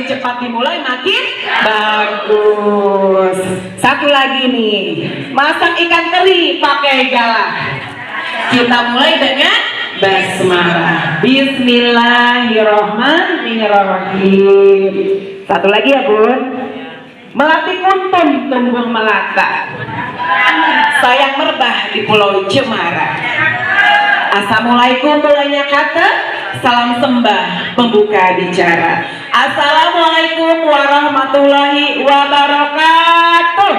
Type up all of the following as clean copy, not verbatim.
cepat dimulai makin bagus. Satu lagi nih, masak ikan teri pakai galah. Kita mulai dengan basmalah. Bismillahirrahmanirrahim. Satu lagi ya Bun. Melatih kuntum tumbuh melata. Sayang merbah di Pulau Cemara. Assalamualaikum mulainya kata, salam sembah pembuka bicara. Assalamualaikum warahmatullahi wabarakatuh.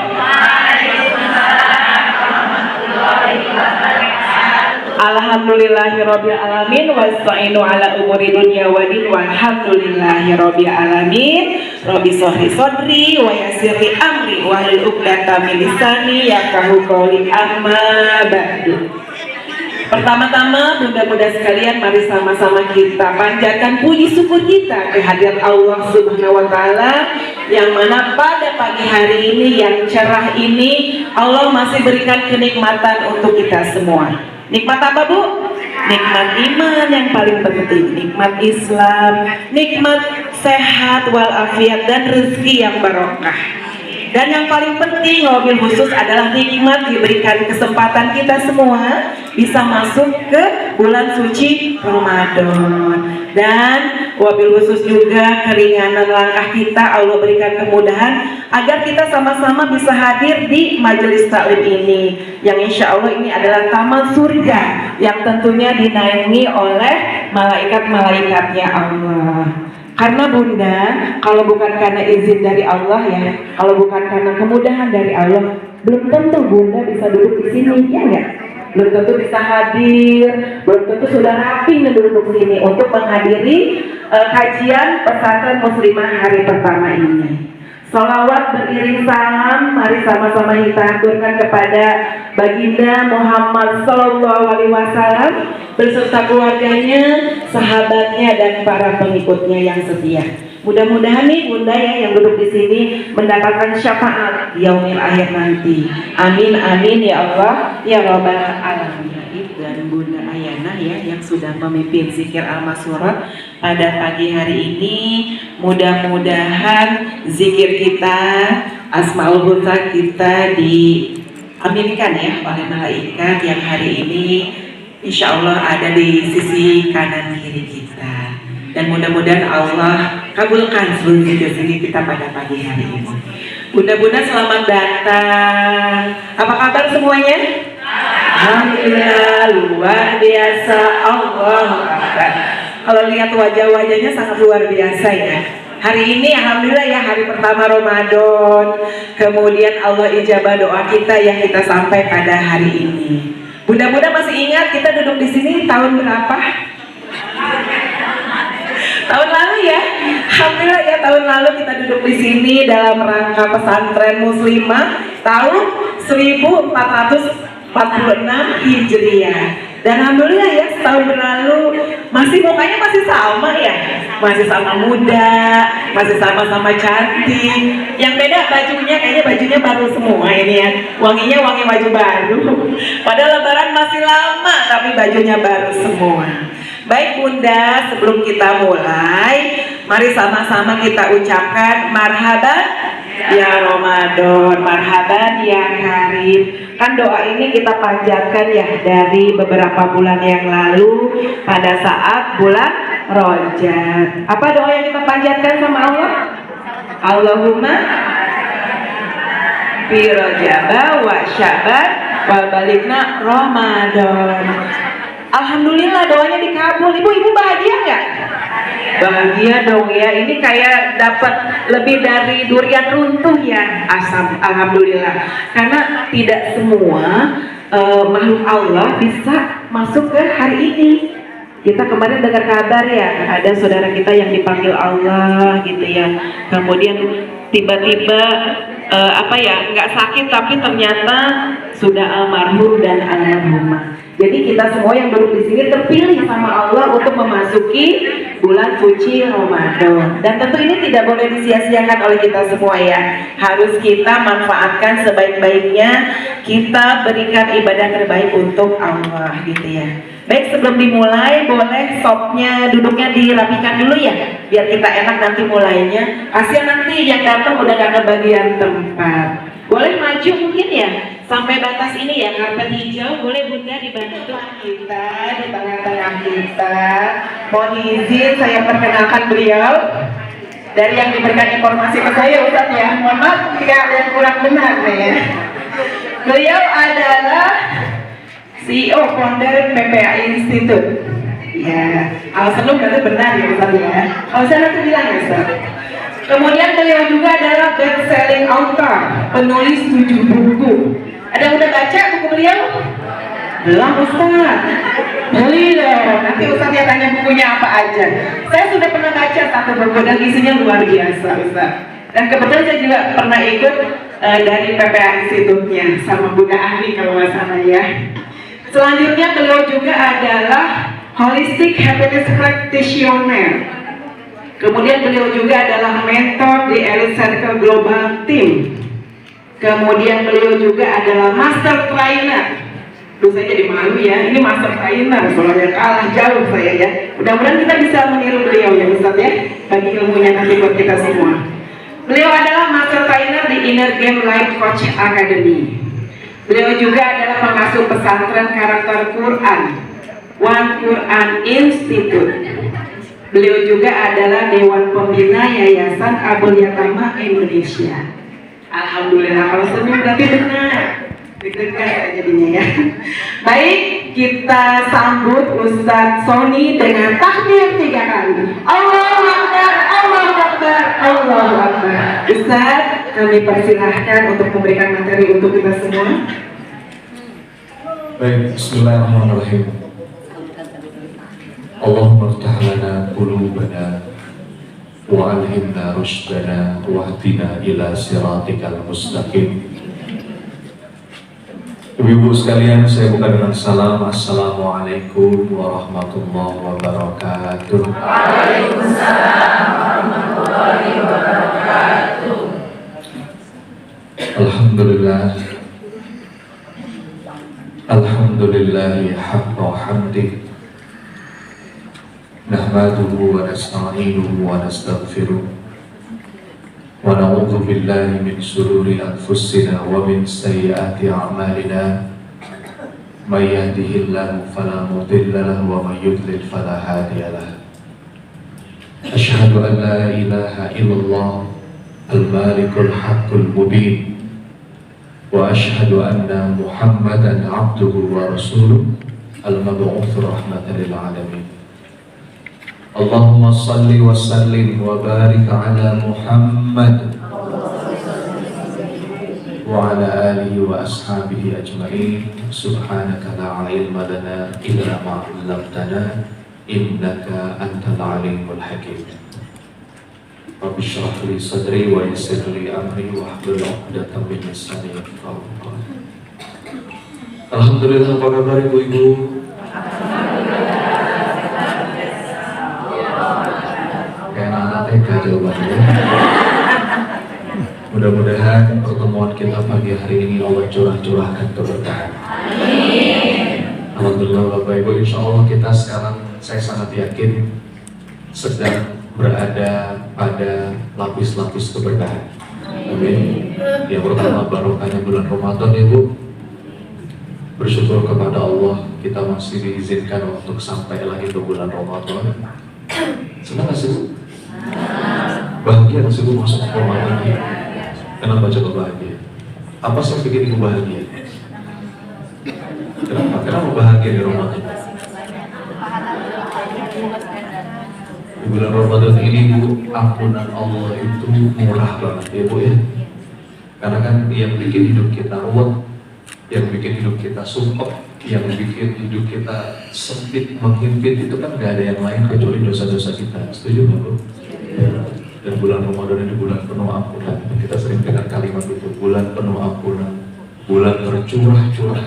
Alhamdulillahirabbil alamin wasta'inu ala umuri dunya wa din walhamdulillahirabbil alamin. Rabbi shrah sadri wa yassir li amri wahlul 'uqdatam min lisani yafqahu qawli amma ba'du. Pertama-tama bunda-bunda sekalian, mari sama-sama kita panjatkan puji syukur kita kehadirat Allah Subhanahu wa taala yang mana pada pagi hari ini yang cerah ini Allah masih berikan kenikmatan untuk kita semua. Nikmat apa Bu? Nikmat iman yang paling penting, nikmat Islam, nikmat sehat walafiat dan rezeki yang barokah. Dan yang paling penting wabil khusus adalah nikmat diberikan kesempatan kita semua bisa masuk ke bulan suci Ramadan. Dan wabil khusus juga keringanan langkah kita Allah berikan kemudahan agar kita sama-sama bisa hadir di majelis taklim ini yang insya Allah ini adalah taman surga yang tentunya dinaungi oleh malaikat-malaikatnya Allah. Karena Bunda, kalau bukan karena izin dari Allah ya, kalau bukan karena kemudahan dari Allah, belum tentu Bunda bisa duduk di sini, ya enggak? Belum tentu bisa hadir, belum tentu sudah rapi duduk di sini untuk menghadiri kajian pesantren muslimah hari pertama ini. Salawat beriring salam, mari sama-sama kita aturkan kepada Baginda Muhammad Sallallahu Alaihi Wasallam beserta keluarganya, sahabatnya dan para pengikutnya yang setia. Mudah-mudahan nih Bunda ya yang duduk di sini mendapatkan syafaat di yaumil akhir nanti. Amin amin ya Allah ya Rabbal alamin. Dan Bunda Ayana ya yang sudah memimpin zikir al-masyurah pada pagi hari ini, mudah-mudahan zikir kita, asmaul husna kita diaminkan ya oleh malaikat yang hari ini insya Allah ada di sisi kanan kiri kita. Dan mudah-mudahan Allah kabulkan seluruh zikir kita pada pagi hari ini. Bunda-bunda selamat datang. Apa kabar semuanya? Alhamdulillah, luar biasa, Allahu Akbar. Kalau lihat wajah-wajahnya sangat luar biasa ya. Hari ini alhamdulillah ya hari pertama Ramadan. Kemudian Allah ijabah doa kita yang kita sampai pada hari ini. Bunda-bunda masih ingat kita duduk di sini tahun berapa? Tahun lalu ya. Alhamdulillah ya tahun lalu kita duduk di sini dalam rangka pesantren muslimah tahun 1446 Hijriah. Dan alhamdulillah ya setahun berlalu masih mukanya masih sama ya, masih sama muda, masih sama-sama cantik. Yang beda bajunya, kayaknya bajunya baru semua ini ya, wanginya wangi baju baru. Padahal lebaran masih lama tapi bajunya baru semua. Baik Bunda, sebelum kita mulai, mari sama-sama kita ucapkan marhaban ya Ramadan, marhaban ya Karim. Kan doa ini kita panjatkan ya dari beberapa bulan yang lalu pada saat bulan Rajab. Apa doa yang kita panjatkan sama Allah? Allahumma fi Rajab wa Sya'ban wa balikna Ramadan. Alhamdulillah doanya dikabul. Ibu bahagia nggak? Bahagia dong ya. Ini kayak dapat lebih dari durian runtuh ya. Alhamdulillah. Karena tidak semua makhluk Allah bisa masuk ke hari ini. Kita kemarin dengar kabar ya, ada saudara kita yang dipanggil Allah gitu ya. Kemudian tiba-tiba nggak sakit tapi ternyata sudah almarhum dan almarhumah. Jadi kita semua yang duduk di sini terpilih sama Allah untuk memasuki bulan suci Ramadan. Dan tentu ini tidak boleh disia-siakan oleh kita semua ya. Harus kita manfaatkan sebaik-baiknya. Kita berikan ibadah terbaik untuk Allah gitu ya. Baik, sebelum dimulai boleh sopnya duduknya dirapikan dulu ya, biar kita enak nanti mulainya. Kasihan nanti yang datang udah gak kebagian tempat. Boleh maju mungkin ya, sampai batas ini ya, karpet hijau. Boleh Bunda dibantu kita di tengah-tengah kita. Mohon izin saya perkenalkan beliau dari yang diberikan informasi ke saya Ustaz ya. Mohon maaf jika ada yang kurang benar ya. Beliau adalah CEO founder PPA Institute. Ya, alasan lu berarti benar ya Ustaz ya. Kalau saya nanti bilang ya Ustaz. Kemudian beliau juga adalah best selling author, penulis 7 buku. Ada yang udah baca buku beliau? Belum Ustaz. Beli loh. Nanti Ustaz ya tanya bukunya apa aja. Saya sudah pernah baca 1 buku dan isinya luar biasa Ustaz. Dan kebetulan saya juga pernah ikut dari PPA Institute-nya sama Bunda Ahli kalau nggak salah ya. Selanjutnya beliau juga adalah Holistic Happiness Practitioner. Kemudian beliau juga adalah mentor di Elite Circle Global Team. Kemudian beliau juga adalah Master Trainer. Duh, saya jadi malu ya, ini Master Trainer, soalnya kalah jauh saya ya. Mudah-mudahan kita bisa meniru beliau ya Ustaz ya, bagi ilmunya nanti buat kita semua. Beliau adalah Master Trainer di Inner Game Life Coach Academy. Beliau juga adalah pengasuh pesantren karakter Quran, One Quran Institute. Beliau juga adalah Dewan Pembina Yayasan Abul Yatama Indonesia. Alhamdulillah, kalau senyum berarti benar. Deg-degan saya jadinya ya. Baik, kita sambut Ustadz Sony dengan takbir 3 kali. Allahu Akbar, Allahu Akbar, Allahu Akbar. Ustadz, kami persilahkan untuk memberikan materi untuk kita semua. Baik, bismillahirrahmanirrahim. Allahumma ftah lana qulubana wa alhimna rushdana wahdina ila siratikal mustaqim. Ibu-ibu sekalian, saya buka dengan salam. Assalamualaikum warahmatullahi wabarakatuh. Waalaikumsalam warahmatullahi wabarakatuh. Alhamdulillah. Alhamdulillahi haqqa hamdih. Nahmaduhu wa nasta'inuhu wa nastaghfiruh wa na'udzu billahi min shururi anfusina wa min sayyiati a'malina may yahdihillahu fala mudilla lahu wa may yudlil fala hadiya lahu. Asyhadu an la ilaha illallah al-malikul haqqul mubin wa asyhadu anna Muhammadan 'abduhu wa rasuluh al-mab'uts rahmatan lil alamin. Allahumma salli wa sallim wa barik ala Muhammad wa ala alihi wa ashabihi ajma'in. Subhanaka la ilma lana illa ma 'allamtana innaka antal alimul hakim. Rabbi shrah li sadri wa yassir li amri wa hlul 'uqdatam min lisani yafqahu qawli. Alhamdulillah, apa kabar ibu-ibu? Jawabannya. Mudah-mudahan pertemuan kita pagi hari ini Allah curah-curahkan keberkahan. Alhamdulillah Bapak Ibu, insya Allah kita sekarang, saya sangat yakin sedang berada pada lapis-lapis keberkahan. Amin. Yang pertama barokahnya bulan Ramadan Ibu. Bersyukur kepada Allah kita masih diizinkan untuk sampai lagi ke bulan Ramadan. Senang gak sih Bu? Bahagia nggak sih Bu masuk ke Ramadan ini? Kenapa coba bahagia? Apa sih yang bikin ibu bahagia? Kenapa bahagia di Ramadan? Di bulan Ramadan ini Bu, ampunan Allah itu murah banget ya Bu ya. Karena kan yang bikin hidup kita ruwet, yang bikin hidup kita sumpah, yang bikin hidup kita sempit, menghimpit itu kan gak ada yang lain kecuali dosa-dosa kita. Setuju nggak Bu? Dan bulan Ramadan ini bulan penuh ampunan. Kita sering dengar kalimat itu, bulan penuh ampunan, bulan tercurah-curah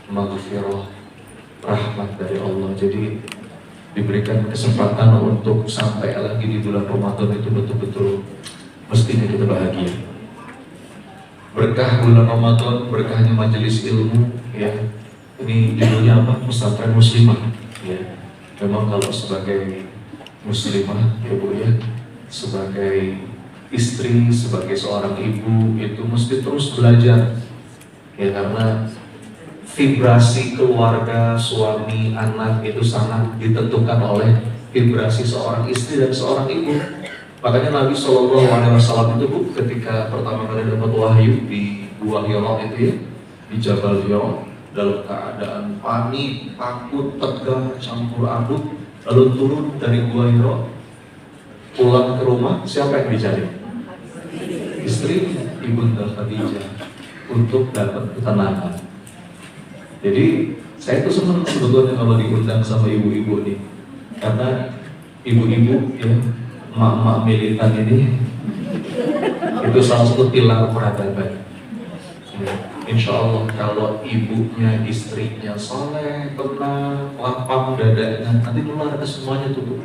maghfirah, Jadi diberikan kesempatan untuk sampai lagi di bulan Ramadan itu betul-betul mestinya kita bahagia. Berkah bulan Ramadan, berkahnya majelis ilmu, ya. Ini judulnya apa? Pesantren Muslimah. Ya. Memang kalau sebagai muslimah, ya Bu ya, sebagai istri, sebagai seorang ibu itu mesti terus belajar. Ya, karena vibrasi keluarga, suami, anak itu sangat ditentukan oleh vibrasi seorang istri dan seorang ibu. Makanya Nabi SAW itu Bu, ketika pertama kali dapat wahyu di Gua Hira itu ya, di Jabal Hira, dalam keadaan panik, takut, tegang, campur aduk, lalu turun dari Gua Hira, pulang ke rumah, siapa yang dicari? Istri Ibunda Khadijah, untuk dapat ketenangan. Jadi saya tuh senang sebetulnya kalau diundang sama ibu-ibu nih, karena ibu-ibu ya, mak-mak militan ini itu salah satu pilar peradaban. Insya Allah kalau ibunya, istrinya soleh, tenang, lapang dadanya, nanti nular ke semuanya tuh Bu.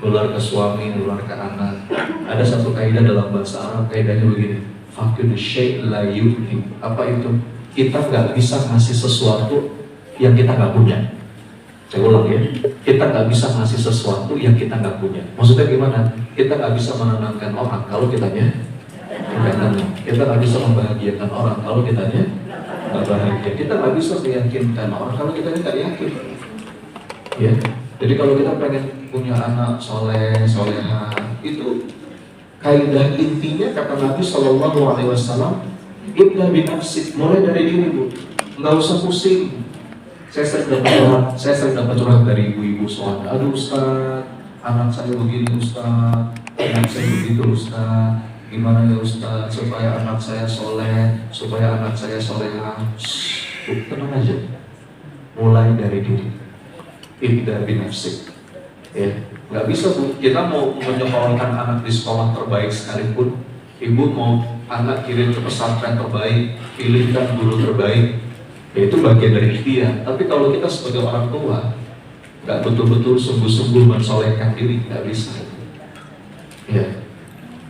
Nular ke suami, nular ke anak. Ada satu kaidah dalam bahasa Arab, kaidahnya begini, fakir syai' la yu'ti. Apa itu? Kita nggak bisa ngasih sesuatu yang kita nggak punya. Saya ulang ya, kita nggak bisa ngasih sesuatu yang kita nggak punya. Maksudnya gimana? Kita nggak bisa menenangkan orang kalau kitanya nggak tenang. Kita nggak bisa membahagiakan orang kalau kitanya nggak bahagia. Kita nggak bisa meyakinkan orang kalau kitanya nggak yakin. Ya, jadi kalau kita pengen punya anak soleh, soleha, itu kaidah intinya kata Nabi SAW, ibda binafsik, mulai dari diri Bu, nggak usah pusing. Saya sering dapat curhat dari ibu-ibu soal, aduh Ustaz, anak saya begini Ustaz, anak saya begitu Ustaz, gimana ya Ustaz supaya anak saya soleh, supaya anak saya soleha. Tenang aja, mulai dari diri, ibda binafsik. Ya, nggak bisa Bu, kita mau menyekolahkan anak di sekolah terbaik sekalipun, ibu mau anak kirim ke pesantren terbaik, pilihkan guru terbaik, ya itu bagian dari ikhtiar. Tapi kalau kita sebagai orang tua nggak betul-betul sungguh-sungguh mensolehkan diri, nggak bisa. Ya,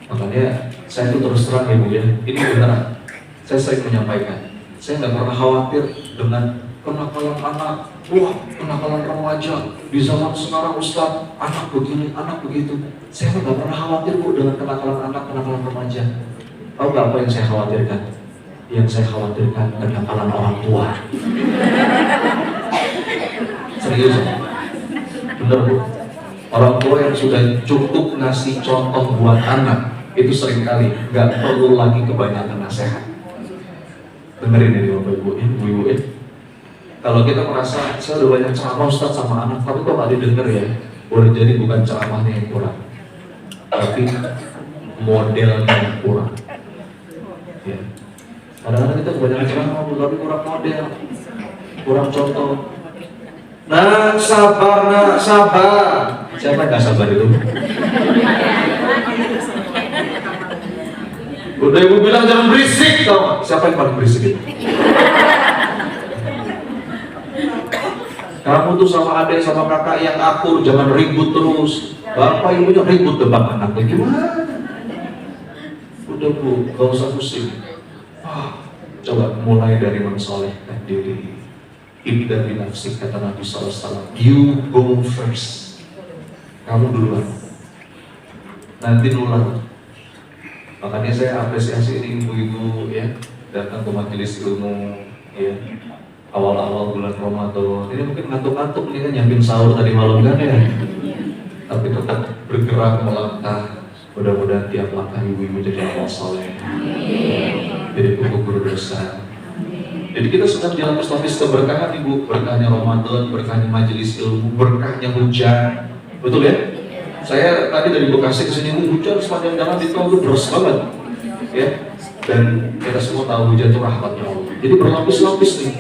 makanya saya itu terus terang ya Bu ya, ini benar. Saya sering menyampaikan, saya nggak pernah khawatir dengan kenakalan anak. Wah, kenakalan remaja di zaman sekarang Ustaz, anak begini, anak begitu. Saya nggak pernah khawatir Bu dengan kenakalan anak, kenakalan remaja. Tahu nggak apa yang saya khawatirkan? Yang saya khawatirkan kenakalan orang tua. Serius, bener Bu. Orang tua yang sudah cukup ngasih contoh buat anak, itu seringkali nggak perlu lagi kebanyakan nasihat. Dengerin ini Bapak Ibu, Ibu-ibu ya. Kalau kita merasa saya udah banyak ceramah Ustaz sama anak, tapi kok nggak didengar ya? Boleh jadi bukan ceramahnya yang kurang, tapi modelnya yang kurang. Ya. Kadang-kadang kita kebanyakan ceramah, tapi kurang model, kurang contoh. Nak sabar. Siapa nggak sabar itu? Udah ibu bilang jangan berisik, tau gak? Siapa yang paling berisik itu? Kamu tuh sama adik sama kakak yang akur, jangan ribut terus. Bapak ibunya ribut depan anaknya, gimana? Udah Bu, gak usah pusing. Coba mulai dari mensolehkan diri. Ibda binafsik, kata Nabi SAW, you go first. Kamu duluan, nanti nular. Makanya saya apresiasi ini ibu-ibu ya, datang ke majelis ilmu ya, awal-awal bulan Ramadan. Ini mungkin ngantuk-ngantuk nih kan, nyiapin sahur tadi malam kan ya, tapi tetap bergerak melangkah. Mudah-mudahan tiap langkah ibu-ibu jadi amal soleh, jadi pupuk berdosa. Jadi kita sedang jalan lapis keberkahan Ibu, berkahnya Ramadan, berkahnya majelis ilmu, berkahnya hujan, betul ya? Saya tadi dari Bekasi ke sini hujan sepanjang jalan di tol itu deras banget, ya. Dan kita semua tahu hujan itu rahmatnya Allah. Jadi berlapis-lapis nih.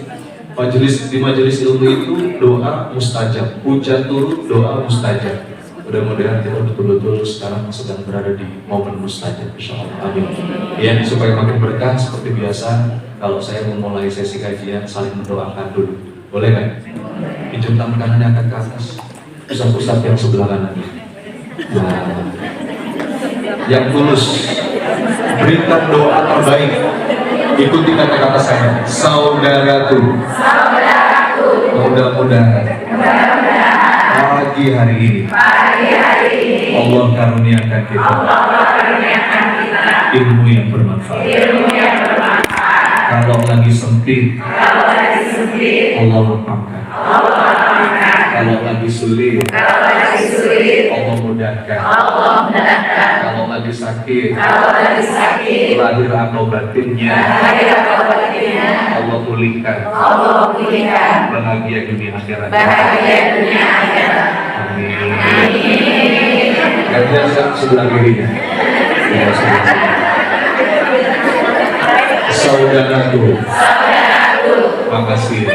Di majelis ilmu itu doa mustajab, hujan turun doa mustajab. Mudah-mudahan kita betul-betul sekarang sedang berada di momen mustajab, insyaallah. Amin. Ya, supaya makin berkah seperti biasa. Kalau saya memulai sesi kajian, saling mendoakan dulu, boleh kan? Centang kanannya akan ke atas. Pusat-pusat yang sebelah kanan. Nah, yang tulus berikan doa terbaik. Ikuti kata-kata saya. Saudaraku. Mudah-mudahan pagi hari ini Allah karuniakan kita ilmu yang bermanfaat. Kalau lagi sempit Allah lapangkan. Kalau lagi sulit Allah mudahkan. Kalau lagi sakit lahir atau batinnya Allah pulihkan. Bahagia dunia akhirat. Amin. Gantian sebelah kirinya. Ya, saudaraku. Makasih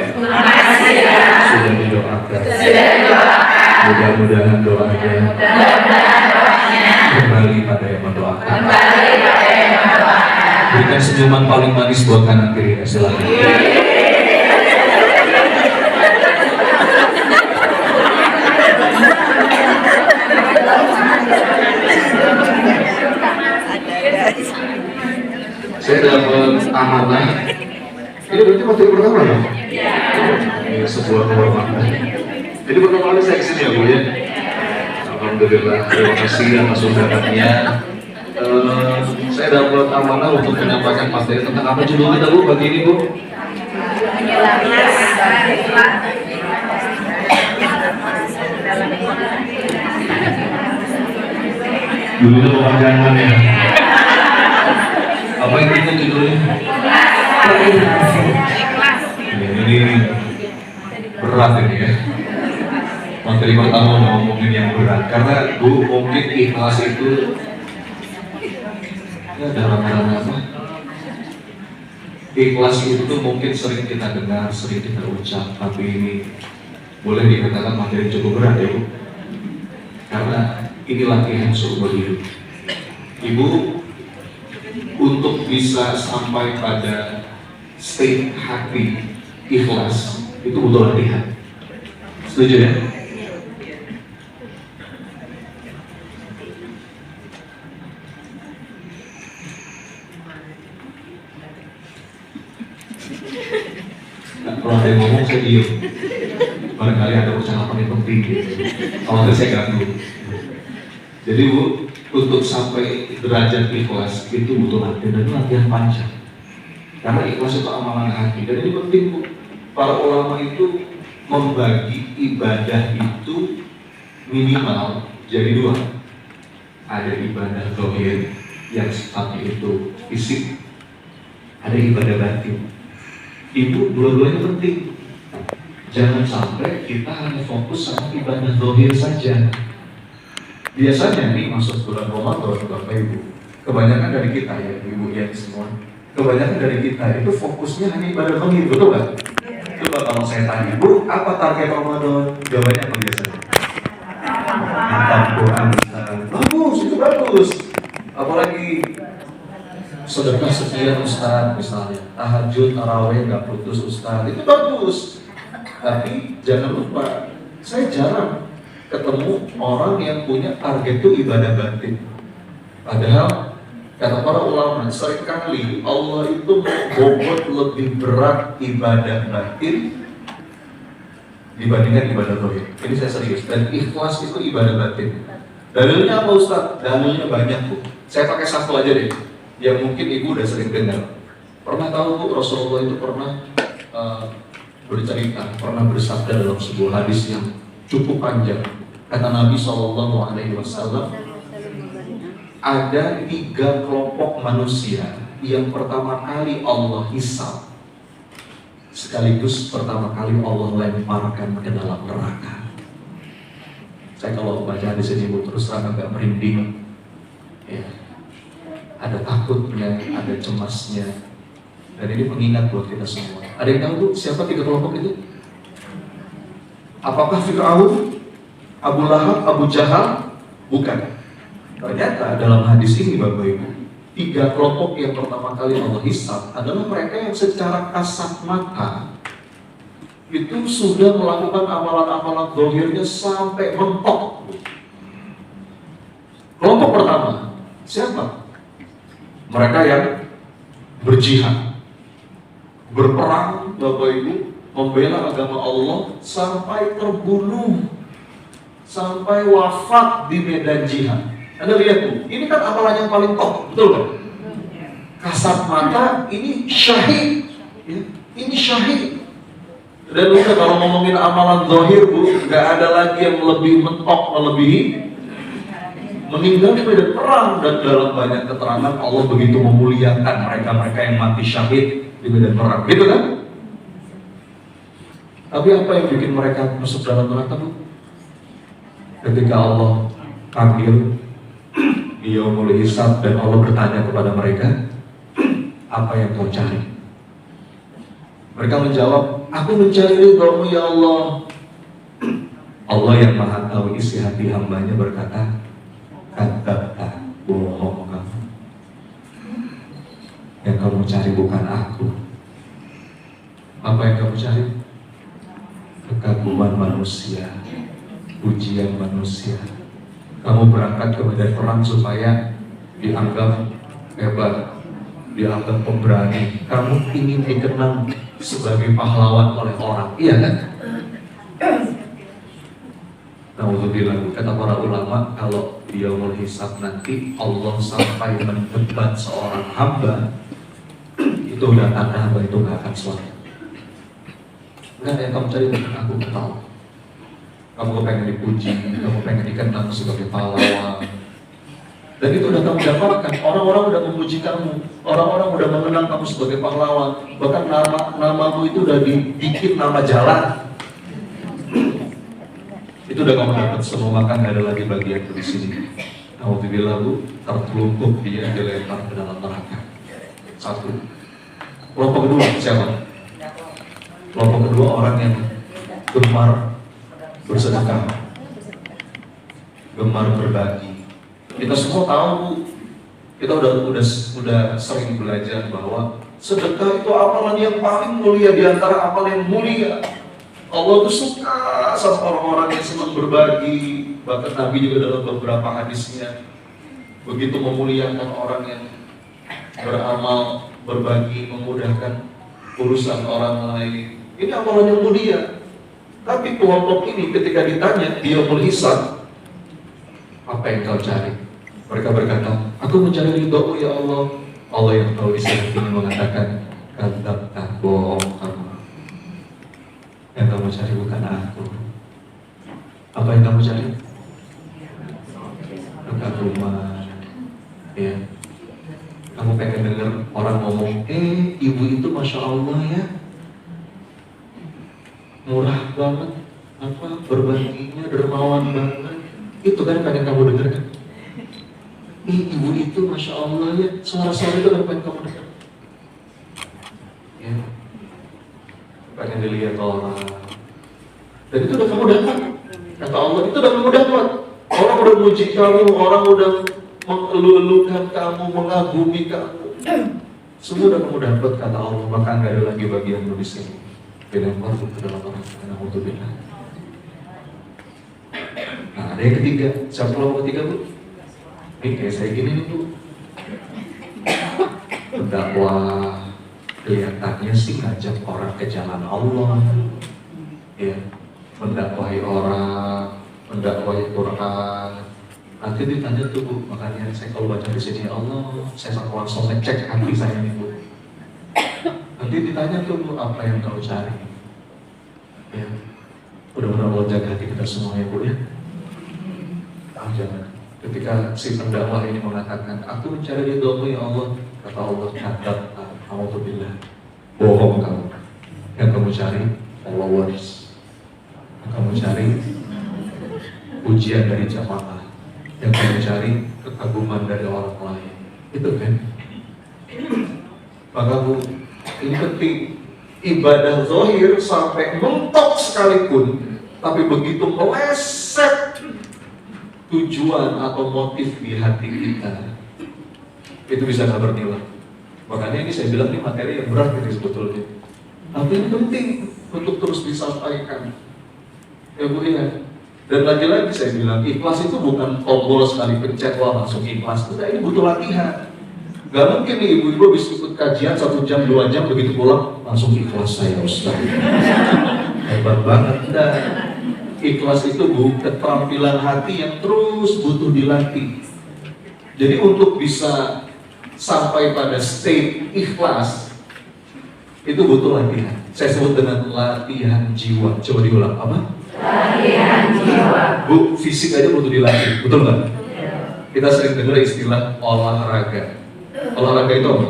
sudah didoakan. Mudah-mudahan doanya kembali pada yang mendoakan. Berikan senyuman paling manis buat kanan kiri. Silakan. Saya dapat amanah. Ini berarti materi pertama ya? Ini sebuah kehormatan. Jadi pertama kali saya kesini ya Bu ya. Alhamdulillah, terima kasih atas undangannya. Saya dapat amanah untuk menyampaikan materi tentang apa judul kita Bu pagi ini Bu? Dulu itu pekerjaan ya. Apa yang itu judulnya? Ini berat ini ya. Materi pertama ngomongin yang berat karena Bu mungkin ikhlas itu ya dalam apa? Ikhlas itu mungkin sering kita dengar, sering kita ucap, tapi ini boleh dikatakan materi cukup berat ya Bu. Karena ini latihan seumur hidup. Ibu untuk bisa sampai pada state hati ikhlas itu butuh latihan. Setuju ya? Nah, kalau ada yang ngomong saya diem. Barangkali ada ucapan yang penting. Kalau saya ganggu. Jadi Bu, untuk sampai derajat ikhlas itu butuh latihan dan itu latihan panjang. Karena ikhlas itu amalan hati dan ini penting Bu. Para ulama itu membagi ibadah itu minimal jadi dua. Ada ibadah zahir yang sifatnya itu fisik, ada ibadah batin. Ibu dua-duanya penting. Jangan sampai kita hanya fokus sama ibadah zahir saja. Biasanya nih masuk bulan Ramadan Bapak Ibu, kebanyakan dari kita ya Ibu ya semua, kebanyakan dari kita itu fokusnya hanya ibadah zahir, betul nggak? Coba kalau saya tanya, Bu, apa target Ramadan? Jawabannya apa biasanya? Hatam Quran, bagus, itu bagus. Apalagi sedekah sekian Ustaz misalnya, tahajud, tarawih nggak putus Ustaz, itu bagus. Tapi jangan lupa, saya jarang ketemu orang yang punya target itu ibadah batin. Padahal kata para ulama, seringkali Allah itu membobot lebih berat ibadah batin dibandingkan ibadah zahir. Ini saya serius. Dan ikhlas itu ibadah batin. Dalilnya apa Ustaz? Dalilnya banyak Bu. Saya pakai satu aja deh, yang mungkin Ibu udah sering dengar. Pernah tahu Bu, Rasulullah itu pernah bercerita, pernah bersabda dalam sebuah hadis yang cukup panjang. Kata Nabi SAW, ada 3 kelompok manusia yang pertama kali Allah hisab, sekaligus pertama kali Allah lemparkan ke dalam neraka. Saya kalau baca hadis ini terus terang agak merinding. Ya. Ada takutnya, ada cemasnya, dan ini pengingat buat kita semua. Ada yang tahu siapa 3 kelompok itu? Apakah Fir'aun, Abu Lahab, Abu Jahal? Bukan. Ternyata dalam hadis ini Bapak Ibu, 3 kelompok yang pertama kali Allah hisab adalah mereka yang secara kasat mata itu sudah melakukan amalan-amalan zahirnya sampai mentok. Kelompok pertama, siapa? Mereka yang berjihad, berperang, Bapak Ibu, membela agama Allah sampai terbunuh, sampai wafat di medan jihad. Anda lihat tuh, ini kan amalan yang paling top, betul kan? Kasat mata, ini syahid, ya, ini syahid. Dan udah kalau ngomongin amalan zahir, Bu, nggak ada lagi yang lebih mentok, melebihi meninggal di medan perang. Dan dalam banyak keterangan Allah begitu memuliakan mereka-mereka yang mati syahid di medan perang, gitu kan? Tapi apa yang bikin mereka masuk dalam neraka, Bu? Ketika Allah panggil Dia mulai hisab dan Allah bertanya kepada mereka, apa yang kau cari? Mereka menjawab, aku mencari ridho-Mu ya Allah. Allah yang maha tahu isi hati hambanya berkata, kata bohong kamu. Yang kamu cari bukan aku. Apa yang kamu cari? Kekaguman manusia, pujian manusia. Kamu berangkat ke medan perang supaya dianggap hebat, dianggap pemberani. Kamu ingin dikenang sebagai pahlawan oleh orang, iya kan? Alhamdulillah, kata para ulama, kalau dia mau hisab nanti Allah sampai mendebat seorang hamba, itu udah tanda hamba itu gak akan selamat. Enggak, yang kamu cari bukan aku, tahu. Kamu pengen dipuji, kamu pengen dikenang sebagai pahlawan. Dan itu udah kamu dapatkan. Orang-orang udah memuji kamu, orang-orang udah mengenang kamu sebagai pahlawan. Bahkan namamu itu udah dibikin nama jalan. Itu udah kamu dapat semua, makan gak ada lagi bagian di sini. Alhamdulillah, Bu, tertelungkup dia dilempar ke dalam neraka. Satu. Kelompok kedua siapa? Kelompok kedua orang yang gemar bersedekah, gemar berbagi. Kita semua tahu, Bu, kita udah sering belajar bahwa sedekah itu amalan yang paling mulia di antara amal yang mulia. Allah tuh suka sama orang-orang yang senang berbagi. Bahkan Nabi juga dalam beberapa hadisnya begitu memuliakan orang yang beramal, berbagi, memudahkan urusan orang lain. Ini amalan yang mulia. Tapi kelompok ini ketika ditanya, dia menghisab, apa yang kau cari? Mereka berkata, aku mencari ridho-Mu ya Allah. Allah yang tahu isi hatinya mengatakan, kadzabta, bohong kamu. Yang kamu cari bukan aku. Apa yang kamu cari? Kekaguman. Ya. Kamu pengen dengar orang ngomong, ibu itu Masya Allah ya, murah banget, berbaginya dermawan banget. Itu kan pengen kamu dengar kan? Ibu itu Masya Allah ya, suara-suara itu kan pengen kamu dengar. Ya. Pengen dilihat orang. Dan itu udah kamu dapat. Kata Allah, itu udah kamu dapat. Orang udah muji kamu, orang udah mengeluh-elukan kamu, mengagumi kamu. Semua udah kamu dapat, kata Allah. Maka nggak ada lagi bagian di sini. Dilempar ke dalam neraka. Alhamdulillah. Nah, ada yang ketiga. Siapa kelompok ketiga, Bu? Ini kayak saya gini nih, Bu. Pendakwah kelihatannya sih ngajak orang ke jalan Allah, ya, mendakwahi orang, mendakwahi Quran. Nanti ditanya tuh, Bu, makanya saya kalau baca di sini Allah, saya langsung ngecek hati saya nih, Bu. Nanti ditanya tuh, Bu, apa yang kau cari? Ya, mudah-mudahan Allah jaga hati kita semua ya, Bu ya. Jangan. Ketika si pendakwah ini mengatakan, aku mencari ridho-Mu ya Allah, kata Allah, kadzab, alhamdulillah, bohong kamu. Yang kamu cari followers, yang kamu cari pujian dari jamaah, yang kamu cari kekaguman dari orang lain. Itu kan? Maka, Bu, ini penting. Ibadah zahir sampai mentok sekalipun, tapi begitu meleset tujuan atau motif di hati kita, itu bisa gak bernilai. Makanya ini saya bilang ini materi yang berat ini sebetulnya. Tapi ini penting untuk terus disampaikan. Ya Bu ya. Dan lagi-lagi saya bilang, ikhlas itu bukan tombol sekali pencet wah langsung ikhlas. Tidak, ini butuh latihan. Gak mungkin nih ibu-ibu habis ikut kajian 1 jam, 2 jam, begitu pulang langsung ikhlas saya Ustaz. Hebat banget. Nah, ikhlas itu keterampilan hati yang terus butuh dilatih. Jadi untuk bisa sampai pada state ikhlas itu butuh latihan. Saya sebut dengan latihan jiwa. Coba diulang, apa? Latihan jiwa. Bu, fisik aja butuh dilatih, betul nggak? Kita sering dengar istilah olahraga. Olahraga itu apa?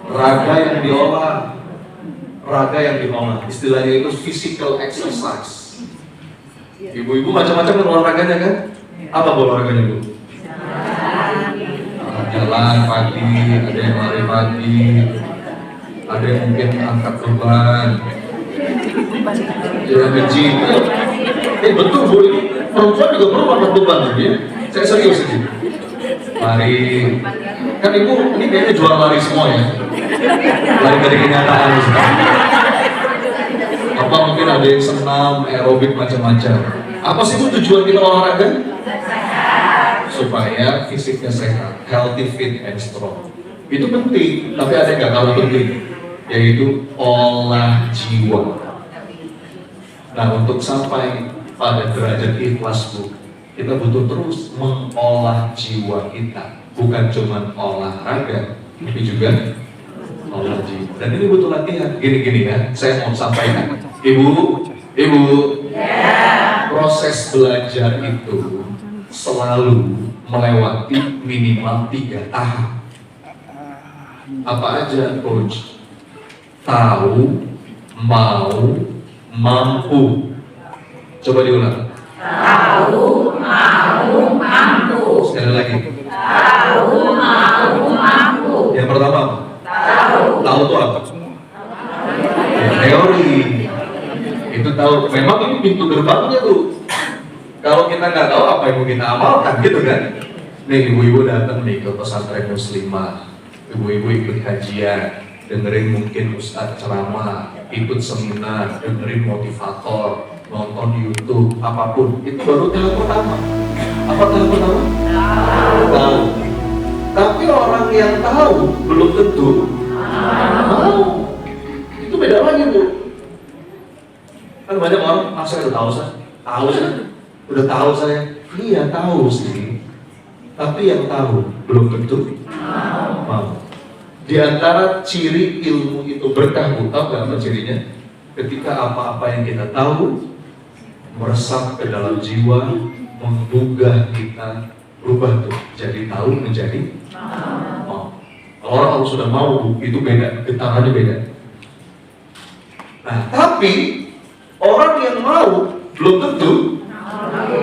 Raga yang diolah. Raga yang diolah. Istilahnya itu physical exercise. Ibu-ibu macam-macam kan olahraganya kan? Apa olahraganya Bu? Jalan pagi, ada yang lari pagi, ada yang mungkin angkat beban, jalan nge-gym. Betul Bu, ini perempuan juga perlu angkat beban ya. Saya serius ini. Lari, kan Ibu ini kayaknya jual lari semua ya. Lari dari kenyataan. Apa mungkin ada yang senam, aerobik macam-macam. Apa sih Bu tujuan kita olahraga? Supaya fisiknya sehat, healthy, fit, and strong. Itu penting, tapi ada yang nggak kalah penting, yaitu olah jiwa. Nah, untuk sampai pada derajat ikhlas Bu, kita butuh terus mengolah jiwa kita, bukan cuma olahraga, tapi juga olah jiwa. Dan ini butuh latihan. Gini-gini ya, saya mau sampaikan, Ibu, proses belajar itu selalu melewati minimal 3 tahap. Apa aja Coach? Tahu, mau, mampu. Coba diulang. Tahu, mau, mampu. Sekali lagi. Tahu, mau, mampu. Yang pertama apa? Tahu itu apa? Teori. Itu tahu. Memang ini pintu gerbangnya tuh. Kalau kita nggak tahu apa yang mau kita amalkan gitu kan. Nih ibu-ibu datang nih ke pesantren muslimah, ibu-ibu ikut kajian, dengerin mungkin ustadz ceramah, ikut seminar, dengerin motivator, nonton YouTube, apapun. Itu baru tahap pertama. Apa tahap pertama? Tahu. Tapi orang yang tahu belum tentu mau. Itu beda lagi Bu. Kan banyak orang, saya udah tahu sih. Udah tahu saya, iya tahu sih, tapi yang tahu belum tentu mau. Di antara ciri ilmu itu berkah Bu, tahu nggak apa cirinya? Ketika apa-apa yang kita tahu meresap ke dalam jiwa, menggugah kita, berubah tuh jadi tahu menjadi mau. Kalau orang sudah mau Bu, itu beda, getarannya beda. Nah, tapi orang yang mau belum tentu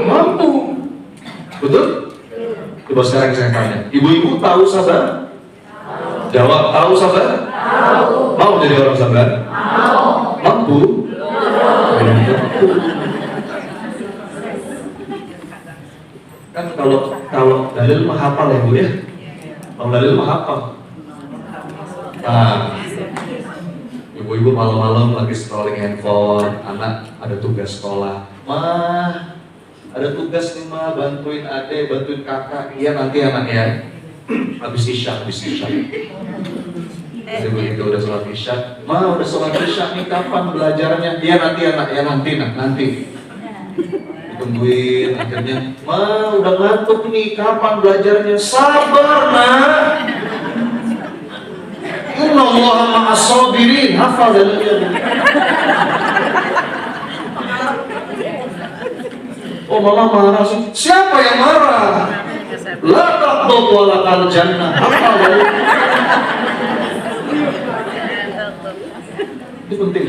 mampu. Betul? Coba sekarang saya tanya, ibu-ibu tahu sabar? Jawab, tahu sabar? Tahu. Mau jadi orang sabar? Mau. Mampu? Belum tentu. Kan kalau dalil mah hafal ya Bu ya? Kalau dalil mah hafal. Nah, ibu-ibu malam-malam lagi scrolling handphone, anak ada tugas sekolah. Mah, ada tugas nih mah, bantuin adek, bantuin kakak. Iya nanti anak ya. Habis isya. Jadi begitu udah sholat isya, mah udah sholat isya nih kapan belajarnya? Iya nanti anak ya, nanti. Tungguin akhirnya, mah udah ngantuk nih kapan belajarnya? Sabar nak. Inna Allaha ma'as sabirin. Hafal dalilnya. Oh malah marah sih. Siapa yang marah? La taqdud wa lakal jannah. Hafal dalilnya. Ini penting.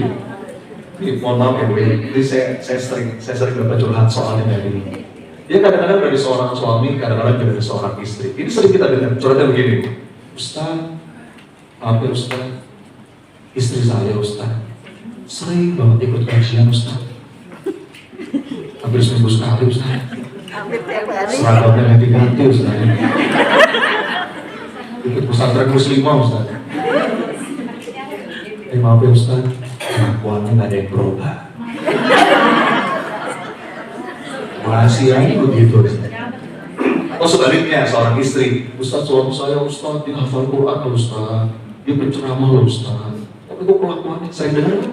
Ini mohon maaf ya Bu. Ini saya sering dapat curhat soalnya dari ini. Dia kadang-kadang dari seorang suami, kadang-kadang dari seorang istri. Ini sering kita dengar curhatnya begini. Ustaz, maaf ya Ustaz, istri saya Ustaz sering banget ikut kajian Ustaz, hampir seminggu sekali Ustaz, seragamnya ganti-ganti Ustaz, ikut pesantren muslimah Ustaz. Maaf ya Ustaz, Kelakuannya nggak ada yang berubah. Rahasianya begitu. Oh sebaliknya, seorang istri, Ustaz suami saya Ustaz, dia hafal Quran Ustaz, dia berceramah loh Ustaz, tapi kok kelakuannya sering dengar?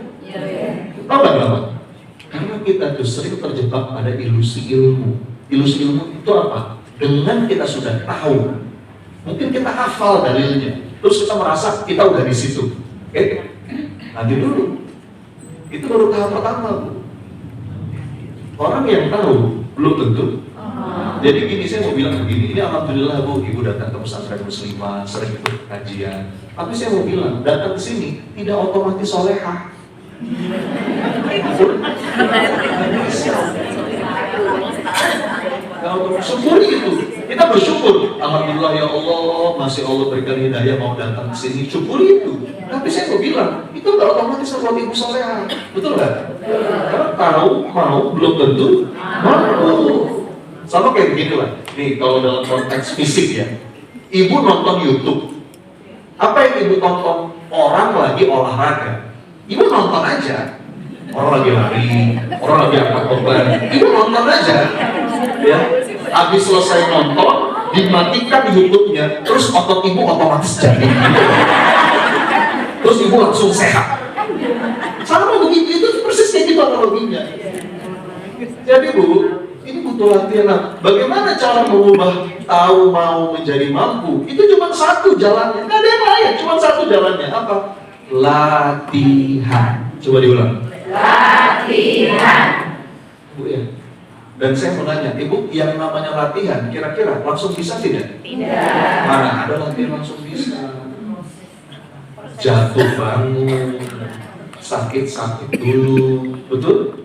Tahu nggak kenapa? Karena kita tuh sering terjebak pada ilusi ilmu. Ilusi ilmu itu apa? Dengan kita sudah tahu, mungkin kita hafal dalilnya, terus kita merasa kita udah di situ. Oke? Nanti dulu. Itu baru tahap pertama, Bu. Orang yang tahu belum tentu. Jadi gini, saya mau bilang begini, ini alhamdulillah Bu, Ibu datang ke pesantren muslimah, sering ikut kajian. Tapi saya mau bilang, datang ke sini tidak otomatis solehah. Syukur itu, kita bersyukur. Alhamdulillah ya Allah, masih Allah berikan hidayah mau datang ke sini. Syukur itu. Tapi saya mau bilang, itu nggak otomatis membuat ibu solehah, betul nggak? Karena tahu mau belum tentu mampu. Sama kayak begini lah. Nih kalau dalam konteks fisik ya, ibu nonton YouTube. Apa yang ibu tonton? Orang lagi olahraga. Ibu nonton aja. Orang lagi lari, orang lagi angkat beban. Ibu nonton aja. Ya. Habis selesai nonton, dimatikan YouTube-nya, terus otot ibu otomatis jadi. Terus ibu langsung sehat. Sama begitu, itu persis kayak gitu analoginya. Jadi Bu, ini butuh latihan. Bagaimana cara mengubah tahu mau menjadi mampu? Itu cuma satu jalannya, nggak ada yang lain, cuma satu jalannya. Apa? Latihan. Coba diulang. Latihan. Bu ya. Dan saya mau nanya, Ibu, yang namanya latihan, kira-kira langsung bisa tidak? Tidak. Mana ada latihan langsung bisa? Jatuh bangun, sakit-sakit dulu, betul?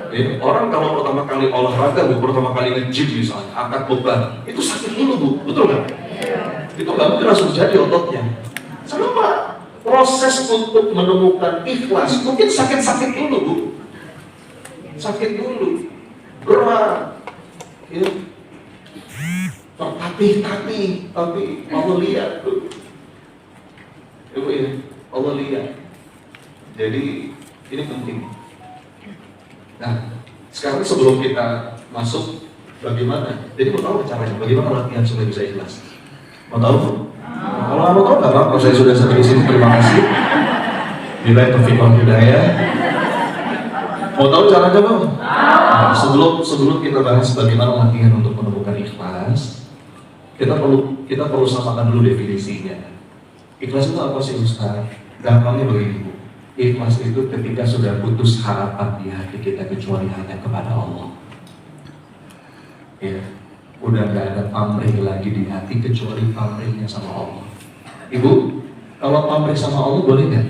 Ya, orang kalau pertama kali olahraga, Bu, pertama kali nge-gym misalnya, angkat beban, itu sakit dulu, Bu, betul nggak? Itu nggak mungkin langsung jadi ototnya. Kenapa? Proses untuk menemukan ikhlas, mungkin sakit-sakit dulu, Bu. Sakit dulu, berat, ya. Tapi Allah lihat, Bu. Ibu ya, Allah lihat. Jadi ini penting. Nah, sekarang sebelum kita masuk bagaimana? Jadi mau tahu caranya? Bagaimana latihan supaya bisa ikhlas? Mau tahu? Kalau mau tahu nggak apa-apa. Saya sudah sampai di sini. Terima kasih. Bila taufiq wal hidayah. Mau tahu caranya Bang? Nah, sebelum kita bahas bagaimana latihan untuk menemukan ikhlas, kita perlu samakan dulu definisinya. Ikhlas itu apa sih Ustaz? Gampangnya begini Bu. Ikhlas itu ketika sudah putus harapan di hati kita kecuali hanya kepada Allah. Ya, udah gak ada pamrih lagi di hati kecuali pamrihnya sama Allah. Ibu, kalau pamrih sama Allah boleh nggak?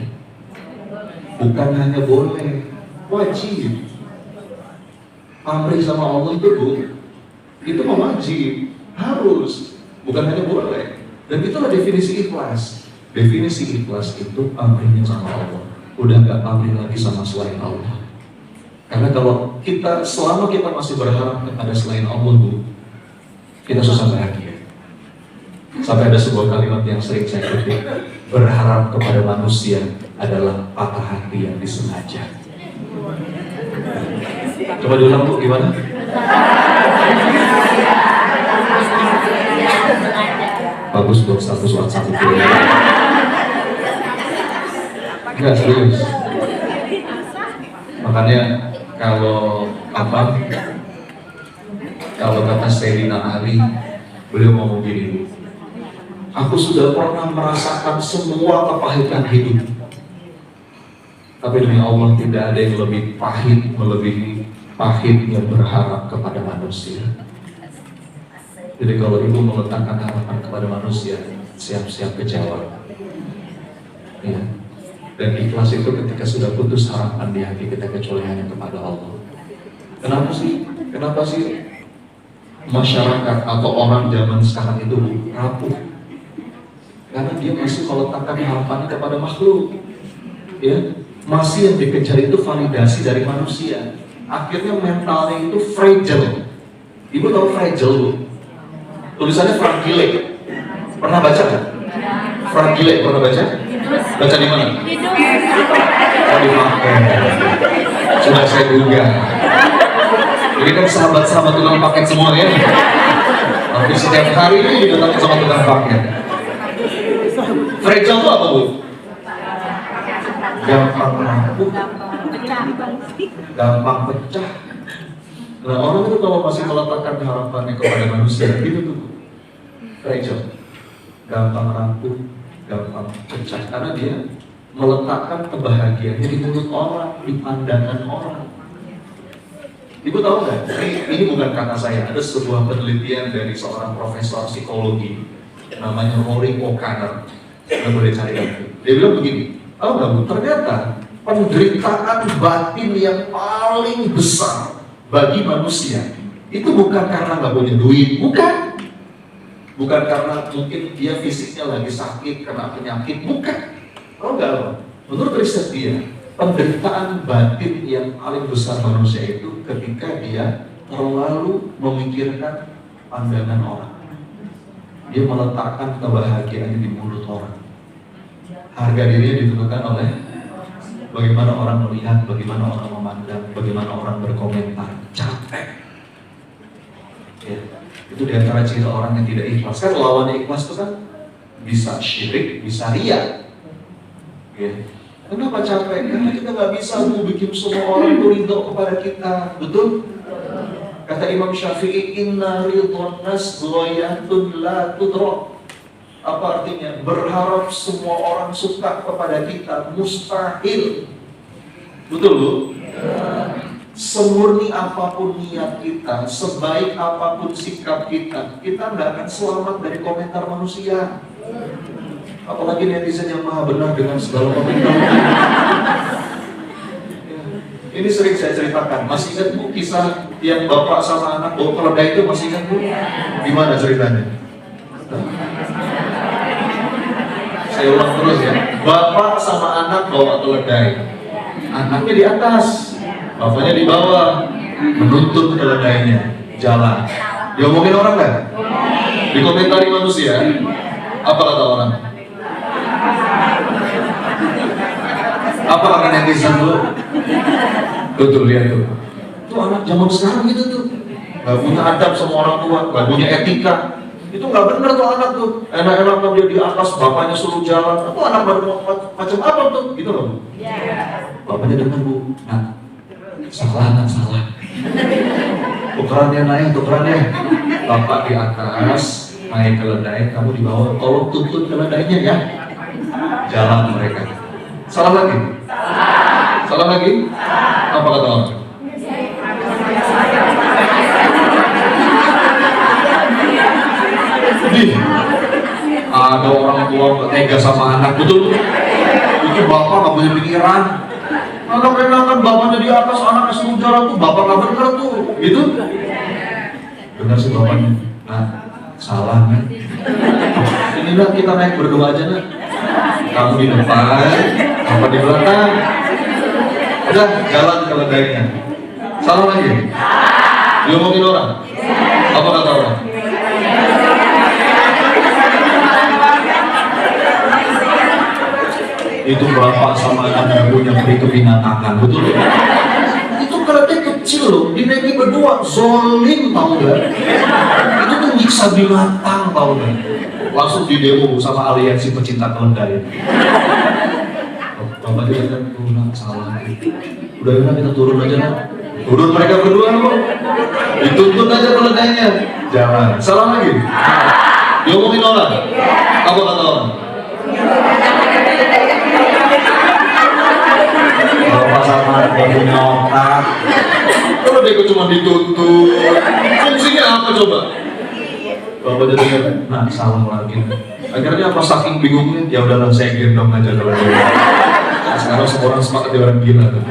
Bukan hanya boleh, wajib. Pamrih sama Allah itu Bu, itu wajib, harus, bukan hanya boleh. Dan itulah definisi ikhlas. Definisi ikhlas itu pamrihnya sama Allah. Udah gak pamrih lagi sama selain Allah. Karena kalau selama kita masih berharap kepada selain Allah Bu, kita susah bahagia. Sampai ada sebuah kalimat yang sering saya kutip, berharap kepada manusia adalah patah hati yang disengaja. Coba diulang Bu, gimana? Bagus buat status WhatsApp itu. Enggak serius. Makanya kalau kata Sayyidina Ali, beliau ngomong gini, aku sudah pernah merasakan semua kepahitan hidup, tapi demi Allah tidak ada yang lebih pahit melebihi pahitnya berharap kepada manusia. Jadi kalau ibu meletakkan harapan kepada manusia, siap-siap kecewa. Ya. Dan ikhlas itu ketika sudah putus harapan di hati kita kecuali hanya kepada Allah. Kenapa sih masyarakat atau orang zaman sekarang itu rapuh? Karena dia masih meletakkan harapannya kepada makhluk. Ya, masih yang dikejar itu validasi dari manusia. Akhirnya mentalnya itu fragile. Ibu tahu fragile Bu? Tulisannya fragile. Pernah baca kan? Fragile pernah baca? Baca di mana? Oh dipakai. Sudah saya duga. Ini kan sahabat-sahabat tukang paket semua ya. Tapi setiap hari ini datang sama tukang paket. Fragile itu apa Bu? Gampang rapuh, gampang pecah. Nah orang itu kalau masih meletakkan harapannya kepada manusia, gitu tuh fragile, gampang rapuh, gampang pecah. Karena dia meletakkan kebahagiaannya di mulut orang, di pandangan orang. Ibu tahu nggak? Ini bukan kata saya. Ada sebuah penelitian dari seorang profesor psikologi namanya Rory O'Connor. Anda boleh cari lagi. Dia bilang begini, tahu nggak Bu? Ternyata penderitaan batin yang paling besar bagi manusia itu bukan karena nggak punya duit, bukan karena mungkin dia fisiknya lagi sakit karena penyakit, bukan. Tahu nggak? Menurut riset dia, penderitaan batin yang paling besar manusia itu ketika dia terlalu memikirkan pandangan orang. Dia meletakkan kebahagiaannya di mulut orang. Harga dirinya ditentukan oleh bagaimana orang melihat, bagaimana orang memandang, bagaimana orang berkomentar. Capek. Ya, itu diantara ciri orang yang tidak ikhlas. Kan lawannya ikhlas itu kan bisa syirik, bisa riya. Ya. Kenapa capek? Karena kita nggak bisa bikin semua orang itu ridho kepada kita, betul? Kata Imam Syafi'i, inna ridhon nas ghayatun la tudrak. Apa artinya? Berharap semua orang suka kepada kita mustahil. Betul Bu? Semurni apapun niat kita, sebaik apapun sikap kita, kita nggak akan selamat dari komentar manusia. Apalagi netizen yang maha benar dengan segala komentar. Ini sering saya ceritakan. Masih ingat Bu kisah yang bapak sama anak bawa keledai itu, masih ingat Bu? Gimana ceritanya? Saya ulang terus ya. Bapak sama anak bawa keledai. Anaknya di atas, bapaknya di bawah, menuntut keledainya jalan. Diomongin orang kan? Dikomentari manusia. Apa kata orang? Apa kata netizen Bu? Betul, lihat tuh. Tuh anak zaman sekarang gitu tuh. Gak punya adab sama orang tua, gak punya etika. Itu gak bener tuh anak tuh. Enak-enak dia di atas, bapaknya suruh jalan. Itu anak baru macam apa tuh? Gitu loh Bu. Bapaknya dengar Bu. Nah, salah. Tukerannya naik, tukerannya. Bapak di atas, naik keledai, kamu di bawah. Tolong tuntut keledainya ya. Jalan mereka. Salah lagi? Salah lagi? Apa kata orang? Ada orang tua tega sama anak, betul? Itu bapak nggak punya pikiran. Anak enakan bapaknya di atas, anaknya suruh jalan tuh, bapak nggak bener tuh, gitu? Benar sih bapaknya. Nah, salah kan? Ini lah kita naik berdua aja nah. Kamu di depan, bapak di belakang. Udah jalan keledainya. Salah lagi? Diomongin orang? Apa kata orang? Itu bapak sama anak punya peri kebinatangan, betul? Itu keledai kecil loh, dinaikin berdua, zolim tau gak? Itu tuh nyiksa binatang tau gak? Langsung di demo sama aliansi pecinta keledai. Bapak dia kan pulang salah. Udah enak kita turun aja lah. Turun mereka berdua kok. Dituntut aja keledainya. Jangan. Salah lagi. Diomongin orang. Apa kata orang? Bapak sama anak punya otak. Kalau dia cuma dituntut, fungsinya apa coba? Bapak jadi dengar, nah salah lagi. Akhirnya apa saking bingungnya? Ya udahlah saya gendong aja kalau dia. Sekarang semua orang sepakat dia orang gila tuh.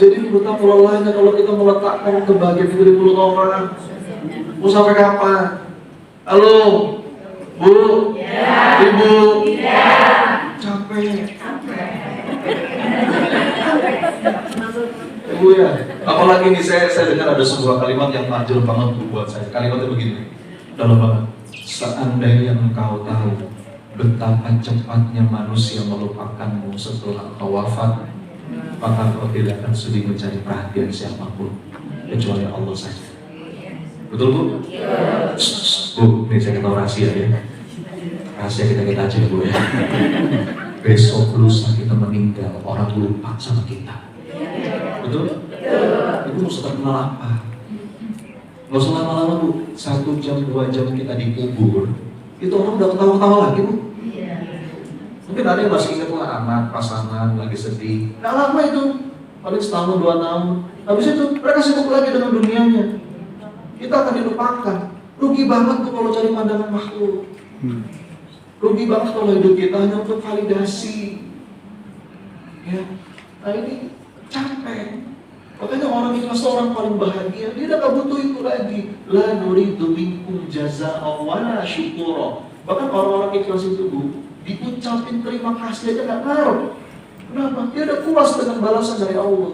Jadi betapa lelahnya kalau kita meletakkan kebahagiaan itu di mulut orang. Mau sampai kapan? Halo, Bu, Ibu, capek. Ibu ya, apalagi nih saya dengar ada sebuah kalimat yang tajam banget buat saya. Kalimatnya begini, dalam banget. Seandainya engkau tahu betapa cepatnya manusia melupakanmu setelah engkau wafat, maka kau tidak akan sudi mencari perhatian siapapun kecuali Allah saja. Betul Bu? Bu, ini saya tahu rahasia ya. Rahasia kita aja Bu ya. Besok lusa kita meninggal, orang lupa sama kita. Betul? Itu mau terkenal apa? Nggak usah lama-lama Bu, 1 jam, 2 jam kita dikubur, itu orang udah ketawa-ketawa lagi Bu. Mungkin ada yang masih ingat lah anak, pasangan, lagi sedih. Nggak lama itu, paling setahun, 2 tahun. Habis itu mereka sibuk lagi dengan dunianya. Kita akan dilupakan. Rugi banget tuh kalau cari pandangan makhluk. Rugi banget kalau hidup kita hanya untuk validasi. Ya, nah ini capek. Makanya orang ikhlas orang paling bahagia. Dia udah gak butuh itu lagi. La nuridu minkum jazaa'a wala syukura. Bahkan orang-orang ikhlas itu Bu, diucapin terima kasih aja gak ngaruh. Kenapa? Dia udah puas dengan balasan dari Allah.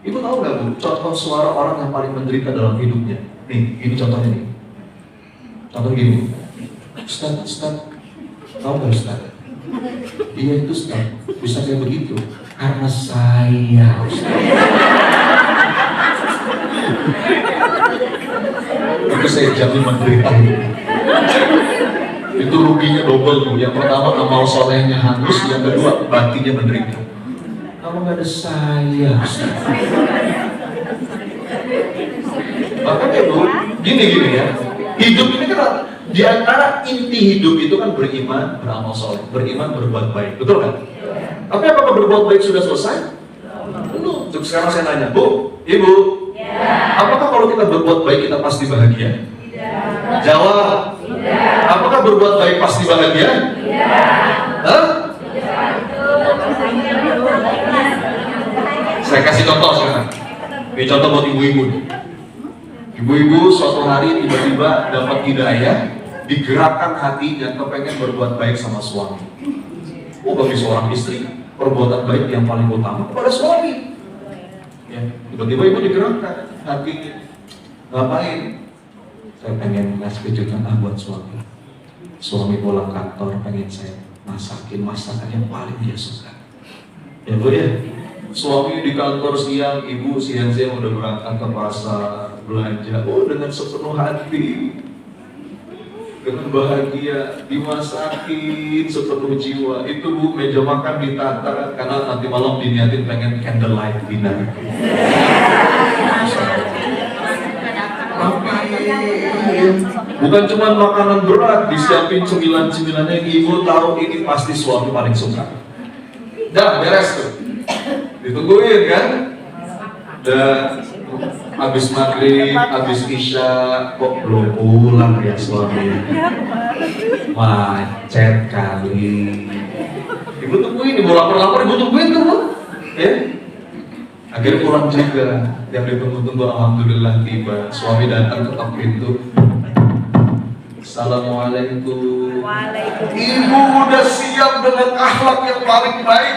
Ibu tahu gak Bu, contoh suara orang yang paling menderita dalam hidupnya? Nih, ini contohnya nih. Contoh gini, Ustaz, tahu gak Ustaz? Dia itu Ustaz, bisa kayak begitu karena saya Ustaz. Itu saya jamin menderita. Itu ruginya double Bu. Yang pertama amal solehnya hangus, yang kedua batinnya menderita. Kalau nggak ada saya Ustaz. Makanya Bu, gini ya. Hidup ini kan di antara inti hidup itu kan beriman, beramal soleh, beriman, berbuat baik, betul kan? Tapi apakah berbuat baik sudah selesai? Belum. Sekarang saya nanya, Bu, Ibu, apakah kalau kita berbuat baik kita pasti bahagia? Jawab. Apakah berbuat baik pasti bahagia? Hah? Saya kasih contoh sekarang. Ini contoh buat ibu-ibu. Ibu-ibu suatu hari tiba-tiba dapat hidayah, digerakkan hati dan kepengen berbuat baik sama suami. Oh, bagi seorang istri, perbuatan baik yang paling utama kepada suami. Ya, tiba-tiba ibu digerakkan hati, ngapain? Saya pengen ngasih kejutan buat suami. Suami pulang kantor pengen saya masakin masakan yang paling dia suka. Ya Bu ya. Suami di kantor siang, ibu siang-siang udah berangkat ke pasar belanja. Oh, dengan sepenuh hati, dengan bahagia, dimasakin sepenuh jiwa. Itu Bu, meja makan ditata karena nanti malam diniatin pengen candlelight dinner. Bukan cuma makanan berat, disiapin 9-9-nya. Ibu tahu ini pasti suami paling suka. Dah beres tuh. Ditungguin kan? Dan habis maghrib, habis isya, kok belum pulang ya suami? Macet kali. Ibu tungguin, ibu lapar-lapar, ibu tungguin tuh, ya. Akhirnya pulang juga. Yang ditunggu-tunggu alhamdulillah tiba. Suami datang ketok pintu. Assalamualaikum. Ibu udah siap dengan akhlak yang paling baik.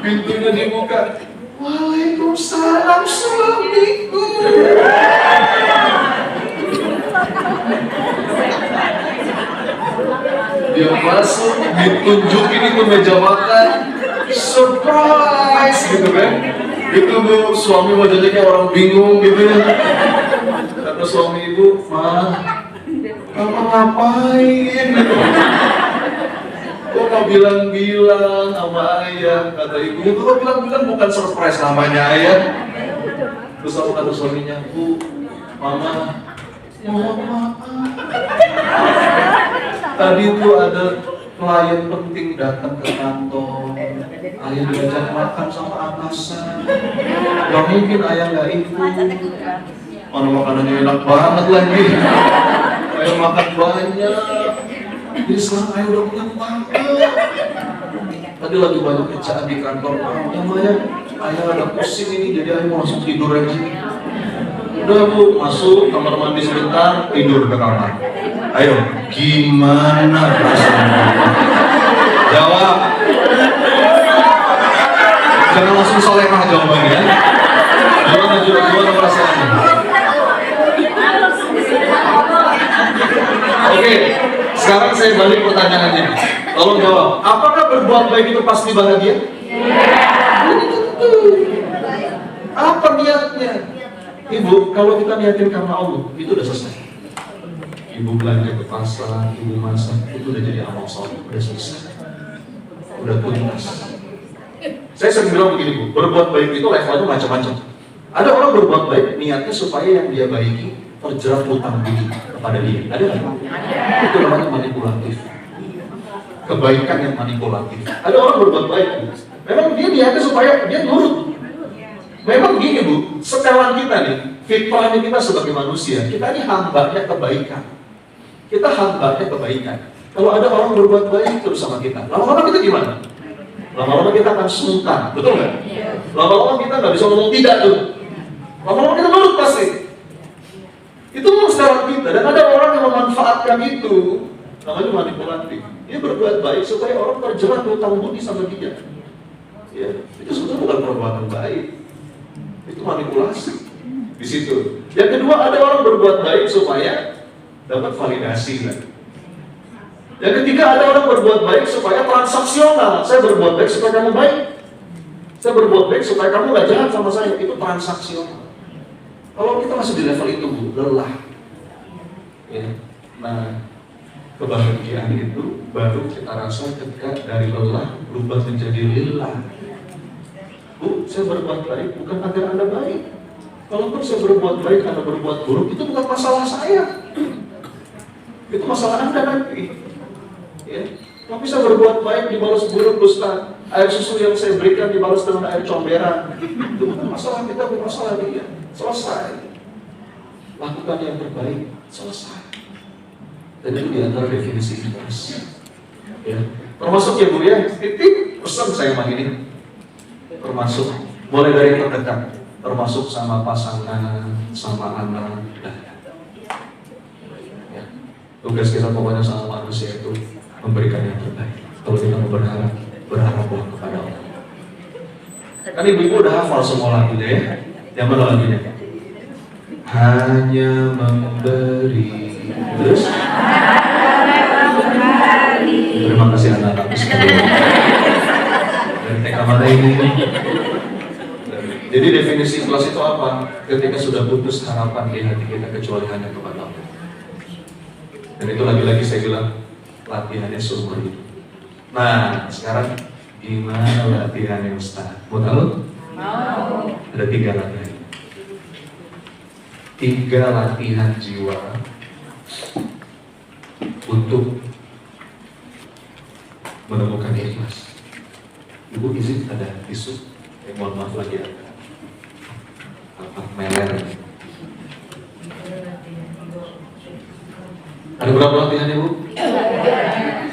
Pintunya dibuka. Waalaikumsalam suamiku. Dia masuk, ditunjukin itu meja makan, surprise gitu kan. Itu Bu, suami wajahnya kayak orang bingung gitu ya. Kata suami ibu, Mama ngapain gitu. Kok gak bilang-bilang sama ayah? Kata ibunya, kok bilang-bilang bukan surprise namanya ayah. Terus aku kata suaminya, Bu, Mama, mohon maaf. Tadi tuh ada klien penting datang ke kantor. Ayah diajak makan sama atasan. Gak mungkin ayah gak ikut. Mana makanannya enak banget lagi. Ayah makan banyak. Jadi sekarang ayah udah punya uang. Tadi lagi banyak kerjaan di kantor. Ayah ada pusing ini, jadi ayah mau langsung tidur aja. Udah Bu, masuk kamar mandi sebentar, tidur ke kamar. Ayo, gimana perasaannya? Jawab. Jangan langsung solehah jawabannya. Gimana perasaannya? Oke, sekarang saya balik pertanyaannya. Tolong jawab. Apakah berbuat berbuat baik itu pasti bahagia? Apa niatnya? Ibu, kalau kita niatin karena Allah, itu udah selesai. Ibu belanja ke pasar, ibu masak, itu udah jadi amal soleh, udah selesai, udah tuntas. Saya sering bilang begini Bu, berbuat baik itu levelnya macam-macam. Ada orang berbuat baik niatnya supaya yang dia baiki terjerat hutang budi kepada dia. Ada nggak? Itu namanya manipulatif. Kebaikan yang manipulatif. Ada orang berbuat baik, memang dia niatnya supaya dia nurut. Memang gini Bu, setelan kita nih, fitrahnya kita sebagai manusia, kita ini hambanya kebaikan. Kita hambanya kebaikan. Kalau ada orang berbuat baik terus sama kita, lama-lama kita gimana? Lama-lama kita akan sungkan, betul nggak? Lama-lama kita nggak bisa ngomong tidak tuh. Lama-lama kita nurut pasti. Itu setelan kita, dan ada orang yang memanfaatkan itu, namanya manipulatif. Dia berbuat baik supaya orang terjerat hutang budi sama dia. Ya, itu sebetulnya bukan perbuatan baik. Itu manipulasi di situ. Yang kedua, ada orang berbuat baik supaya dapat validasi kan. Yang ketiga, ada orang berbuat baik supaya transaksional. Saya berbuat baik supaya kamu baik. Saya berbuat baik supaya kamu gak jahat sama saya. Itu transaksional. Kalau kita masih di level itu Bu, lelah. Ya. Nah, kebahagiaan itu baru kita rasa ketika dari lelah berubah menjadi lillah. Bu, saya berbuat baik bukan agar Anda baik. Kalaupun saya berbuat baik, Anda berbuat buruk, itu bukan masalah saya. Itu masalah Anda nanti. Ya. Tapi saya berbuat baik dibalas buruk, Ustaz. Air susu yang saya berikan dibalas dengan air comberan. Itu bukan masalah kita, bukan masalah dia. Selesai. Lakukan yang terbaik. Selesai. Dan itu diantara definisi ikhlas. Ya. Termasuk ya Bu ya, titik pesan saya mah ini. Termasuk mulai dari terdekat, termasuk sama pasangan, sama anak, ya. Tugas kita pokoknya sama manusia itu memberikan yang terbaik. Kalau kita mau berharap kepada Allah. Kan ibu-ibu udah hafal semua lagunya ya. Yang mana lagunya? Hanya memberi. Terus? Terima kasih anak-anakku sekalian. TK mana ini? Jadi definisi ikhlas itu apa? Ketika sudah putus harapan di hati kita kecuali hanya kepada Allah. Dan itu lagi-lagi saya bilang latihannya seumur hidup. Nah, sekarang gimana latihannya Ustaz? Mau tahu? Mau. Ada 3 latihan. 3 latihan jiwa untuk menemukan ikhlas. Ibu izin ada tisu, mohon maaf lagi ya. Meler. Ada berapa latihan Ibu?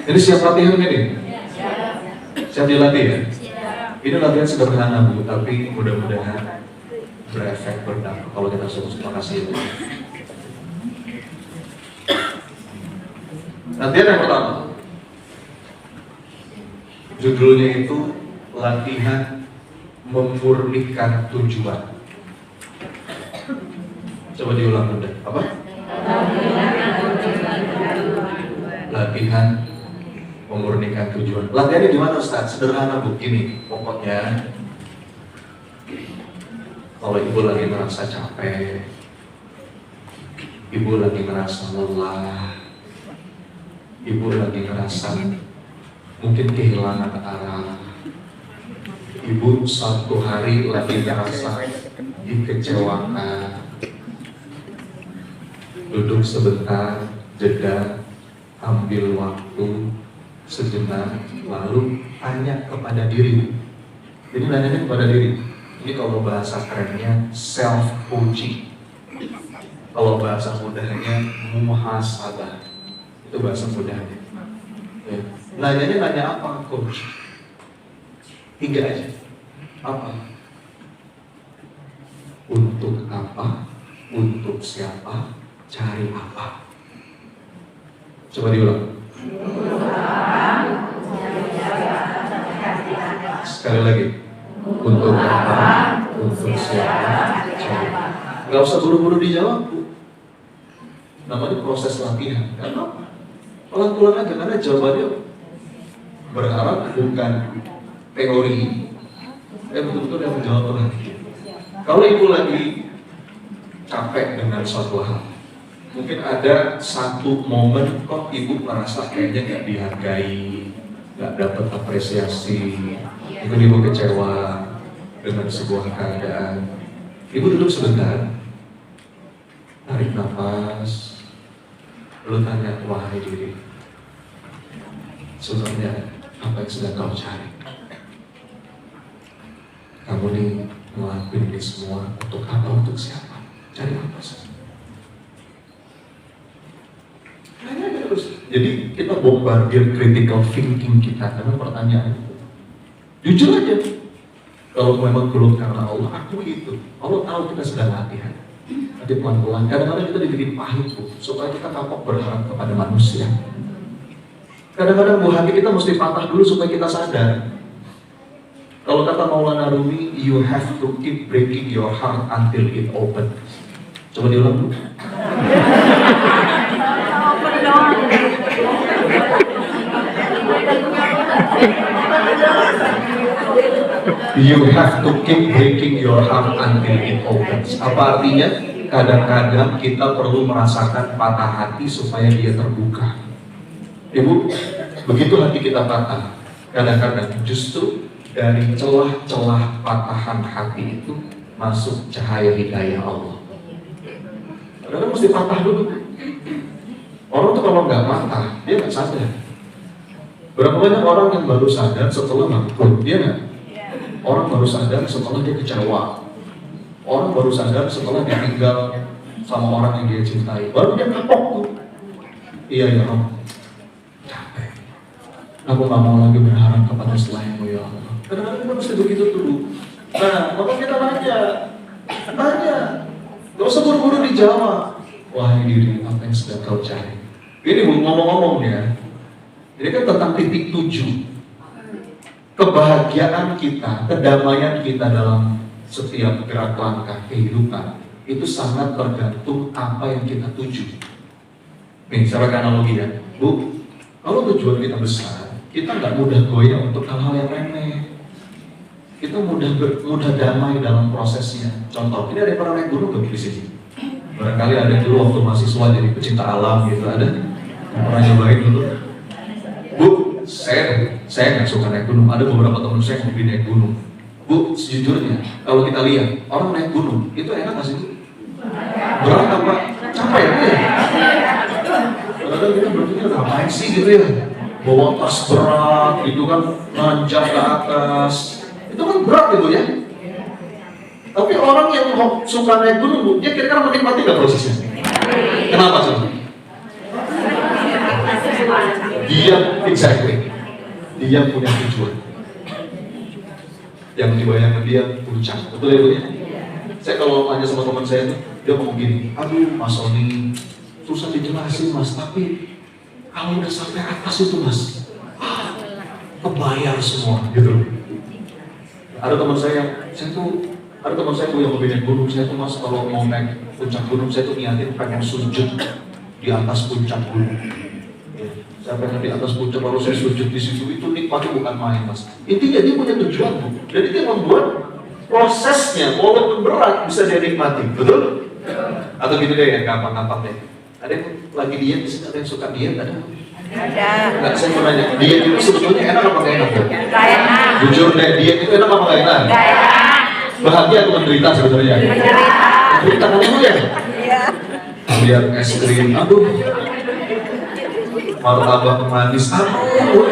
Ini siap latihan ini? Siap dilatih ya? Ini latihan sederhana Bu, tapi mudah-mudahan berefek berdampak kalau kita terima kasih itu. Latihan yang pertama, judulnya itu latihan memurnikan tujuan. Coba diulang Bunda. Apa? Latihan memurnikan tujuan. Latihannya di mana Ustaz? Sederhana Bu, gini. Pokoknya kalau ibu lagi merasa capek, ibu lagi merasa lelah, ibu lagi merasa mungkin kehilangan arah, ibu suatu hari lagi merasa dikecewakan, duduk sebentar, jeda, ambil waktu sejenak, lalu tanya kepada diri. Jadi nanya kepada diri. Ini kalau bahasa kerennya self coaching. Kalau bahasa mudahnya muhasabah. Itu bahasa mudahnya. Ya. Nanya apa coach? 3 aja. Apa? Untuk apa? Untuk siapa? Cari apa? Coba diulang. Sekali lagi. Untuk apa? Untuk siapa? Cari apa? Gak usah buru-buru dijawab Bu. Namanya proses latihan. Karena pelan-pelan aja, karena jawabannya berharap bukan teori, betul-betul yang menjawab Tuhan. Kalau ibu lagi capek dengan suatu hal, mungkin ada satu momen kok ibu merasa kayaknya nggak dihargai, nggak dapat apresiasi, mungkin ibu kecewa dengan sebuah keadaan. Ibu duduk sebentar, tarik nafas, lalu tanya, wahai diri, sebenarnya apa yang sedang kau cari? Kamu nih ngelakuin ini semua untuk apa, untuk siapa? Cari apa sih? Terus, jadi kita bombardir critical thinking kita karena pertanyaan itu. Jujur aja, kalau memang belum karena Allah, aku itu. Allah tahu kita sedang latihan. Nanti pelan-pelan, kadang-kadang kita dibikin pahit Bu, supaya kita kapok berharap kepada manusia. Kadang-kadang Bu hati kita mesti patah dulu supaya kita sadar. Kalau kata Maulana Rumi, you have to keep breaking your heart until it open. Coba diulang dulu. You have to keep breaking your heart until it opens. Apa artinya? Kadang-kadang kita perlu merasakan patah hati supaya dia terbuka. Ibu, begitu hati kita patah, kadang-kadang justru dari celah-celah patahan hati itu masuk cahaya hidayah Allah. Kadang-kadang mesti patah dulu. Orang tuh kalau nggak patah, dia nggak sadar. Berapa banyak orang yang baru sadar setelah bangkrut, dia nggak? Orang baru sadar setelah dia kecewa. Orang baru sadar setelah ditinggal sama orang yang dia cintai. Baru dia kapok tuh. Iya ya Allah, capek. Aku nggak mau lagi berharap kepada selainmu ya Allah. Kadang-kadang kita mesti begitu dulu. Nah, maka kita nanya. Gak usah buru-buru dijawab. Wahai diri, apa yang sedang kau cari? Ini Bu, ngomong-ngomong ya. Ini kan tentang titik tuju. Kebahagiaan kita, kedamaian kita dalam setiap gerak langkah kehidupan itu sangat tergantung apa yang kita tuju. Nih, saya pakai analogi ya. Bu, kalau tujuan kita besar, kita nggak mudah goyah untuk hal-hal yang remeh. Kita mudah damai dalam prosesnya. Contoh, ini ada yang pernah naik gunung nggak di sini? Barangkali ada dulu waktu mahasiswa jadi pecinta alam gitu, ada yang pernah nyobain dulu. Bu, saya nggak suka naik gunung. Ada beberapa teman saya yang hobi naik gunung. Bu, sejujurnya kalau kita lihat orang naik gunung itu enak nggak sih? Berat apa? Capek ya? Kadang-kadang kita berpikir ngapain sih gitu ya? Bawa tas berat gitu kan, nanjak ke atas. Itu kan berat gitu ya. Tapi orang yang suka naik gunung, dia kira-kira menikmati nggak prosesnya? Kenapa coba? Dia punya tujuan. Yang dibayangkan dia puncak, betul ya Bu ya? Saya kalau tanya sama teman saya tuh, dia ngomong gini, aduh Mas Sony, susah dijelasin Mas, tapi kalau udah sampai atas itu Mas, kebayar semua gitu. Ada teman saya tuh yang lebih naik gunung, saya tuh Mas kalau mau naik puncak gunung, saya tuh niatin pengen sujud di atas puncak gunung. Saya pengen di atas puncak, kalau saya sujud di situ, itu nikmatnya bukan main Mas. Intinya dia punya tujuan Bu, dan itu yang membuat prosesnya, walaupun berat, bisa dia nikmati, betul? Atau gitu deh ya, gampang-gampang deh. Ada yang lagi diet, ada yang suka diet, ada? Ada. Nggak, saya mau nanya, diet itu sebetulnya enak apa nggak enak? Nggak enak. Jujur deh, diet itu enak apa nggak enak? Nggak enak. Bahagia atau menderita sebetulnya? Menderita kan dulu ya? Iya. Lihat es krim, aduh, martabak manis, aduh,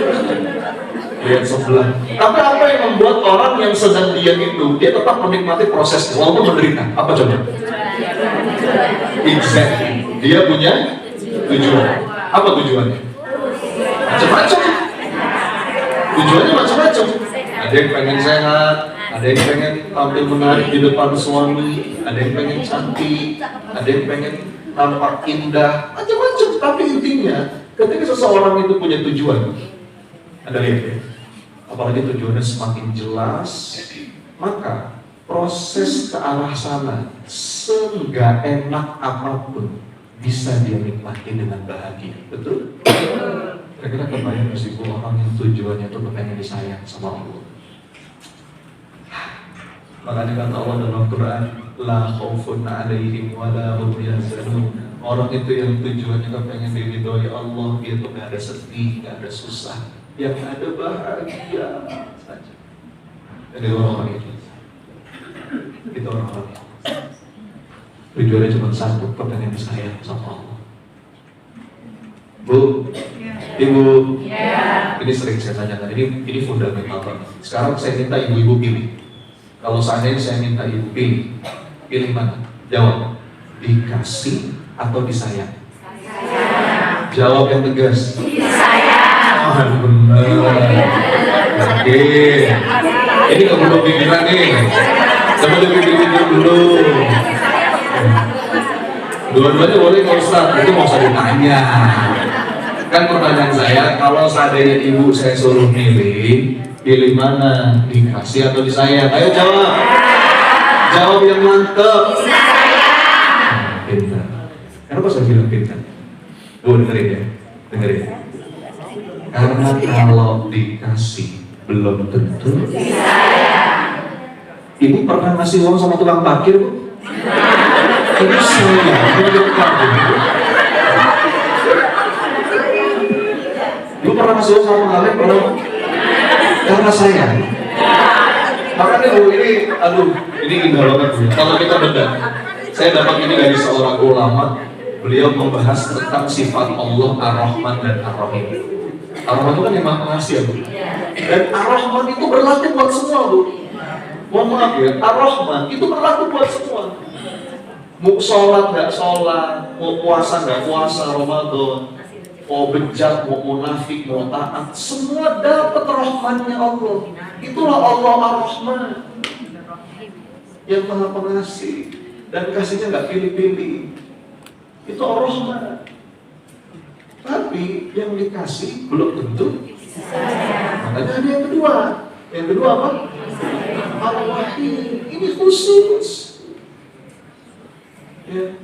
lihat sebelah. Tapi apa yang membuat orang yang sedang diet itu, dia tetap menikmati prosesnya walaupun menderita? Apa coba? Exactly. Dia punya tujuan. Apa tujuannya? Macam-macam. Tujuannya macam-macam. Ada yang pengen sehat, ada yang pengen tampil menarik di depan suami, ada yang pengen cantik, ada yang pengen nampak indah, macam-macam. Tapi intinya, ketika seseorang itu punya tujuan, Anda lihat ya, apalagi tujuannya semakin jelas, maka proses ke arah sana, seenggak enak apapun, bisa dia nikmati dengan bahagia. Betul? Kira-kira kebayang gak sih Bu, orang yang tujuannya tuh pengen disayang sama Allah. Makanya kata Allah dalam Quran, la khaufun 'alaihim wa la hum yahzanun. Orang itu yang tujuannya pengen diridhoi Allah, dia tuh gak ada sedih, gak ada susah, yang ada bahagia saja. Jadi orang-orang itu orang-orang tujuannya cuma satu, pengen disayang sama Allah. Bu, Ibu, ini sering saya tanyakan, ini fundamental banget. Sekarang saya minta ibu-ibu pilih. Kalau seandainya saya minta ibu pilih mana? Jawab, dikasih atau disayang? Jawab yang tegas. Disayang. Benar. Oke. Ini keburu pikiran nih. Coba dipikir-pikir dulu. Dua-duanya boleh Pak Ustaz, itu mau usah ditanya. Kan pertanyaan saya, kalau seandainya ibu saya suruh pilih mana? Dikasih atau disayang? Ayo jawab. Jawab yang mantep. Disayang. Pintar. Kenapa saya bilang pintar? Dengerin ya, dengerin. Karena kalau dikasih belum tentu disayang. Ibu pernah ngasih uang sama tukang parkir, Bu? Ini sayang, Ibu pernah ngasih uang sama pengamen, belum? Karena sayang. Makanya Bu, ini indah banget Bu. Kalau kita bedah, saya dapat ini dari seorang ulama. Beliau membahas tentang sifat Allah Ar-Rahman dan Ar-Rahim. Ar-Rahman itu kan yang maha pengasih ya Bu. Dan Ar-Rahman itu berlaku buat semua Bu. Mohon maaf ya, Ar-Rahman itu berlaku buat semua. Mau sholat nggak sholat, mau puasa nggak puasa Ramadan, mau bejat, mau munafik, mau taat, semua dapat rahmannya Allah. Itulah Allah Ar-Rahman yang maha pengasih dan kasihnya nggak pilih-pilih. Itu Ar-Rahman. Tapi yang dikasih belum tentu. Makanya ada yang kedua. Yang kedua apa? Ar-Rahim. Ini khusus. Ya.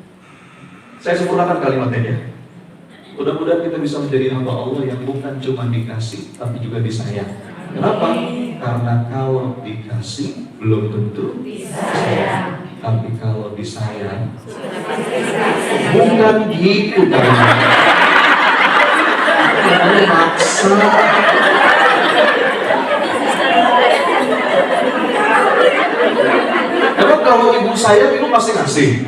Saya sempurnakan kalimatnya ya. Mudah-mudahan kita bisa menjadi hamba Allah yang bukan cuma dikasih, tapi juga disayang. Kenapa? Karena kalau dikasih belum tentu disayang. Tapi kalau disayang, bukan gitu kalimatnya. Jangan maksa. Emang kalau ibu sayang, ibu pasti ngasih.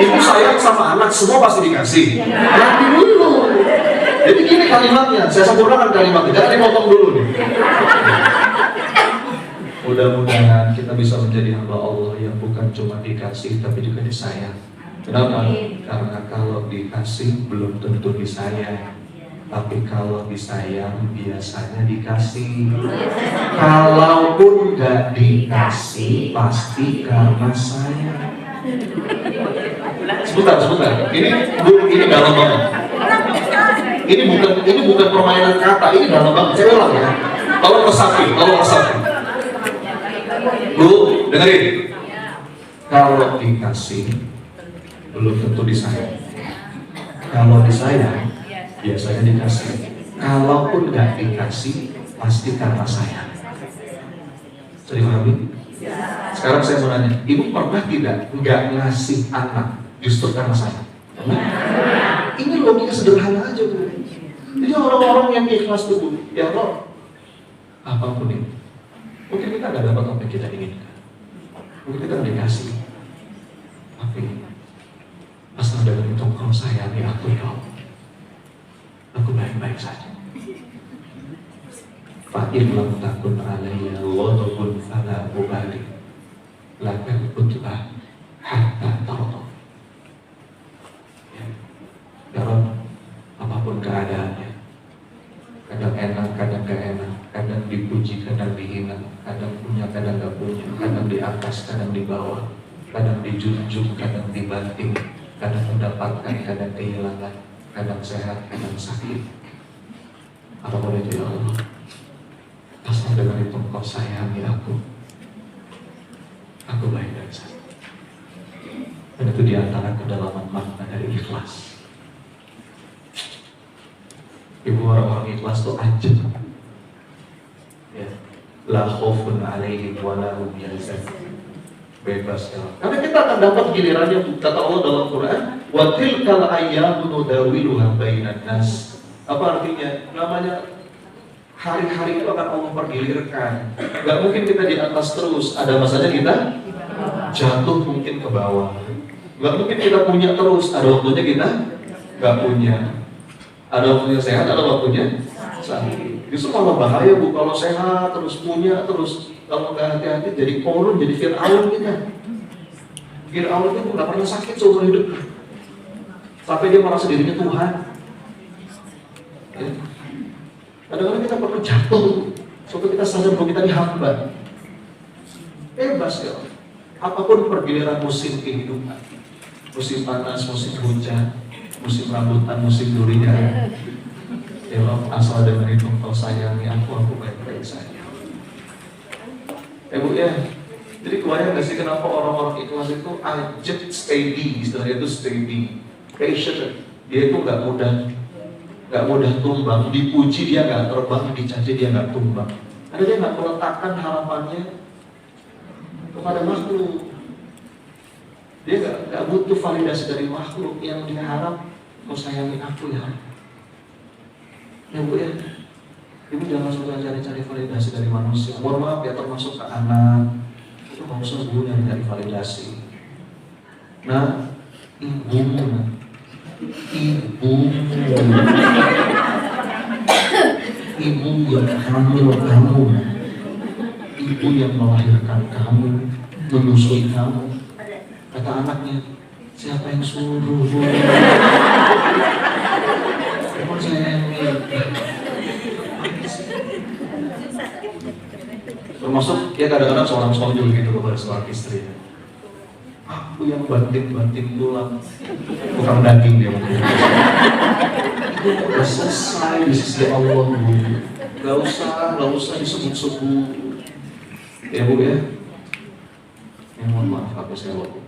Ibu sayang sama anak, semua pasti dikasih. Nanti dulu. Jadi gini kalimatnya, saya sempurnakan kalimatnya, jangan dipotong dulu nih. Mudah-mudahan kita bisa menjadi hamba Allah yang bukan cuma dikasih, tapi juga disayang. Kenapa? Karena kalau dikasih belum tentu disayang. Tapi kalau disayang biasanya dikasih. Kalaupun gak dikasih pasti karena sayang. Sebentar. Ini dalam banget. Ini bukan permainan kata, ini dalam banget. Saya ulang ya. Tolong resapi. Bu, dengerin. Kalau dikasih belum tentu disayang. Kalau disayang biasanya dikasih. Kalaupun nggak dikasih, pasti karena sayang. Jadi pahami? Sekarang saya mau nanya, ibu pernah tidak nggak ngasih anak justru karena sayang? Ini logika sederhana aja Bu. Jadi orang-orang yang ikhlas tuh Bu, ya Allah, apapun itu, mungkin kita nggak dapat apa yang kita inginkan, mungkin kita nggak dikasih, tapi asal dengan itu kalau sayangi aku ya Allah, aku baik-baik saja. Fa'in lam takun alayya ghadabun fala ubali lakan utbah hatta tarda. Ya Rabb, apapun keadaannya, kadang enak, kadang gak enak, kadang dipuji, kadang dihina, kadang punya, kadang gak punya, kadang di atas, kadang di bawah, kadang dijunjung, kadang dibanting, kadang mendapatkan, kadang kehilangan, kadang sehat, kadang sakit. Apapun itu ya Allah, asal dengan itu Engkau sayangi aku baik-baik saja. Dan itu diantara kedalaman makna dari ikhlas. Ibu, orang-orang ikhlas tuh aja. Ya. La khaufun alaihim wa la hum yahzanun. Bebas ya. Karena kita akan dapat gilirannya, kata Allah dalam Quran, wa tilkal ayyamu nudawiluha bainan nas. Apa artinya? Namanya hari-hari itu akan Allah pergilirkan. Gak mungkin kita di atas terus. Ada masanya kita jatuh mungkin ke bawah. Gak mungkin kita punya terus. Ada waktunya kita gak punya. Ada waktunya sehat, ada waktunya sakit. Justru malah bahaya Bu, kalau sehat terus punya terus, kalau nggak hati-hati jadi korun, jadi Fir'aun kita. Fir'aun itu nggak pernah sakit seumur hidup, sampai dia merasa dirinya Tuhan. Ya. Kadang-kadang kita perlu jatuh supaya kita sadar bahwa kita dihamba. Bebas ya. Apapun pergiliran musim kehidupan, musim panas, musim hujan, musim rambutan, musim durian. Ya Allah, asal dengan itu kau sayangi aku baik-baik saja. Bu ya, jadi kebayang gak sih kenapa orang-orang ikhlas itu ajak steady, istilahnya itu steady, patient. Dia itu nggak mudah tumbang, dipuji dia nggak terbang, dicaci dia nggak tumbang. Karena dia nggak meletakkan harapannya kepada makhluk. Dia nggak butuh validasi dari makhluk, yang dia harap kau sayangi aku ya. Ya Bu ya, Ibu jangan suka cari-cari validasi dari manusia. Mohon maaf ya, termasuk ke anak, itu nggak usah Bu yang cari validasi. Nah, ibu yang hamil kamu, ibu yang melahirkan kamu, menyusui kamu. Kata anaknya, siapa yang suruh Bu? Emang saya yang termasuk ya kadang-kadang seorang suami juga gitu kepada seorang istri. Aku yang banting tulang, bukan daging dia mungkin. Itu udah selesai di sisi Allah Bu. Gak usah disebut-sebut. Ya Bu ya. Ya mohon maaf aku saya lupa.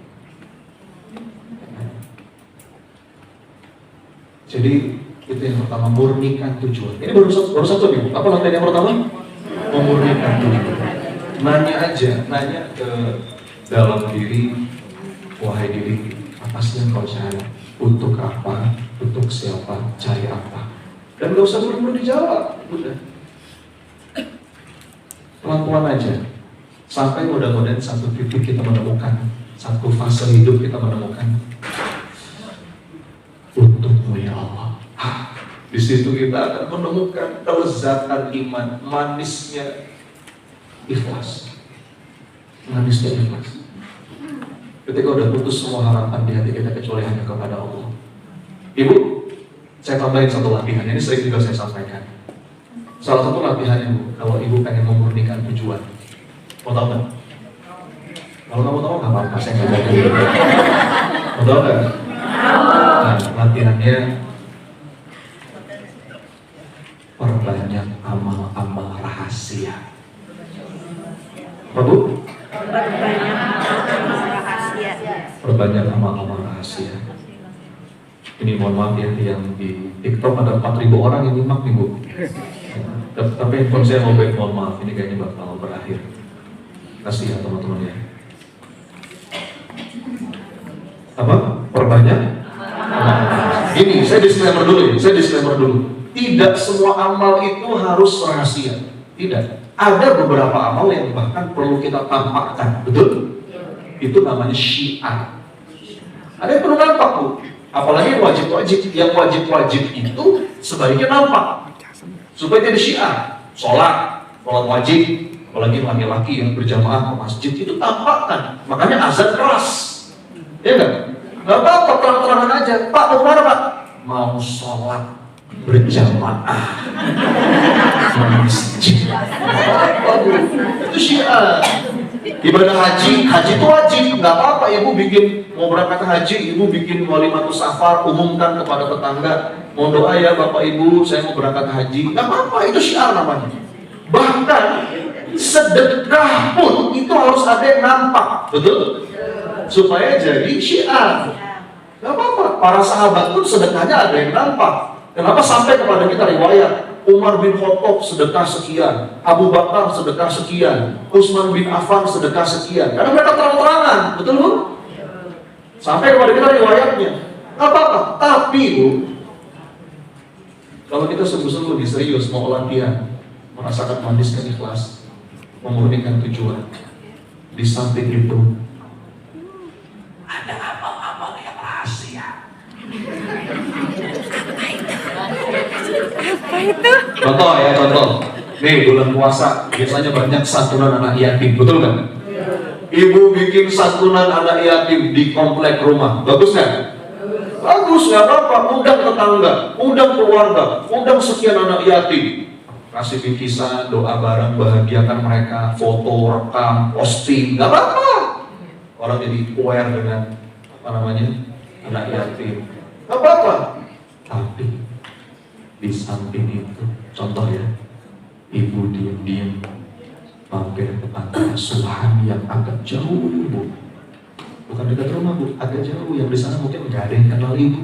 Jadi itu yang pertama, murnikan tujuan. Ini baru satu nih Bu. Apa lantai yang pertama? Memurnikan tujuan. Nanya ke dalam diri, wahai diri, apa sih yang kau cari? Untuk apa? Untuk siapa? Cari apa? Dan gak usah buru-buru dijawab, udah. Pelan-pelan aja. Sampai mudah-mudahan satu titik kita menemukan, satu fase hidup kita menemukan untukmu ya Allah. Di situ kita akan menemukan kelezatan iman, manisnya ikhlas. Manisnya ikhlas. Ketika udah putus semua harapan di hati kita kecuali hanya kepada Allah. Ibu, saya tambahin satu latihan. Ini sering juga saya sampaikan. Salah satu latihannya Bu, kalau ibu pengen memurnikan tujuan, mau tahu nggak? Kalau kamu tahu nggak apa-apa, saya nggak jadi. Mau tahu nggak? Nah, latihannya perbanyak amal-amal rahasia. Apa Bu? Perbanyak amal-amal rahasia. Ini mohon maaf ya, yang di TikTok ada 4.000 orang yang nyimak nih Bu. Tapi handphone saya mau baik, mohon maaf, ini kayaknya bakal berakhir. Kasih ya teman-teman ya. Apa? Perbanyak amal. Ini saya disclaimer dulu. Tidak semua amal itu harus rahasia. Tidak. Ada beberapa amal yang bahkan perlu kita tampakkan, betul? Itu namanya syiar. Ada yang perlu nampak Bu. Apalagi yang wajib-wajib itu sebaiknya nampak supaya jadi syiar. Sholat wajib, apalagi laki-laki yang berjamaah ke masjid itu tampakkan. Makanya azan keras, ya kan? Gak apa-apa, terang-terangan aja. Pak, mau kemana Pak? Mau sholat berjamaah ke masjid. Itu syiar. Ibadah haji itu wajib, nggak apa-apa ibu bikin, mau berangkat haji, ibu bikin walimatus safar, umumkan kepada tetangga, mau doa ya bapak ibu, saya mau berangkat haji, nggak apa-apa, itu syiar namanya. Bahkan sedekah pun itu harus ada yang nampak, betul? Supaya jadi syiar. Nggak apa-apa, para sahabat pun sedekahnya ada yang nampak. Kenapa sampai kepada kita riwayat Umar bin Khattab sedekah sekian, Abu Bakar sedekah sekian, Utsman bin Affan sedekah sekian? Karena mereka terang-terangan, betul Bu? Sampai kepada kita riwayatnya. Apa-apa, tapi Bu, kalau kita sungguh-sungguh serius mau latihan, merasakan manisnya ikhlas, memurnikan tujuan, di samping itu ada amal-amal yang rahasia. Apa itu? Contoh ya, contoh. Nih bulan puasa biasanya banyak santunan anak yatim, betul kan? Ibu bikin santunan anak yatim di komplek rumah, bagus nggak? Bagus, nggak apa-apa. Undang tetangga, undang keluarga, undang sekian anak yatim. Kasih bingkisan, doa bareng, bahagiakan mereka, foto, rekam, posting, nggak apa-apa. Orang jadi aware dengan apa namanya anak yatim, nggak apa-apa. Tapi di samping itu, contoh ya, ibu diam-diam mampir ke panti asuhan yang agak jauh, Bu. Bukan dekat rumah, Bu, agak jauh. Yang di sana mungkin nggak ada yang kenal ibu.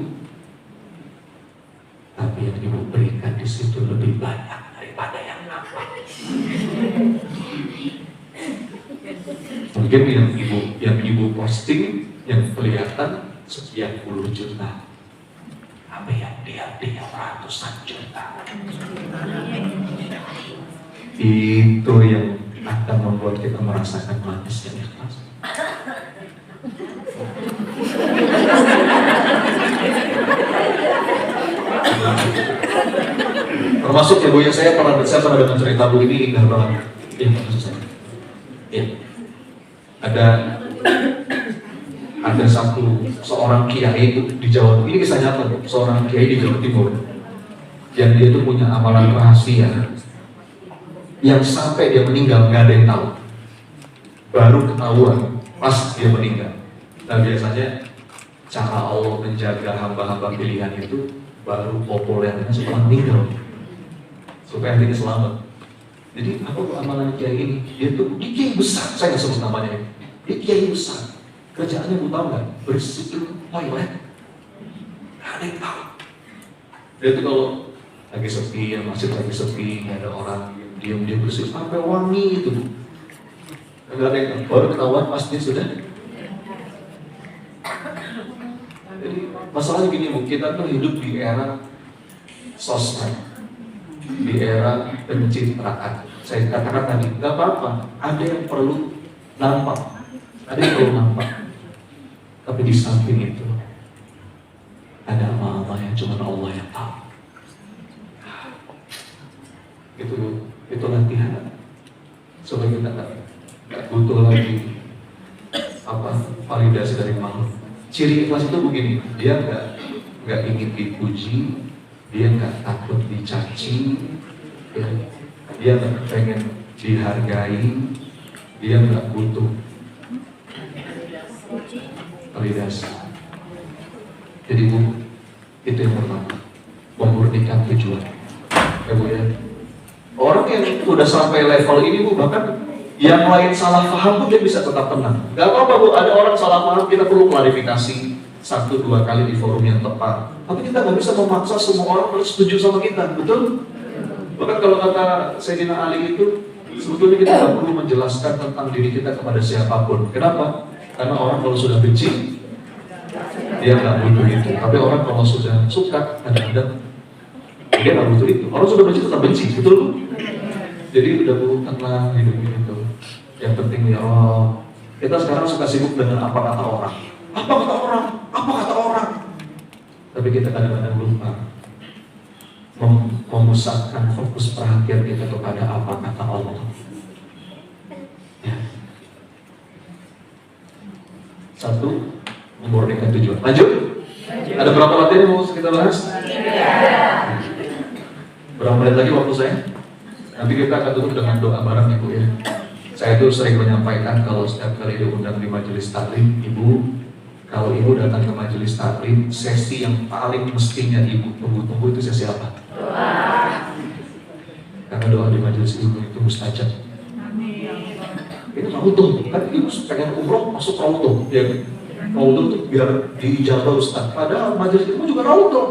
Tapi yang ibu berikan di situ lebih banyak daripada yang nampak. Mungkin yang ibu posting yang kelihatan sekian puluh juta. Apa yang dia ratusan juta. Itu yang akan membuat kita merasakan manisnya ikhlas. Termasuk ya Bu, ya saya pernah dengar cerita Bu, ini indah banget. Ya, maksud saya. Ya. Ada seorang kiai di Jawa Timur, ini kisah nyata, seorang kiai di Jawa Timur yang dia itu punya amalan rahasia yang sampai dia meninggal nggak ada yang tahu, baru ketahuan pas dia meninggal. Nah biasanya cara Allah menjaga hamba-hamba pilihan itu baru populernya setelah meninggal supaya dia selamat. Jadi apa amalan kiai ini? Dia tuh kiai besar, saya nggak sebut namanya. Dia kiai besar. Kerjaannya Bu tahu nggak? Bersihin toilet. Nggak ada yang tahu. Dia tuh kalau lagi sepi, ya masjid lagi sepi, nggak ada orang, diam dia bersih sampai wangi itu. Nggak ada yang tahu. Baru ketahuan pasti sudah. Jadi masalahnya gini Bu, kita tuh hidup di era sosmed, di era pencitraan. Saya katakan tadi, nggak apa-apa. Ada yang perlu nampak, ada yang perlu nampak. Tapi di samping itu ada amal-amal yang cuma Allah yang tahu. Itu latihan supaya kita nggak butuh lagi validasi dari makhluk. Ciri ikhlas itu begini, dia nggak ingin dipuji, dia nggak takut dicaci, ya. Dia nggak pengen dihargai, dia nggak butuh validasi. Jadi Bu, itu yang pertama, memurnikan tujuan. Ya Bu ya. Orang yang udah sampai level ini Bu, bahkan yang lain salah paham pun dia bisa tetap tenang. Gak apa-apa Bu, ada orang salah paham, kita perlu klarifikasi 1-2 kali di forum yang tepat. Tapi kita nggak bisa memaksa semua orang harus setuju sama kita, betul? Bahkan kalau kata Sayyidina Ali itu, sebetulnya kita nggak perlu menjelaskan tentang diri kita kepada siapapun. Kenapa? Karena orang kalau sudah benci, dia nggak butuh itu. Tapi orang kalau sudah suka, kadang-kadang dia nggak butuh itu. Orang sudah benci tetap benci, betul Bu? Jadi udah Bu, tenang hidup itu. Yang penting ya Allah. Kita sekarang suka sibuk dengan apa kata orang. Apa kata orang? Apa kata orang? Tapi kita kadang-kadang lupa memusatkan fokus perhatian kita kepada apa kata Allah. Ya. 1, memurnikan tujuan. Lanjut. Ada berapa latihan yang mau kita bahas? Berapa menit lagi waktu saya? Nanti kita akan tutup dengan doa bareng Ibu ya. Saya tuh sering menyampaikan kalau setiap kali diundang di majelis taklim, Ibu, kalau Ibu datang ke majelis taklim, sesi yang paling mestinya Ibu tunggu-tunggu itu sesi apa? Doa. Karena doa di majelis Ibu itu mustajab. Ini rautuh, kan Ibu pengen umroh masuk rautuh, ya. Rautuh itu biar diijabah Ustaz. Padahal majelis Ibu juga rautuh.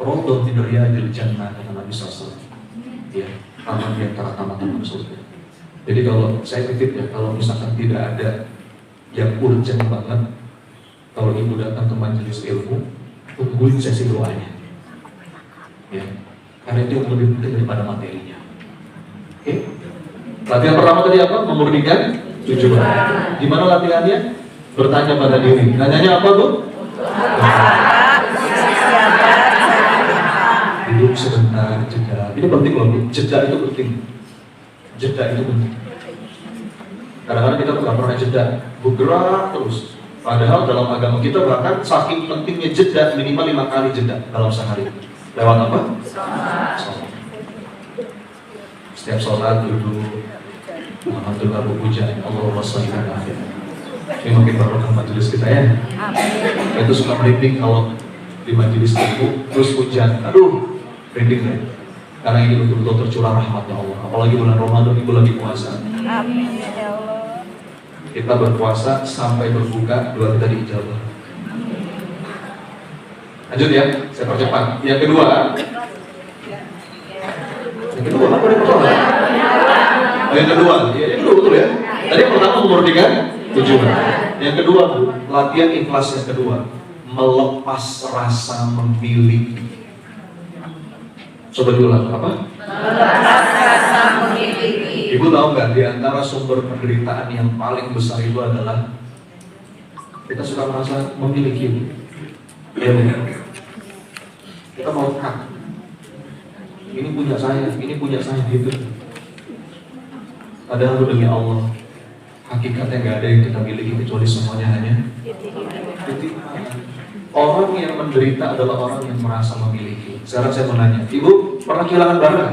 Raudhah min riyadil jannah, kata Nabi SAW. Ya, taman di antara taman-taman surga. Jadi kalau saya titip ya, kalau misalkan tidak ada yang urgent banget, kalau ibu datang ke majelis ilmu, tungguin sesi doanya. Ya, karena itu yang lebih penting daripada materinya. Oke? Latihan pertama tadi apa? Memurnikan tujuan. Gimana latihannya? Bertanya pada diri. Nanyanya apa tuh? Hidup sebentar, jeda. Ini penting loh, jeda itu penting. Jeda itu penting. Kadang-kadang kita nggak pernah jeda, bergerak terus. Padahal dalam agama kita bahkan saking pentingnya jeda, minimal 5 kali jeda dalam sehari. Lewat apa? Sholat. Setiap sholat duduk, alhamdulillah berpuja, Allahumma sholli ala Muhammad. Ini makin barokah majelis kita ya. Itu suka merinding kalau di majelis itu terus hujan. Aduh, merinding ya. Karena ini betul-betul tercurah rahmatnya Allah. Apalagi bulan Ramadan, ini lagi puasa. Amin ya Allah. Kita berpuasa sampai berbuka, doa kita diijabah. Lanjut ya, saya percepat. Yang kedua apa yang pertama? Yang kedua, ya itu betul ya. Tadi yang pertama memurnikan tujuan. Yang kedua, Bu, latihan ikhlas yang kedua, melepas rasa memiliki. Coba diulang, apa? Melepas rasa memiliki. Ibu tahu nggak, di antara sumber penderitaan yang paling besar itu adalah kita suka merasa memiliki. Ya, kita mau hak. Ini punya saya gitu. Padahal demi Allah, hakikatnya nggak ada yang kita miliki kecuali semuanya hanya titipan. Orang yang menderita adalah orang yang merasa memiliki. Sekarang saya mau nanya, Ibu pernah kehilangan barang?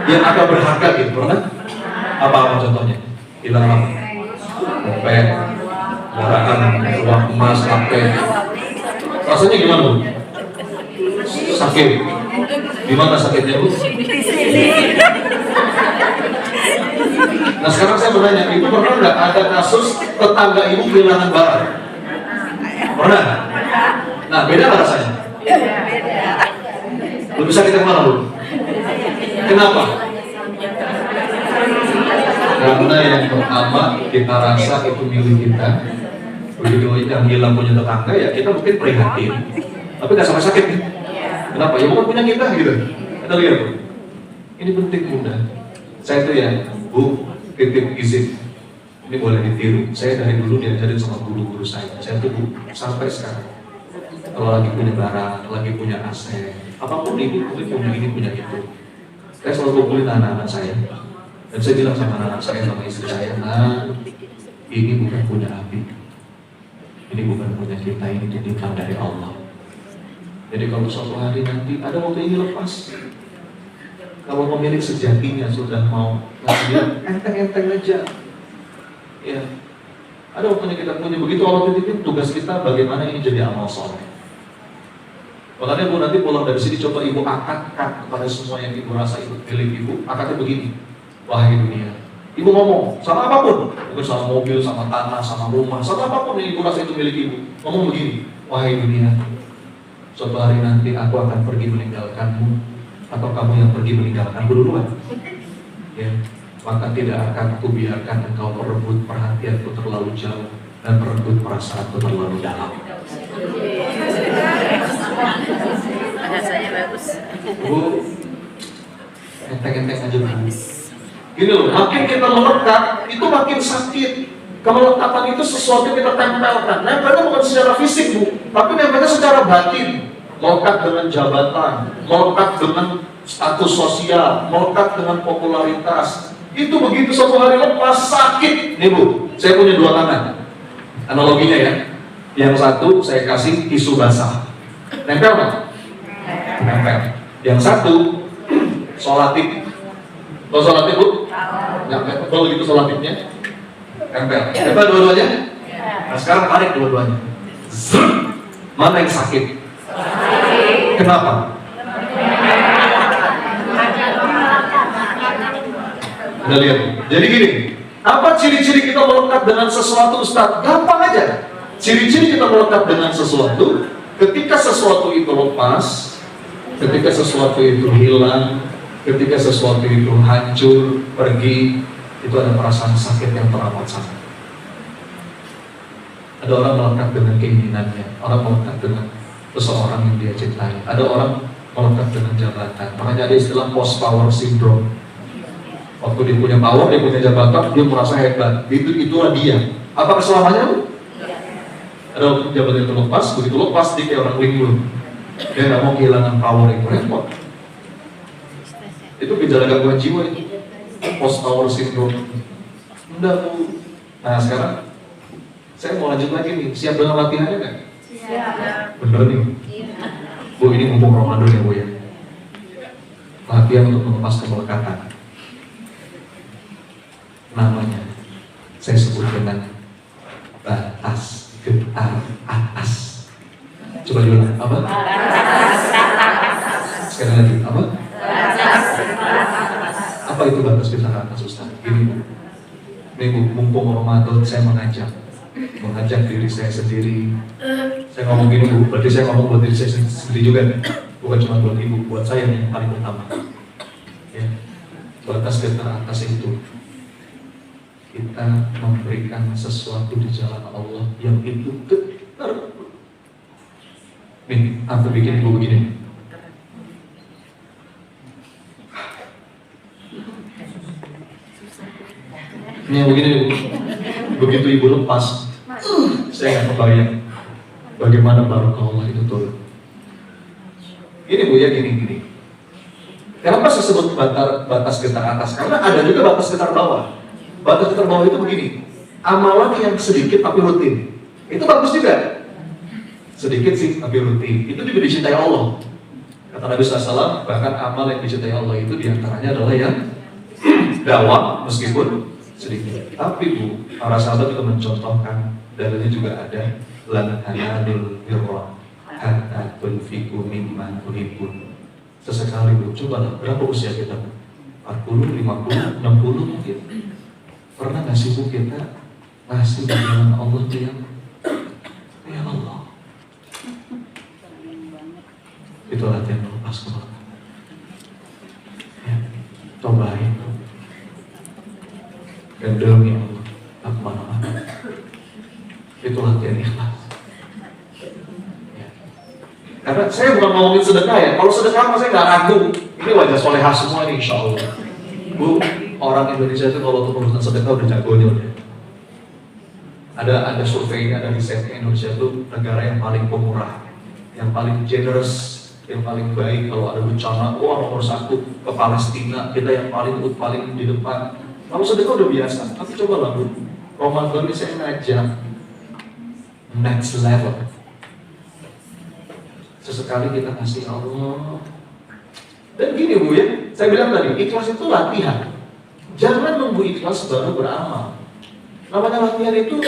Yang agak berharga gitu, pernah? Apa contohnya? Hilang apa? Dompet, barang, uang emas, HP. Rasanya gimana, Bu? Sakit. Gimana sakitnya, Bu? Nah sekarang saya bertanya, Ibu pernah nggak ada kasus tetangga Ibu kehilangan barang? Pernah? Nah beda nggak rasanya? Lebih sakit yang mana, Bu? Kenapa? Karena yang pertama kita rasa itu milik kita. Begitu yang hilang punya tetangga ya kita mungkin prihatin, tapi nggak sampai sakit nih. Kenapa? Ya bukan punya kita gitu. Kita lihat, Bu. Ini penting Bunda. Saya tuh ya, Bu, titip izin. Ini boleh ditiru. Saya dari dulu diajarin sama guru-guru saya. Saya tuh Bu, sampai sekarang. Kalau lagi punya barang, lagi punya aset, apapun ini, mungkin punya ini, punya itu. Saya selalu kumpulin anak-anak saya. Dan saya bilang sama anak saya, sama istri saya, nah, ini bukan punya Abi. Ini bukan punya kita, ini titipan dari Allah. Jadi kalau suatu hari nanti ada waktu ini lepas, kalau pemilik sejatinya sudah mau ngambil, enteng-enteng aja. Ya, ada waktunya kita punya. Begitu Allah titipin, tugas kita bagaimana ini jadi amal soleh. Makanya Bu nanti pulang dari sini coba Ibu akadkan kepada semua yang Ibu rasa itu milik Ibu. Akadnya begini, wahai dunia. Ibu ngomong sama apapun, mungkin sama mobil, sama tanah, sama rumah, sama apapun yang Ibu rasa itu milik Ibu. Ngomong begini, wahai dunia. Suatu hari nanti aku akan pergi meninggalkanmu, atau kamu yang pergi meninggalkanku duluan. Ya, maka tidak akan aku biarkan engkau merebut perhatianku terlalu jauh dan merebut perasaanku terlalu dalam. Bahasanya bagus. Bu, enteng-enteng aja Bu. Gini loh, makin kita melekat, itu makin sakit. Kemelekatan itu sesuatu yang kita tempelkan. Nempelnya bukan secara fisik Bu, tapi nempelnya secara batin. Melekat dengan jabatan, melekat dengan status sosial, melekat dengan popularitas. Itu begitu suatu hari lepas sakit. Nih Bu, saya punya 2 tangan. Analoginya ya. Yang satu saya kasih tisu basah. Nempel nggak? Nempel. Yang satu solatif. Kalau solatif Bu? Nempel. Kalau gitu solatifnya nempel. Nempel dua-duanya? Nah sekarang tarik dua-duanya. Mana yang sakit? Kenapa? Udah lihat. Jadi gini, apa ciri-ciri kita melekat dengan sesuatu Ustaz? Gampang aja. Ciri-ciri kita melekat dengan sesuatu, ketika sesuatu itu lepas, Ketika sesuatu itu hilang, ketika sesuatu itu hancur, pergi, itu ada perasaan sakit yang teramat sangat. Ada orang melekat dengan keinginannya, orang melekat dengan seseorang yang dia cintai, ada orang melekat dengan jabatan. Makanya ada istilah post power syndrome. Waktu dia punya power, dia punya jabatan, dia merasa hebat. Itulah dia. Apakah selamanya? Ada jabatan itu lepas, begitu lepas dia kayak orang linglung. Dia nggak mau kehilangan power itu, repot. Itu gejala gangguan jiwa itu, post power syndrome. Enggak Bu. Nah sekarang saya mau lanjut lagi nih. Siap dengan latihannya nggak? Siap. Bener nih. Bu, ini mumpung Ramadan ya Bu ya. Latihan untuk melepas kemelekatan. Namanya saya sebut dengan batas getar atas. Coba diulang, apa? Sekali lagi, apa? Apa itu batas getar atas, Ustaz? Ini Bu, ini Bu, mumpung Ramadan saya mengajak diri saya sendiri. Saya ngomong gini Bu, berarti saya ngomong buat diri saya sendiri juga, bukan cuma buat Ibu, buat saya yang paling utama. Ya, batas getar atas itu kita memberikan sesuatu di jalan Allah yang itu getar. Nih, aku bikin Ibu begini. Ini yang begini Ibu. Begitu Ibu lepas, saya nggak kebayang bagaimana barokah Allah itu turun. Ini Bu ya, gini. Kenapa saya sebut batas getar atas? Karena ada juga batas getar bawah. Batas getar bawah itu begini, amalan yang sedikit tapi rutin. Itu bagus juga. Sedikit sih tapi rutin. Itu juga dicintai Allah. Kata Nabi SAW, bahkan amal yang dicintai Allah itu diantaranya adalah yang dakwah meskipun sedikit. Tapi Bu, para sahabat juga mencontohkan, dalilnya juga ada lan tanalul birra hatta tunfiqu mimma tuhibbun. Sesekali Bu, cobalah berapa usia kita? 40, 50, 60 mungkin. Pernah nggak sih Bu kita ngasih dengan Allah itu yang ya Allah? Itu latihan melepas kemelekatan. Ya, cobain. Dan demi Allah, tak kemana-mana. Itu latihan ikhlas. Ya. Karena saya bukan ngomongin sedekah ya. Kalau sedekah saya nggak ragu. Ini wajah solehah semua nih, insya Allah. Bu, orang Indonesia itu kalau untuk urusan sedekah udah jagonya udah. Ada surveinya, ada risetnya, Indonesia itu negara yang paling pemurah, yang paling generous, yang paling baik. Kalau ada bencana, nomor 1 ke Palestina, kita yang paling di depan. Kalau sedekah udah biasa, tapi cobalah Bu, Ramadan ini saya ngajak next level. Sesekali kita kasih Allah. Dan gini Bu ya, saya bilang tadi, ikhlas itu latihan. Jangan nunggu ikhlas baru beramal. Namanya latihan itu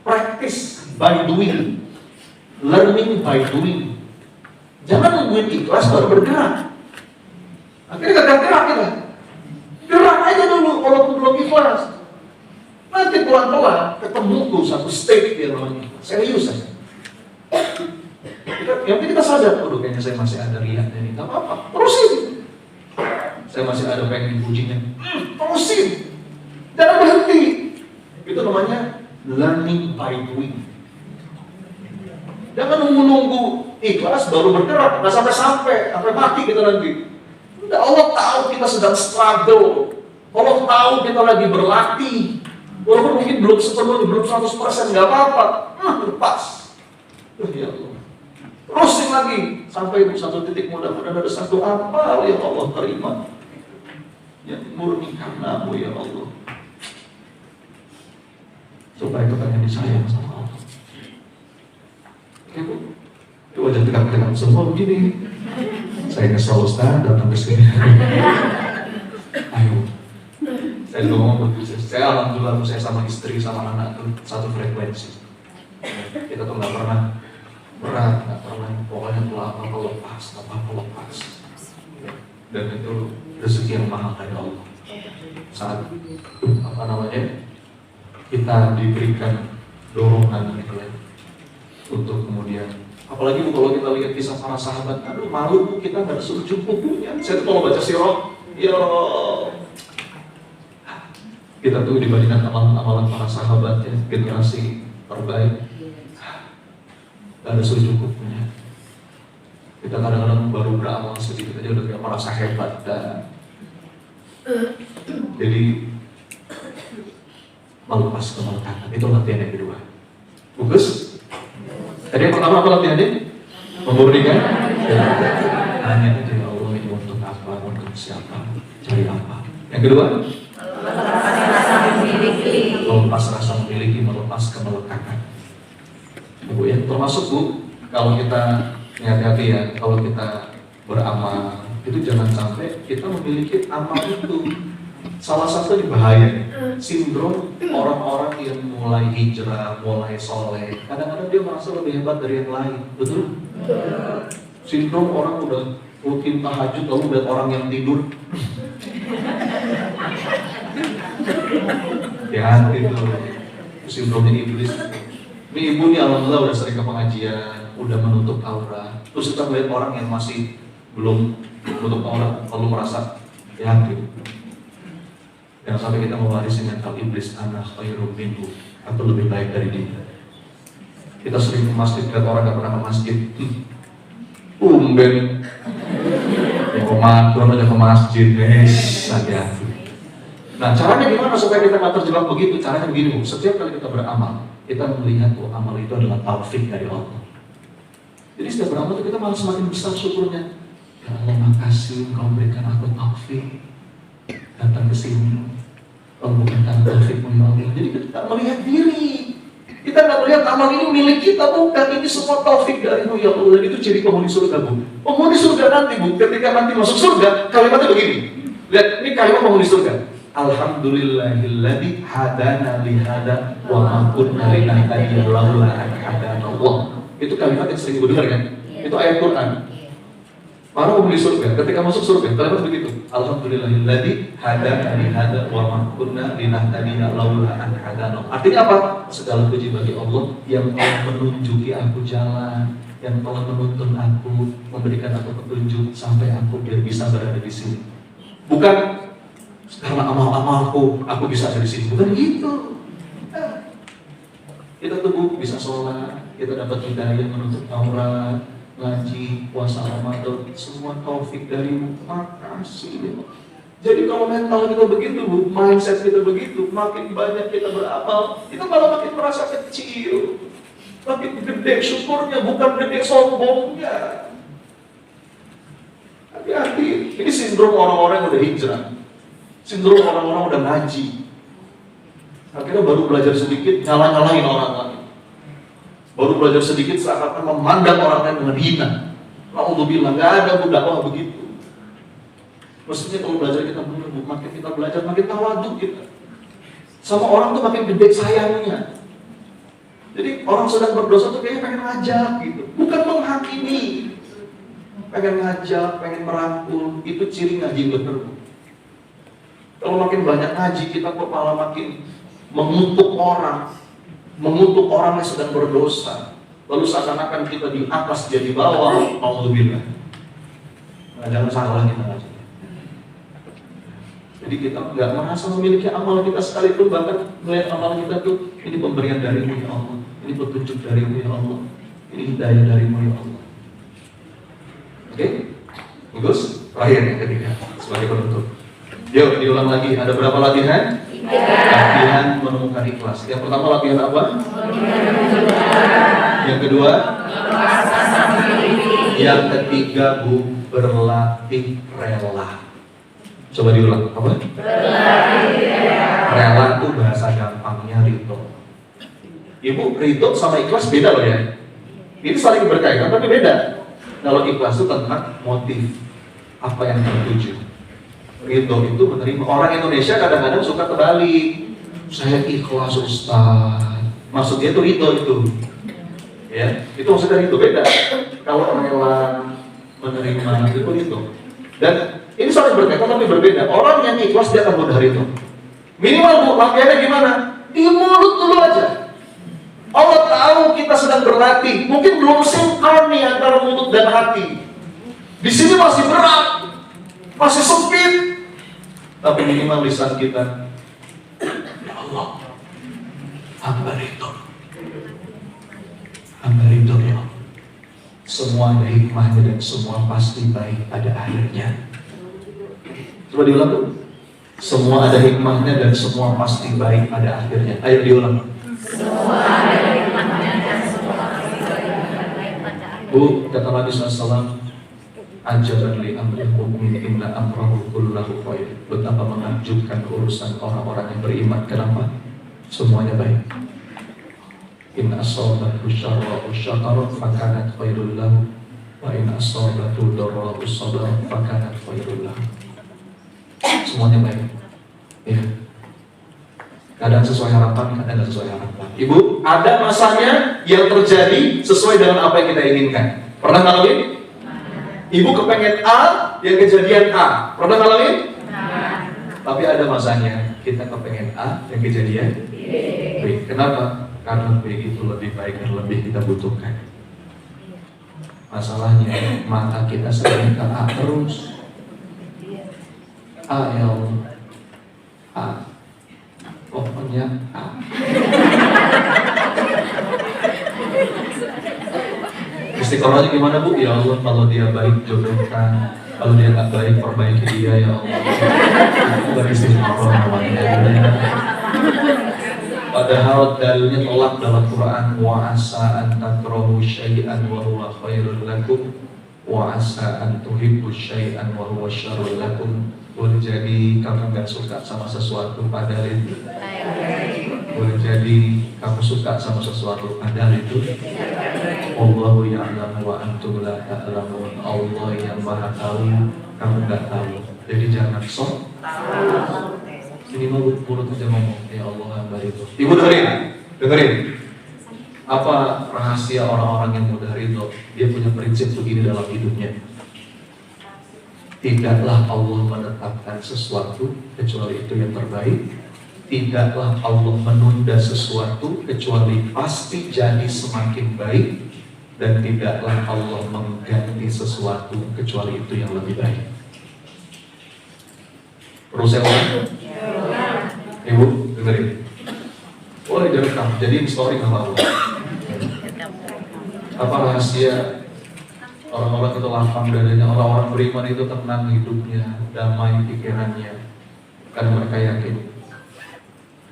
practice by doing, learning by doing. Jangan nungguin ikhlas baru bergerak. Akhirnya gak gerak kita. Gerak aja dulu walaupun belum ikhlas. Nanti pelan-pelan ketemu tuh satu state dia namanya. Serius aja. Yang penting kita sadar, kayaknya saya masih ada riaknya nih. Gak apa-apa, terusin. Saya masih ada pengen dipujinya. Terusin. Jangan berhenti. Itu namanya learning by doing. Jangan nunggu-nunggu ikhlas baru bergerak. Nggak sampai mati kita nanti. Udah, Allah tahu kita sedang struggle. Allah tahu kita lagi berlatih. Walaupun mungkin belum sepenuhnya, belum 100%, nggak apa-apa. Lepas. Ya Allah. Terusin lagi sampai satu titik, mudah-mudahan ada satu amal yang Allah terima, yang murni karenamu ya Allah. Supaya kita pengen disayang sama Allah. Oke Bu, itu wajah tegak-tegak semua begini. Saya kesal Ustaz datang ke sini. Ayo, saya juga ngomong begitu. Saya alhamdulillah saya sama istri sama anak tuh satu frekuensi. Kita tuh nggak pernah berat, nggak pernah pokoknya apa lepas. Dan itu rezeki yang mahal dari Allah. Saat kita diberikan dorongan gitu ya, untuk kemudian Apalagi Bu, kalau kita lihat kisah para sahabat, aduh malu Bu, kita nggak disuruh jumpa bukunya. Saya tuh kalau baca sirah, ya kita tuh dibandingkan amalan-amalan para sahabat ya, generasi terbaik, nggak ada suruh cukupnya. Kita kadang-kadang baru beramal sedikit aja udah kayak merasa hebat dan jadi melepas kemelekatan. Itu latihan yang kedua. Bagus. Tadi yang pertama apa latihannya? Memurnikan. Hanya aja ya Allah, ini untuk apa, untuk siapa, cari apa. Yang kedua, melepas rasa memiliki, melepas kemelekatan. Bu ya, termasuk Bu, kalau kita hati-hati ya, kalau kita beramal itu jangan sampai kita memiliki amal itu. Salah satu di bahaya, sindrom orang-orang yang mulai hijrah, mulai soleh. Kadang-kadang dia merasa lebih hebat dari yang lain, betul? Sindrom orang udah rutin tahajud, lalu lihat orang yang tidur. Ya itu sindromnya iblis. Ini ibu nih alhamdulillah udah sering ke pengajian, udah menutup aura. Terus kita melihat orang yang masih belum menutup aura, lalu merasa yakin. Jangan sampai kita mewarisi mental iblis, anak khairum minhu, atau lebih baik dari dia. Kita sering ke masjid, lihat orang gak pernah ke masjid. Umben, ya kemantuan aja ke masjid, hati-hati. Nah caranya gimana supaya kita gak terjebak begitu? Caranya begini Bu, setiap kali kita beramal, kita melihat bahwa amal itu adalah taufik dari Allah. Jadi setiap beramal itu kita malah semakin besar syukurnya. Ya Allah makasih Engkau berikan aku taufik datang ke sini. Kalau bukan karena taufikmu ya Allah. Jadi kita melihat diri. Kita nggak melihat amal ini milik kita, bukan. Ini semua taufik darimu ya Allah. Dan itu ciri penghuni surga Bu. Penghuni surga nanti Bu, ketika nanti masuk surga, kalimatnya begini. Lihat, ini kalimat penghuni surga. Alhamdulillahilladzi hadana lihada wa ma kunna linahtadiya laula an hadana Allah. Itu kalimat yang sering didengar kan? Itu ayat Quran. Para penghuni surga, ketika masuk surga, kalimat begitu. Alhamdulillahilladzi hadana lihada wa ma kunna linahtadiya laula an hadana. Artinya apa? Segala puji bagi Allah yang telah menunjuki aku jalan, yang telah menuntun aku, memberikan aku petunjuk sampai aku biar bisa berada di sini. Bukan karena amal-amalku, aku bisa ada di sini. Bukan gitu. Kita tunggu bisa sholat, kita dapat hidayah menutup aurat, ngaji, puasa Ramadan, semua taufik darimu. Makasih. Jadi kalau mental kita begitu, Bu, mindset kita begitu, makin banyak kita beramal, kita malah makin merasa kecil, makin gede syukurnya, bukan gede sombongnya. Hati-hati. Ini sindrom orang-orang yang udah hijrah. Sindrom orang-orang udah ngaji. Akhirnya baru belajar sedikit, nyala-nyalain orang lain. Baru belajar sedikit seakan-akan memandang orang lain dengan hina. Alhamdulillah, nggak ada dakwah begitu. Maksudnya kalau belajar kita benar, makin kita belajar, makin tawaduk kita. Sama orang tuh makin gede sayangnya. Jadi orang sedang berdosa tuh kayaknya pengen ngajak gitu. Bukan menghakimi. Pengen ngajak, pengen merangkul. Itu ciri ngaji bener. Kalau makin banyak ngaji, kita kok malah makin mengutuk orang yang sedang berdosa. Lalu seakan-akan kita di atas jadi bawah. Alhamdulillah. Nah, jangan salah kita ngaji. Jadi kita nggak merasa memiliki amal kita sekalipun, bahkan melihat amal kita tuh ini pemberian darimu ya Allah, ini petunjuk darimu ya Allah, ini hidayah darimu ya Allah. Oke, bagus. Terakhir yang ketiga sebagai penutup. Yuk diulang lagi. Ada berapa latihan? 3. Latihan menemukan ikhlas. Yang pertama latihan apa? Yang kedua? Yang ketiga Bu, berlatih rela. Coba diulang. Apa? Rela itu bahasa gampangnya ridho. Ibu, ridho sama ikhlas beda loh ya. Ini saling berkaitan tapi beda. Kalau ikhlas itu tentang motif, apa yang tertuju. Ridho itu menerima. Orang Indonesia kadang-kadang suka terbalik. Saya ikhlas Ustaz. Maksudnya itu ridho itu. Ya, itu maksudnya ridho beda. Kalau rela menerima itu ridho. Dan ini saling berkaitan tapi berbeda. Orang yang ikhlas dia akan mudah ridho. Minimal Bu, latihannya gimana? Di mulut dulu aja. Allah tahu kita sedang berlatih. Mungkin belum sinkron nih antara mulut dan hati. Di sini masih berat, masih sempit. Tapi minimal lisan kita, ya Allah, hamba ridho ya Allah. Semua ada hikmahnya dan semua pasti baik pada akhirnya. Coba diulang dulu. Semua ada hikmahnya dan semua pasti baik pada akhirnya. Ayo diulang. Semua ada hikmahnya dan semua pasti baik pada akhirnya. Bu, kata Nabi SAW, ajaban li amril mu'min inna amrahu kullahu khair. Betapa menakjubkan urusan orang-orang yang beriman. Kenapa? Semuanya baik. In asabathu syarra'u syakara fakanat khairul lahu wa in asabathu dharra'u sabara fakanat khairul lahu. Semuanya baik. Ya. Kadang sesuai harapan, kadang tidak sesuai harapan. Ibu, ada masanya yang terjadi sesuai dengan apa yang kita inginkan. Pernah ngalamin? Ibu kepengen A, yang kejadian A. Pernah ngalamin? Tapi ada masanya kita kepengen A, yang kejadian B. Kenapa? Karena B itu lebih baik dan lebih kita butuhkan. Masalahnya mata kita sering ke A terus. A ya Allah, A, pokoknya A. Istiqomahnya gimana Bu? Ya Allah, kalau dia baik jodohkan, kalau dia nggak baik perbaiki dia ya Allah. Itu bukan istiqomah namanya. Padahal dalilnya telak dalam Quran, wa asa an takrahu syai'an wa huwa khairul lakum wa asa an tuhibbu syai'an wa huwa syarrul lakum. Boleh jadi kamu nggak suka sama sesuatu padahal itu. Boleh jadi kamu suka sama sesuatu padahal itu. Allahu ya'lamu wa antum la ta'lamun. Allah yang Maha tahu, kamu nggak tahu. Jadi jangan sok. Ini mau mulut aja ngomong, ya Allah hamba itu. Ibu dengerin. Apa rahasia orang-orang yang mudah ridho? Dia punya prinsip begini dalam hidupnya. Tidaklah Allah menetapkan sesuatu kecuali itu yang terbaik. Tidaklah Allah menunda sesuatu kecuali pasti jadi semakin baik. Dan tidaklah Allah mengganti sesuatu kecuali itu yang lebih baik. Perlu saya ulang? Ibu, dengerin. Boleh direkam, jadi story nggak apa-apa. Apa rahasia orang-orang itu lapang dadanya, orang-orang beriman itu tenang hidupnya, damai pikirannya. Karena mereka yakin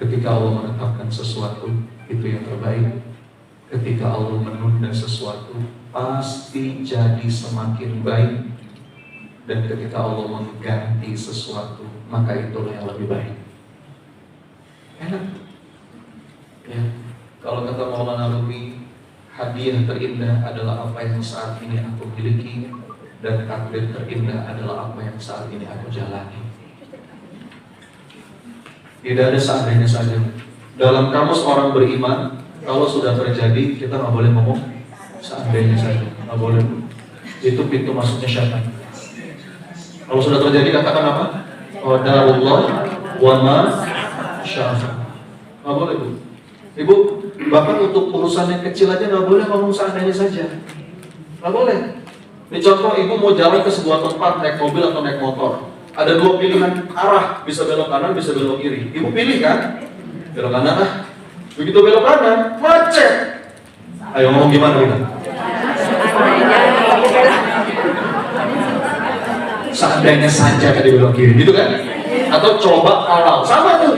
ketika Allah menetapkan sesuatu itu yang terbaik. Ketika Allah menunda sesuatu pasti jadi semakin baik. Dan ketika Allah mengganti sesuatu maka itulah yang lebih baik. Enak ya. Kalau kata Maulana Rumi, hadiah terindah adalah apa yang saat ini aku miliki, dan takdir terindah adalah apa yang saat ini aku jalani. Tidak ada seandainya saja. Dalam kamus orang beriman, kalau sudah terjadi, kita nggak boleh ngomong seandainya saja, nggak boleh. Itu pintu masuknya syaitan. Kalau sudah terjadi, katakan apa? Qadarullah wa ma syaa. Nggak boleh Bu. Ibu, bahkan untuk urusan yang kecil aja nggak boleh ngomong seandainya saja. Nggak boleh. Ini contoh, ibu mau jalan ke sebuah tempat, naik mobil atau naik motor. Ada dua pilihan arah, bisa belok kanan, bisa belok kiri. Ibu pilih kan? Belok kanan ah. Begitu belok kanan, macet. Ayo ngomong gimana kita? Seandainya saja tadi belok kiri, gitu kan? Atau coba kalau sama tuh.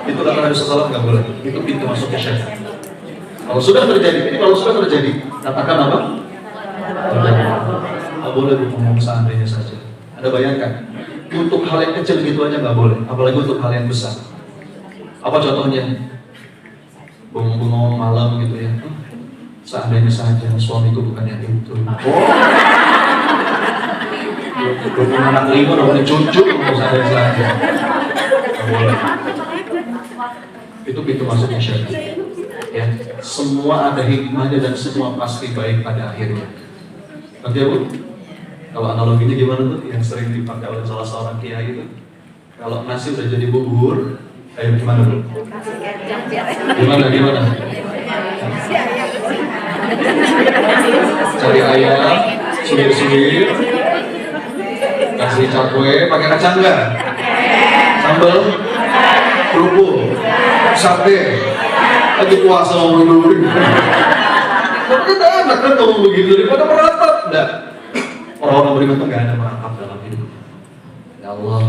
Itu kata Nabi SAW nggak boleh. Itu pintu masuknya syaitan. Kalau sudah terjadi, ini kalau sudah terjadi, katakan apa? Nggak boleh ngomong seandainya saja. Anda bayangkan, untuk hal yang kecil gitu aja nggak boleh, apalagi untuk hal yang besar. Apa contohnya? Bengong malam gitu ya. Seandainya saja suamiku bukan yang itu. Punya anak 5 udah punya cucu, mau seandainya saja. Nggak boleh. Itu pintu masuknya syaitan. Ya, semua ada hikmahnya dan semua pasti baik pada akhirnya. Nanti ya Bu, kalau analoginya gimana tuh yang sering dipakai oleh salah seorang kiai itu? Kalau nasi udah jadi bubur, ayo gimana Bu? Gimana? Cari ayam, suwir-suwir, kasih cakwe, pakai kacang nggak? Sambal, kerupuk, sate, lagi puasa mau dulu. Tapi kita enak kan ngomong begitu daripada meratap, enggak? Orang-orang beriman itu nggak ada meratap dalam hidup. Ya Allah,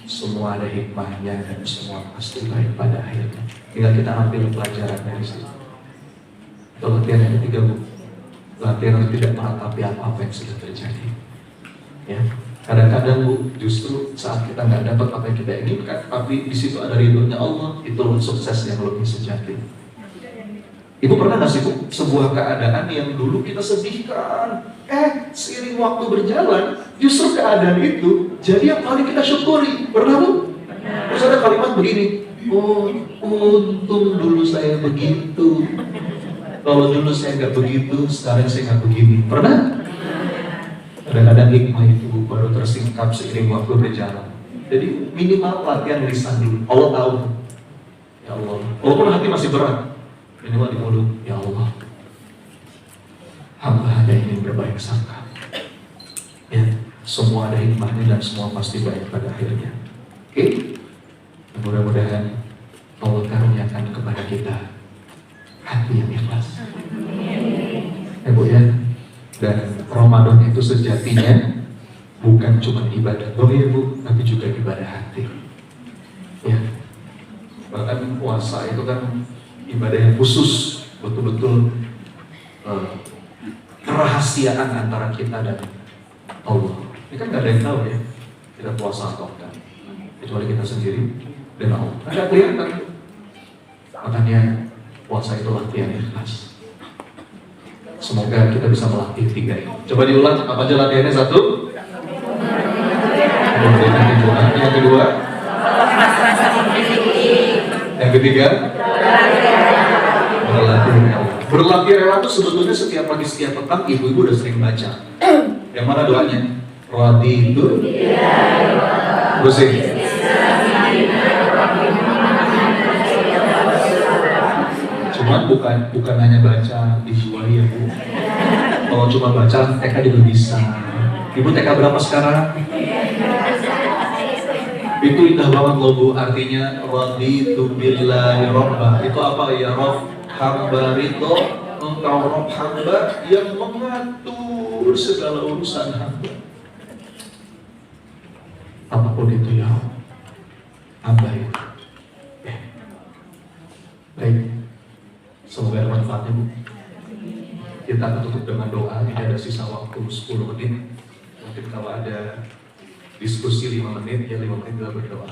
semua ada hikmahnya dan semua pasti baik pada akhirnya. Tinggal kita ambil pelajaran dari situ. Itu latihan yang ketiga, Bu. Latihan untuk tidak meratapi apa-apa yang sudah terjadi. Ya, kadang-kadang Bu, justru saat kita nggak dapat apa yang kita inginkan, tapi di situ ada ridhonya Allah, itu sukses yang lebih sejati. Ibu pernah nggak sih Bu, sebuah keadaan yang dulu kita sedihkan, seiring waktu berjalan, justru keadaan itu jadi yang paling kita syukuri. Pernah Bu? Terus ada kalimat begini, oh untung dulu saya begitu. Kalau dulu saya nggak begitu, sekarang saya nggak begini. Pernah? Kadang-kadang hikmah itu Bu, baru tersingkap seiring waktu berjalan. Jadi minimal latihan lisan dulu. Allah tahu. Ya Allah. Walaupun hati masih berat, minimal di mulut. Ya Allah, hamba hanya ingin berbaik sangka. Ya, semua ada hikmahnya dan semua pasti baik pada akhirnya. Oke? Mudah-mudahan Allah karuniakan kepada kita hati yang ikhlas. Ya Bu ya. Dan Ramadan itu sejatinya bukan cuma ibadah doa Bu, tapi juga ibadah hati. Ya. Bahkan puasa itu kan ibadah yang khusus, betul-betul kerahasiaan antara kita dan Allah. Ini kan gak ada yang tahu ya, kita puasa atau enggak, kecuali kita sendiri dan Allah. Nggak kelihatan. Makanya puasa itu latihan ikhlas. Semoga kita bisa melatih tiga ini. Coba diulang, apa aja latihannya? Satu, yang kedua, yang ketiga, berlatih rela. Berlatih rela itu sebetulnya setiap pagi, setiap petang ibu-ibu udah sering baca. Yang mana doanya? Raditu bersih. Cuman bukan hanya baca visuali ya Bu. Kalau cuma baca TK juga bisa. Ibu TK berapa sekarang? Itu indah banget loh Bu. Artinya raditu billahi robba. Itu apa ya? Rob hamba ridho, engkau Rob hamba yang mengatur segala urusan hamba. Apapun itu ya hamba itu. Baik. Semoga ada manfaatnya Bu. Kita akan tutup dengan doa. Ini ada sisa waktu 10 menit. Mungkin kalau ada diskusi 5 menit, ya 5 menit kita berdoa.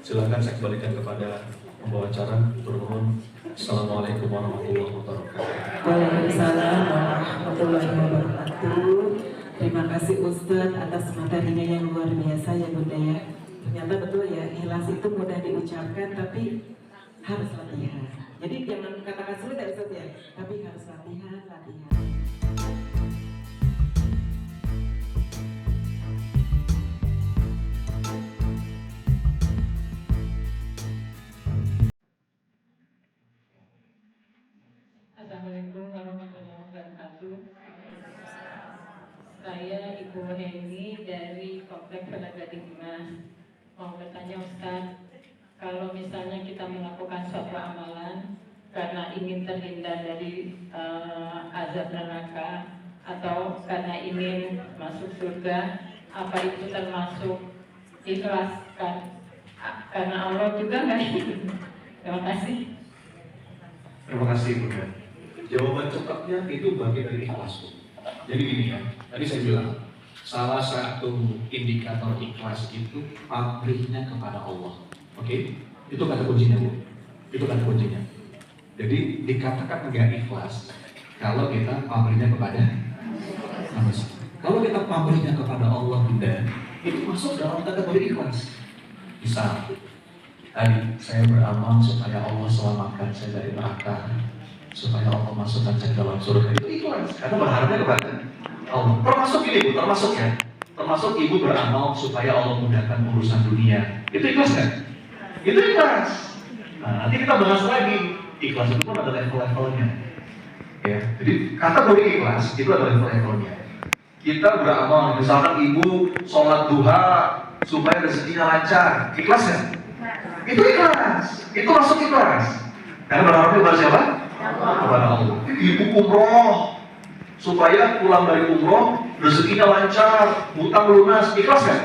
Silakan saya kembalikan kepada pembawa acara. Turun. Assalamualaikum warahmatullahi wabarakatuh. Waalaikumsalam warahmatullahi wabarakatuh. Terima kasih Ustadz atas materinya yang luar biasa ya Bunda ya. Ternyata betul ya, ikhlas itu mudah diucapkan tapi harus latihan. Jadi jangan katakan sulit ya Ustadz ya, tapi harus latihan. Assalamualaikum warahmatullahi wabarakatuh. Saya Ibu Heni dari Kompleks Tenaga Dimas. Mau bertanya Ustadz, kalau misalnya kita melakukan suatu amalan karena ingin terhindar dari azab neraka atau karena ingin masuk surga, apa itu termasuk ikhlas kan? Karena Allah juga nggak ingin. Terima kasih. Terima kasih Bunda. Jawaban cepatnya itu bagian dari ikhlas. Jadi gini ya, tadi saya bilang salah satu indikator ikhlas itu pamrihnya kepada Allah. Oke? Itu kata kuncinya Bu. Itu kata kuncinya. Jadi dikatakan enggak ikhlas kalau kita pamrihnya kepada manusia. Kalau kita pamrihnya kepada Allah Bunda, itu masuk dalam kategori ikhlas. Misal, tadi saya beramal supaya Allah selamatkan saya dari neraka, supaya Allah masukkan saya dalam surga. Itu ikhlas, karena berharapnya kepada Allah. Termasuk ini Bu, termasuk ya. Termasuk ibu beramal supaya Allah mudahkan urusan dunia. Itu ikhlas kan? Itu ikhlas. Nah, nanti kita bahas lagi. Ikhlas itu pun ada level-levelnya. Ya, jadi kategori ikhlas itu adalah level-levelnya. Kita beramal, misalkan ibu sholat duha supaya rezekinya lancar, ikhlas ya? Itu ikhlas, itu masuk ikhlas. Karena berharap kepada siapa? Kepada Allah. Ibu umroh supaya pulang dari umroh rezekinya lancar, hutang lunas, ikhlas kan?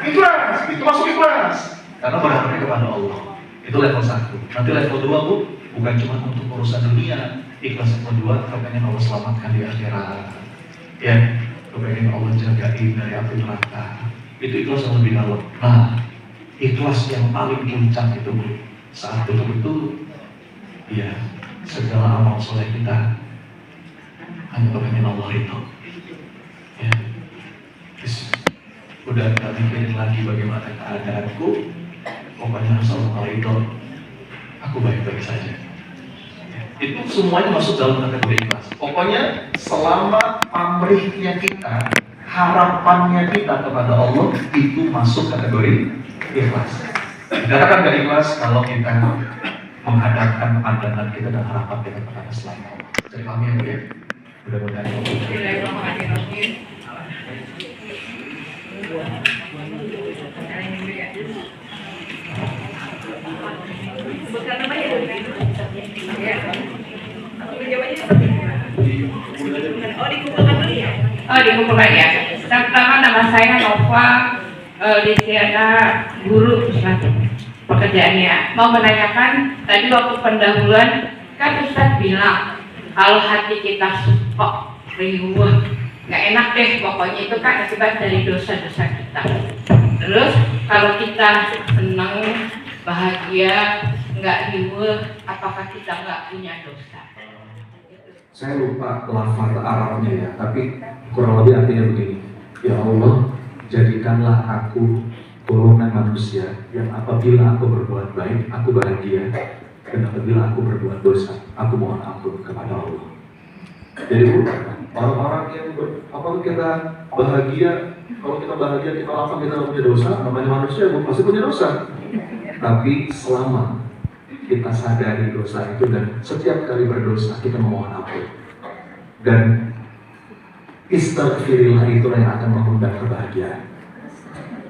Ikhlas, itu masuk ikhlas. Karena berharap kepada Allah. Itu level 1. Nanti level 2 Bu, bukan cuma untuk urusan dunia. Ikhlas level 2, kepengen Allah selamatkan di akhirat. Ya, kepengen Allah jagain dari api neraka. Itu ikhlas yang lebih dalam. Nah, ikhlas yang paling puncak itu Bu, saat betul-betul ya segala amal soleh kita hanya kepengen Allah itu. Ya, udah gak mikirin lagi bagaimana keadaanku, pokoknya asal Allah itu aku baik-baik saja. Itu semuanya masuk dalam kategori ikhlas. Pokoknya selama pamrihnya kita, harapannya kita kepada Allah itu masuk kategori ikhlas. Dikatakan gak ikhlas kalau kita menghadapkan pandangan kita dan harapan kita kepada selain Allah. Jadi kami yang ya, mudah-mudahan dikumpulkan ya. Pertama nama saya Nova, di Siana guru pekerjaannya. Mau menanyakan tadi waktu pendahuluan kan Ustadz bilang kalau hati kita suka riuh, nggak enak deh pokoknya itu kan akibat dari dosa-dosa kita. Terus kalau kita senang, bahagia, nggak riuh, apakah kita nggak punya dosa? saya lupa lafaz Arabnya ya, tapi kurang lebih artinya begini. Ya Allah, jadikanlah aku golongan manusia yang apabila aku berbuat baik, aku bahagia, dan apabila aku berbuat dosa, aku mohon ampun kepada Allah. Jadi orang-orang yang apabila kita bahagia, kalau kita bahagia kita lapang kita punya dosa, namanya manusia pasti punya dosa. Tapi selama kita sadari dosa itu dan setiap kali berdosa kita memohon ampun dan istighfarillah itulah yang akan mengundang kebahagiaan.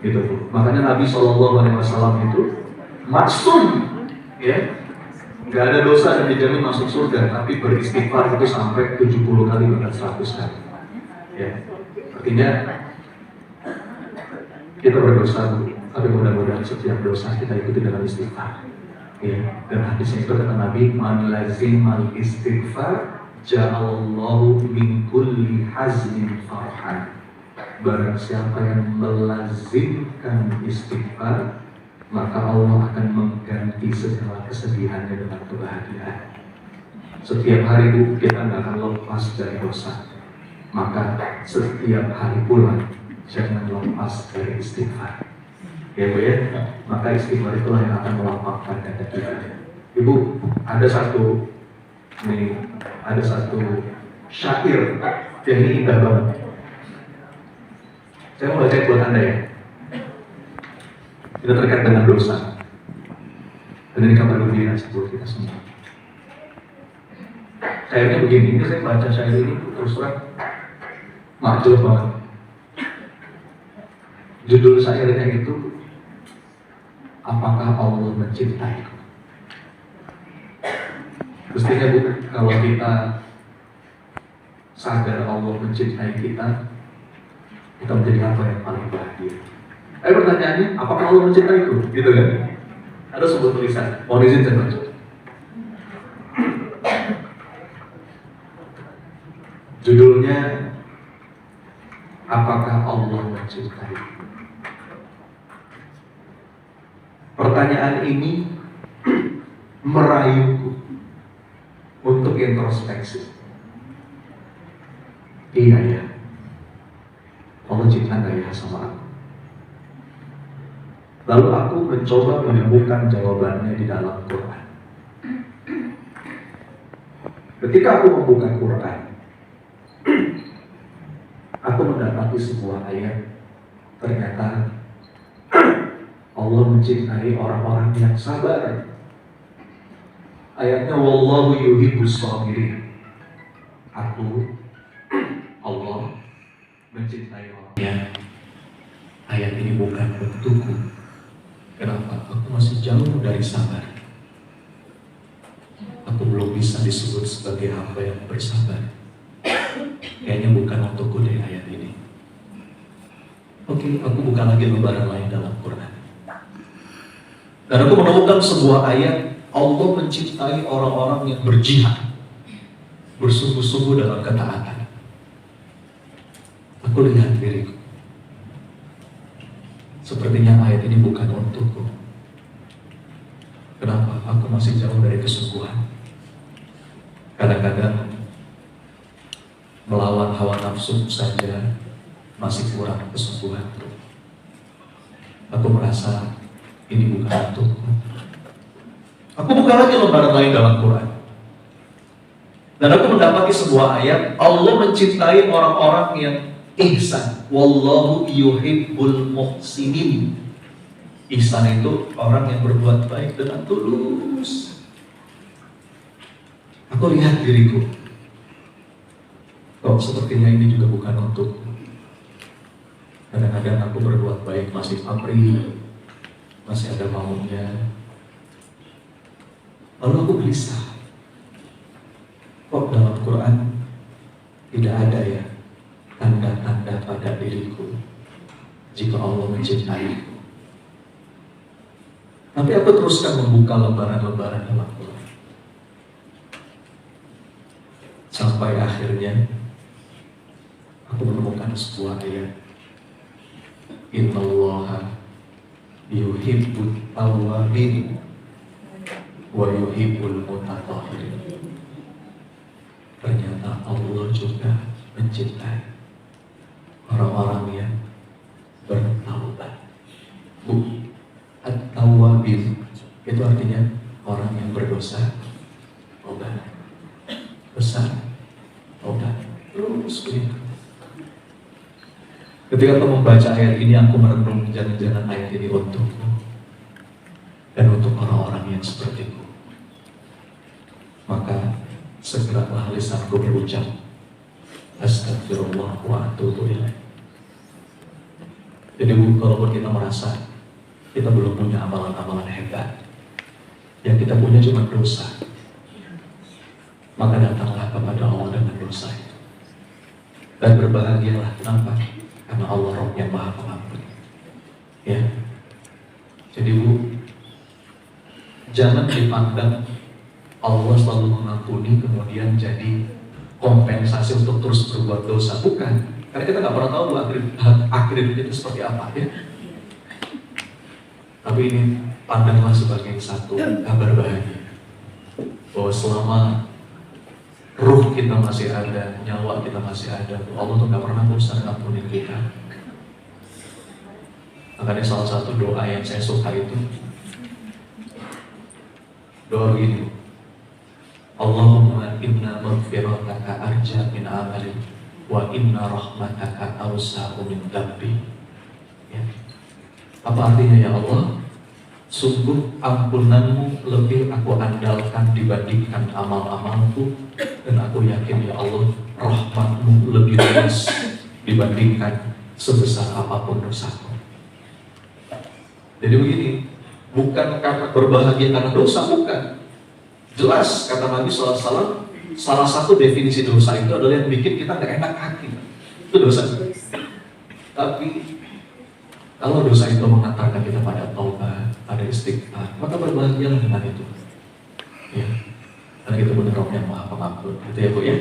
Gitu Bu. Makanya Nabi SAW itu maksum, ya, nggak ada dosa dan dijamin masuk surga, tapi beristighfar itu sampai 70 kali bahkan 100 kali. Ya, artinya kita berdosa Bu, tapi mudah-mudahan setiap dosa kita ikuti dengan istighfar. Ya, dan hadisnya itu kata Nabi, man lazimal istighfar ja'allahu min kulli hazmin farhan. Barang siapa yang melazimkan istighfar, maka Allah akan mengganti segala kesedihannya dengan kebahagiaan. Setiap hari Bu, kita nggak akan lepas dari dosa. Maka setiap hari pula jangan lepas dari istighfar. Ya Bu ya, maka istighfar itulah yang akan melapangkan dada kita. Ibu, ada satu syair yang ini indah banget. Saya mau baca buat Anda ya. Itu terkait dengan dosa. Dan ini kabar gembira buat kita semua. Syairnya begini, ini saya baca syair ini terus terang makjub banget. Judul syairnya itu, apakah Allah mencintaiku? Mestinya Bu, kalau kita sadar Allah mencintai kita menjadi apa yang paling bahagia. Tapi pertanyaannya, apakah Allah mencintaiku? Gitu kan? Ada sebuah tulisan, mohon izin saya baca. Judulnya, apakah Allah mencintaiku? Pertanyaan ini merayuku untuk introspeksi. Iya ya, Allah cinta nggak ya sama aku? Lalu aku mencoba menemukan jawabannya di dalam Quran. Ketika aku membuka Quran, aku mendapati sebuah ayat. Ternyata Allah mencintai orang-orang yang sabar. Ayatnya wallahu yuhibbus sabirin. Aku, Allah, mencintai orangnya. Ayat ini bukan untukku. Kenapa? Aku masih jauh dari sabar. Aku belum bisa disebut sebagai hamba yang bersabar. Kayaknya bukan untukku dari ayat ini. Oke, aku bukan lagi lembaran lain dalam Quran. Dan aku menemukan sebuah ayat, Allah mencintai orang-orang yang berjihad, bersungguh-sungguh dalam ketaatan. Aku lihat diriku. Sepertinya ayat ini bukan untukku. Kenapa? Aku masih jauh dari kesungguhan. Kadang-kadang melawan hawa nafsu saja masih kurang kesungguhan. Aku merasa ini bukan untukku. Aku bukan lagi lembaran lain dalam Quran. Dan aku mendapati sebuah ayat, Allah mencintai orang-orang yang ihsan. Wallahu yuhibbul muhsinin. Ihsan itu orang yang berbuat baik dengan tulus. Aku lihat diriku. Kok sepertinya ini juga bukan untukku. Kadang-kadang aku berbuat baik masih pamrih, masih ada maunya. Lalu aku gelisah. Kok dalam Quran tidak ada ya tanda-tanda pada diriku jika Allah mencintaiku. Tapi aku teruskan membuka lembaran-lembaran dalam Quran. Sampai akhirnya aku menemukan sebuah ayat. Innallaha yuhibbut tawwabin wa yuhibbul mutatahhirin. Ternyata Allah juga mencintai orang-orang yang bertaubat. At-tawwabin itu artinya orang yang berdosa, taubat, besar, taubat, terus begitu. Ketika aku membaca ayat ini, aku merenung jangan-jangan ayat ini untukku dan untuk orang-orang yang sepertiku. Maka segeralah lisanku berucap astagfirullah wa atubu ilaih. Jadi kalaupun kita merasa kita belum punya amalan-amalan hebat, yang kita punya cuma dosa, maka datanglah kepada Allah dengan dosa itu dan berbahagialah. Kenapa? Karena Allah Rabb yang Maha Pengampun. Ya. Jadi jangan dipandang Allah selalu mengampuni kemudian jadi kompensasi untuk terus berbuat dosa. Bukan. Karena kita nggak pernah tahu akhir itu seperti apa ya. Tapi ini pandanglah sebagai satu kabar bahagia bahwa selama ruh kita masih ada, nyawa kita masih ada, Allah tuh nggak pernah bosan ngampunin kita. Makanya salah satu doa yang saya suka itu doa begini, Allahumma inna maghfirataka arja min amalin wa inna rahmataka awsa'u min dambi. Ya. Apa artinya ya Allah? Sungguh ampunanmu lebih aku andalkan dibandingkan amal-amalku, dan aku yakin ya Allah rahmatmu lebih luas dibandingkan sebesar apapun dosaku. Jadi begini, bukan karena berbahagia karena dosa, bukan. Jelas kata Nabi SAW, salah satu definisi dosa itu adalah yang bikin kita gak enak hati. Itu dosa. Tapi kalau dosa itu mengantarkan kita pada taubat, pada istighfar, maka berbahagialah dengan itu. Ya, karena itu benar Rabb yang Maha Pengampun. Gitu ya Bu ya.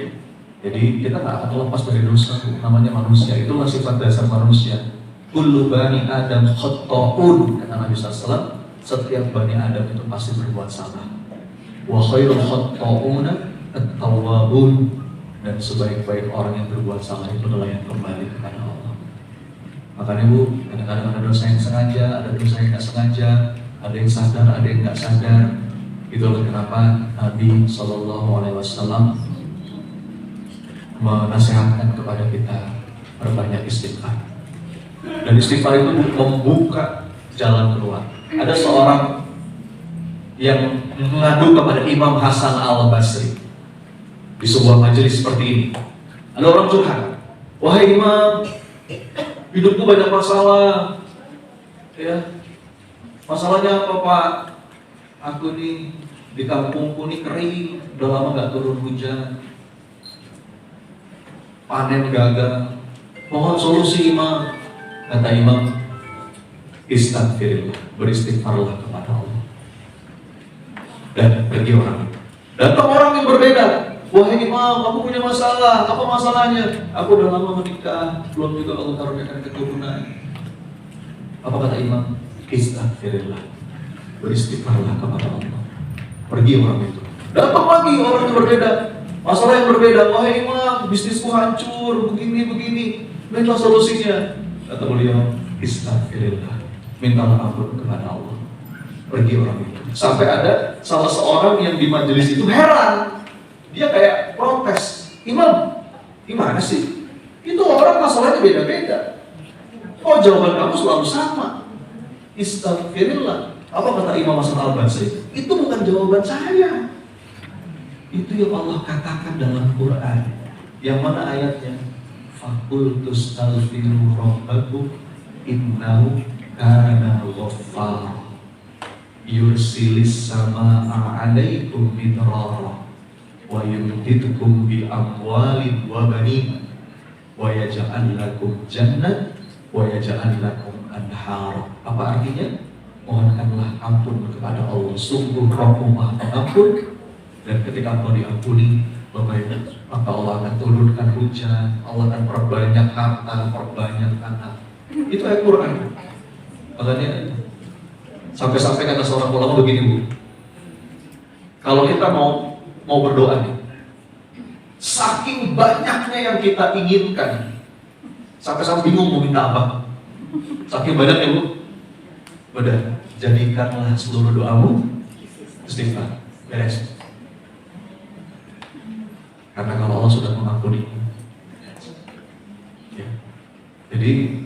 Jadi kita nggak akan lepas dari dosa. Namanya manusia, itulah sifat dasar manusia. Kullu bani Adam khata'un, kata Nabi SAW. Setiap bani Adam itu pasti berbuat salah. Wa khairul khata'una at-tawwabun, dan sebaik-baik orang yang berbuat salah itu adalah yang kembali kepada Allah. Makanya Bu, kadang-kadang ada dosa yang sengaja, ada dosa yang nggak sengaja, ada yang sadar, ada yang nggak sadar. Itulah kenapa Nabi SAW menasihatkan kepada kita berbanyak istighfar. Dan istighfar itu membuka jalan keluar. Ada seorang yang mengadu kepada Imam Hasan Al-Basri. di sebuah majelis seperti ini. Ada orang curhat, wahai imam, hidupku banyak masalah. Ya, masalahnya apa Pak? Aku nih di kampungku nih kering, udah lama nggak turun hujan, panen gagal. Mohon solusi imam. Kata imam, istighfirullah, beristighfarlah kepada Allah. Dan pergi orang. Datang orang yang berbeda. Wahai imam, aku punya masalah. Apa masalahnya? Aku udah lama menikah, belum juga Allah karuniakan keturunan. Apa kata imam? Istighfirullah, beristighfarlah kepada Allah. Pergi orang itu. Datang lagi orang yang berbeda. Masalah yang berbeda. Wahai imam, bisnisku hancur, begini. Minta solusinya. Kata beliau, istighfirullah, mintalah ampun kepada Allah. Pergi orang itu. Sampai ada salah seorang yang di majelis itu heran. Dia kayak protes. Imam, gimana sih? Itu orang masalahnya beda-beda. Oh, jawaban kamu selalu sama. Istighfirullah. Apa kata Imam Hasan Al-Basri? Itu bukan jawaban saya. Itu yang Allah katakan dalam Quran. Yang mana ayatnya? Fakultus alfiru rabbakum innahu kana ghaffar yursilis sama'a alaikum midrara wa yumdidkum bi amwalin wa banin wa yaj'al lakum jannat wa yaj'al lakum anhar. Apa artinya? Mohonkanlah ampun kepada Allah. Sungguh Rabbmu Maha Pengampun, dan ketika engkau diampuni, maka Allah akan turunkan hujan, Allah akan perbanyak harta, perbanyak anak. Itu ayat Quran. Makanya sampai-sampai kata seorang ulama begini, Bu. Kalau kita mau berdoa nih, saking banyaknya yang kita inginkan, sampai-sampai bingung mau minta apa. Saking banyaknya, Bu. Udah, jadikanlah seluruh doamu istighfar. Beres. Karena kalau Allah sudah mengampuni, ya. Jadi,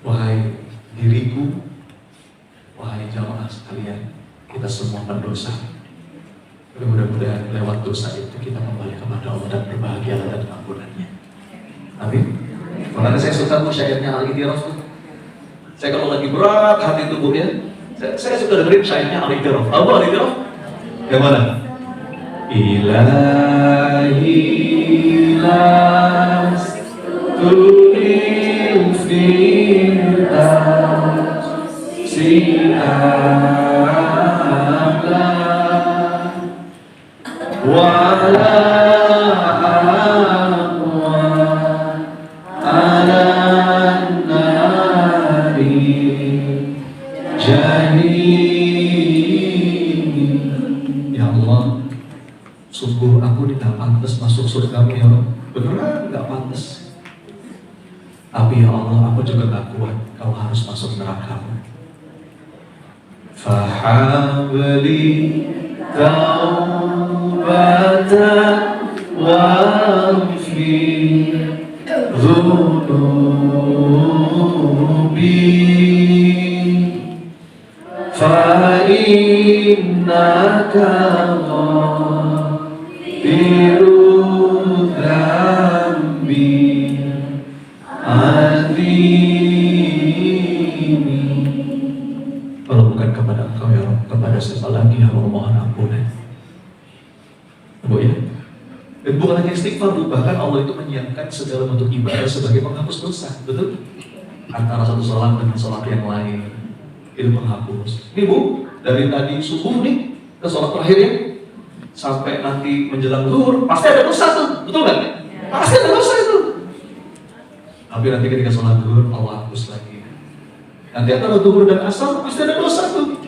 wahai diriku, wahai jamaah sekalian, kita semua berdosa. Mudah-mudahan lewat dosa itu kita kembali kepada Allah dan berbahagia dan ampunannya. Amin. Makanya saya suka tuh syairnya Al-Itiraf tuh. Saya kalau lagi berat hati tubuhnya, saya suka dengerin syairnya Al-Itiraf. Apa Al-Itiraf? Yang mana? Ilahi lastunil firdaus si'ala wa'ala aqwa ala nari jahil. Ya Allah, sungguh aku tidak pantas masuk surga ya Allah. Beneran tidak pantas. Tapi ya Allah, aku juga gak kuat kalau harus masuk neraka. Fahabli taubatan waghfir dhunubi fa innaka ghafirud dzambi azimi. Kalau bukan kepada Engkau ya Rabb, kepada siapa lagi yang memohon ampunan? Bu ya. Dan bukan hanya istighfar, Bu, bahkan Allah itu menyiapkan segala bentuk ibadah sebagai penghapus dosa, betul? Antara satu sholat dengan sholat yang lain itu menghapus. Ini Bu, dari tadi subuh nih ke sholat terakhir ya, sampai nanti menjelang zuhur pasti ada dosa tuh, betul kan? Pasti ada dosa itu. Tapi nanti ketika sholat zuhur Allah hapus lagi. Nanti antara zuhur dan asar pasti ada dosa tuh.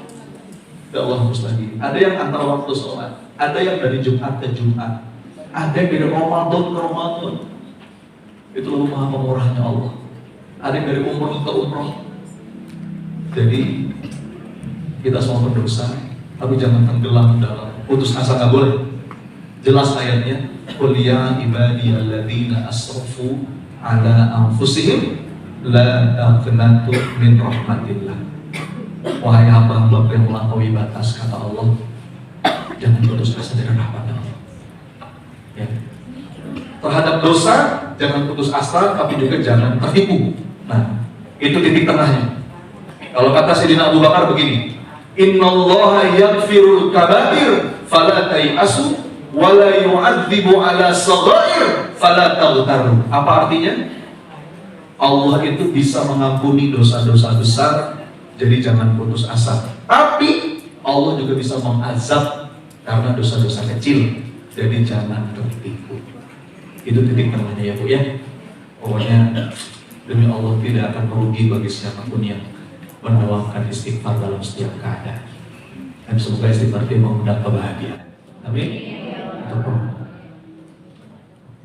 Ya Allah hapus lagi. Ada yang antara waktu sholat, ada yang dari Jumat ke Jumat, ada yang dari Ramadan ke Ramadan. Itu lebih maha pemurahnya Allah. Ada yang dari umroh ke umroh. Jadi kita semua berdosa, tapi jangan tenggelam dalam putus asa, nggak boleh. Jelas ayatnya, qul ya ibadiyalladzina asrafu ala anfusihim la taqnatu min rahmatillah. Wahai hamba-hamba yang melampaui batas, kata Allah, jangan putus asa dari rahmat Allah. Ya. Terhadap dosa jangan putus asa, tapi juga jangan tertipu. Nah, itu titik tengahnya. Kalau kata Sayyidina Abu Bakar begini, Innallaha yaghfirul kaba'ir fala tai'asu wa la yu'adzibu ala saghair fala taghtaru. Apa artinya? Allah itu bisa mengampuni dosa-dosa besar, jadi jangan putus asa. Tapi Allah juga bisa mengazab karena dosa-dosa kecil, jadi jangan tertipu. Itu titik tengahnya ya Bu ya. Pokoknya demi Allah tidak akan merugi bagi siapapun yang menawarkan istighfar dalam setiap keadaan. Dan semoga istighfar itu mengundang kebahagiaan. Amin.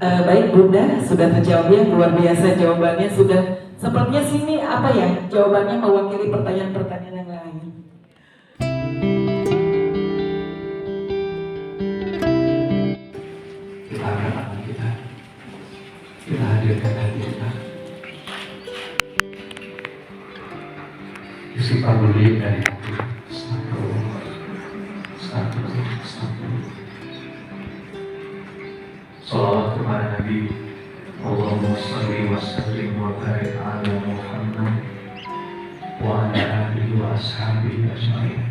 Baik Bunda, sudah terjawab ya, luar biasa jawabannya. Sudah sepertinya sini apa ya, jawabannya mewakili pertanyaan-pertanyaan yang lain. Kita angkat kita. Kita hadirkan hati kita. Istighfar berdiri dari hati. Salawat kepada Nabi. Allahumma salli wa sallim wa barik ala Muhammad wa ala alihi wa ashabihi ajma'in.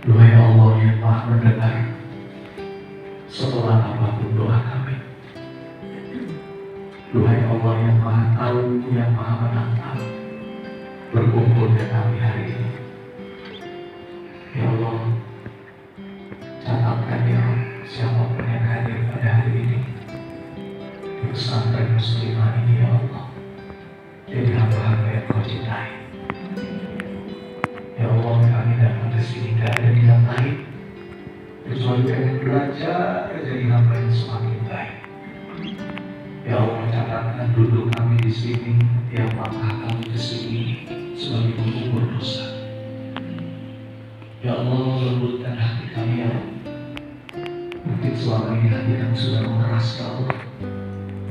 Duhai Allah yang Maha mendengar setelah apapun doa kami. Duhai Allah yang Maha tahu, yang Maha menatap berkumpulnya kami hari ini. Ya Allah, catatkan ya siapapun yang hadir pada hari ini di pesantren muslimah ini ya Allah, jadi hamba-hamba yang Kau cintai. Ya Allah, kami datang ke sini tidak ada niat lain kecuali pengen belajar jadi hamba yang semakin baik. Ya Allah, catatkan duduk kami di sini, yang langkah kami ke sini sebagai pengubur dosa. Ya Allah, lembutkan hati kami ya Allah. Mungkin selama ini hati kami sudah mengeras ya Allah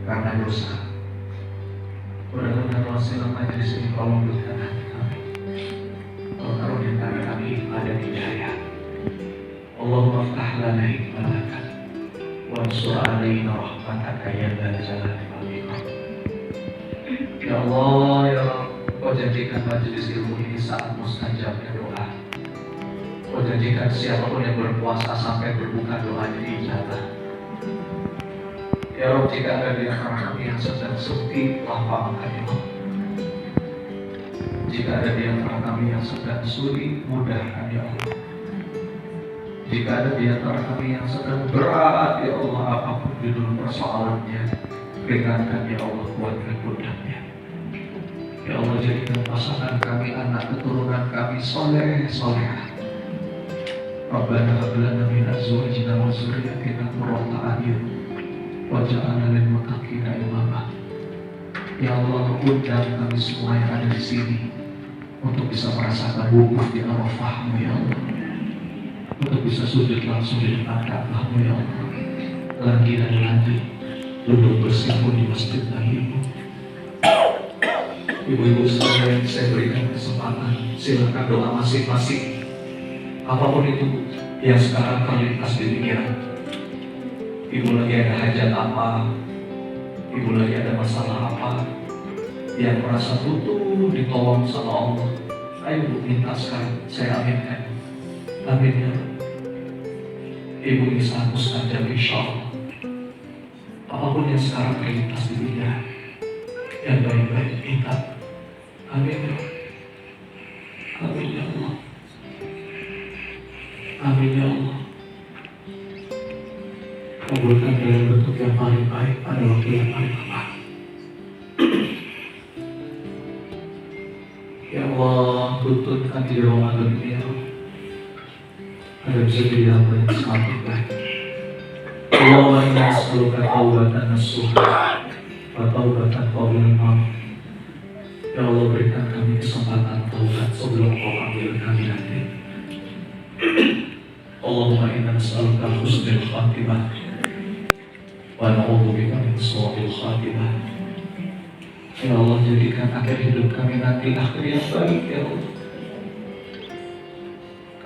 karena dosa. Mudah-mudahan wasilah majelis ini Kau lembutkan hati kami. Kau karuniakan kami pada hidayah. Allahumma ftah lana hikmataka wansur alaina rahmataka ya dzal jalali wal ikram. Ya Allah, ya Allah, Kau jadikan majelis ilmu ini saat mustajabnya doa. Kau jadikan siapapun yang berpuasa sampai berbuka doanya diijabah. Ya Rabb, jika ada di antara kami yang sedang sepi, lapangkan ya Allah. Jika ada di antara kami yang sedang sulit, mudahkan ya Allah. Jika ada di antara kami yang sedang berat ya Allah, apapun judul persoalannya, ringankan ya Allah, kuatkan pundaknya. Ya Allah, jadikan pasangan kami, anak keturunan kami soleh, solehah. Rabbana hab lana min azwajina wa dzurriyyatina qurrata a'yun waj'alna lil muttaqina imama. Ya Allah, undang kami semua yang ada di sini untuk bisa merasakan wukuf di Arafah-Mu ya Allah, untuk bisa sujud langsung di depan Ka'bah-Mu ya Allah, lagi dan lagi duduk bersimpul di masjid Nabi-Mu. Ibu-ibu sekalian, saya berikan kesempatan, silakan doa masing-masing. Apapun itu yang sekarang terlintas di pikiran. Ibu lagi ada hajat apa, ibu lagi ada masalah apa, yang merasa butuh ditolong sama Allah, ayo Bu, minta sekarang, saya aminkan. Amin ya. Ibu ini sangat mustajab insya Allah. Apapun yang sekarang terlintas di pikiran, yang baik-baik minta. Amin ya. Amin ya Allah. Amin ya Allah. Kabulkan dalam bentuk yang paling baik pada waktu yang paling tepat. Ya Allah, tuntun kami di Ramadan ini ya Allah, agar bisa jadi hamba yang semakin baik. Allahumma inna nas'aluka taubatan nasuha wa taubatan qablal maut. Ya Allah, berikan kami kesempatan taubat sebelum Kau panggil kami nanti. Allahumma inna nas'aluka husnul khatimah wa na'udzubika min su'il khatimah. Ya Allah, jadikan akhir hidup kami nanti akhir yang baik ya Allah.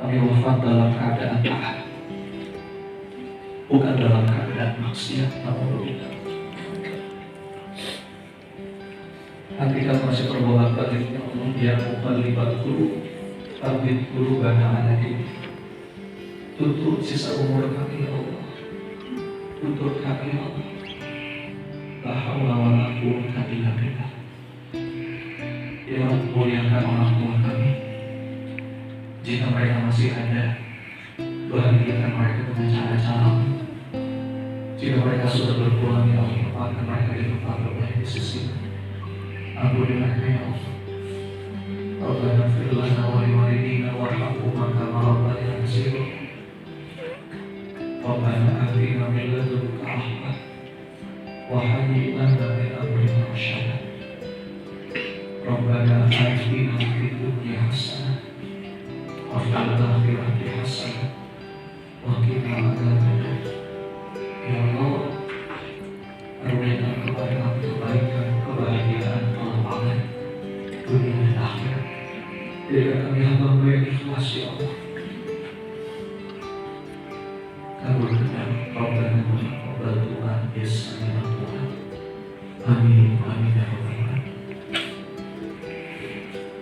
kami wafat dalam keadaan taat, bukan dalam keadaan maksiat. Hati kami masih berbolak balik, ya Allah, ya muqallibal qulub, tsabbit qulubana ala dinik. Tuntut sisa umur kami, ya Allah, tuntut kami, ya Allah. La haula wa la quwwata illa billah. Ya Allah, muliakan orang tua kami. Jika mereka masih ada, bahagiakan mereka dengan cara-cara. Jika mereka sudah berpulang, ya Allah, tempatkan mereka di tempat terbaik di sisi. Ampuni mereka, ya Allah. Rabbana ighfir lana wa li walidina warhamhuma kama rabbayana shaghira. Rabbana atina min ladunka rahmah wa hayyi lana min amrina rashada. Rabbana atina fid dunya hasanah wa fil akhirati hasanah wa qina adzabannar. Ya Allah, karuniakan kepada kami kebaikan, kebahagiaan, kelapangan dunia dan akhirat. Jadikan kami hamba-Mu yang ikhlas, ya Allah. Kabulkan Rabbana wa taqabbal Tuhan, Yesus ya Tuhan. Amin, amin ya rabbal alamin.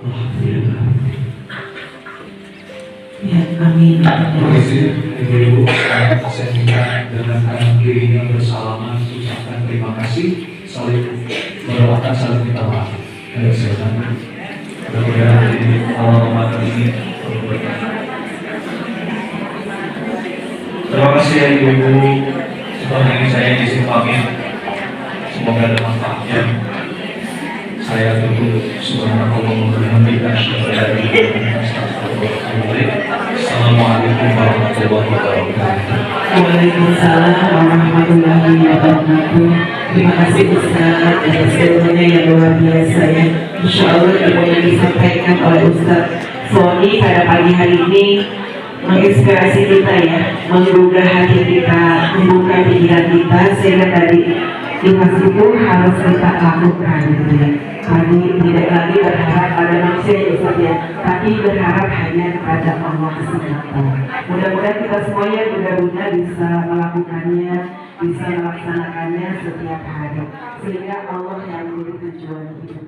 Alhamdulillah. Ya, amin. Terima kasih Ibu-ibu. Saya minta dengan kanan kirinya bersalaman, ucapkan terima kasih, saling berdoakan, saling minta maaf. Ayo silakan. Mudah-mudahan ini awal Ramadan ini berkah. Terima kasih ya Ibu-ibu. Setelah ini saya izin pamit. Semoga ada manfaatnya. Saya tutup subhanallah wa bihamdihi asyhadu an la ilaha illa anta astaghfiruka wa atubu ilaik. Assalamualaikum warahmatullahi wabarakatuh. Waalaikumsalam warahmatullahi wabarakatuh. Terima kasih Ustaz atas ilmunya yang luar biasa ya. Insya Allah ilmu yang disampaikan oleh Ustaz Sony pada pagi hari ini menginspirasi kita ya, menggugah hati kita, membuka pikiran kita, sehingga dari ikhlas itu harus kita lakukan gitu ya. Kami tidak lagi berharap pada manusia ya Ustaz ya, tapi berharap hanya kepada Allah semata. Mudah-mudahan kita semuanya mudah-mudah bisa melakukannya, bisa melaksanakannya setiap hari, sehingga Allah yang menjadi tujuan hidup.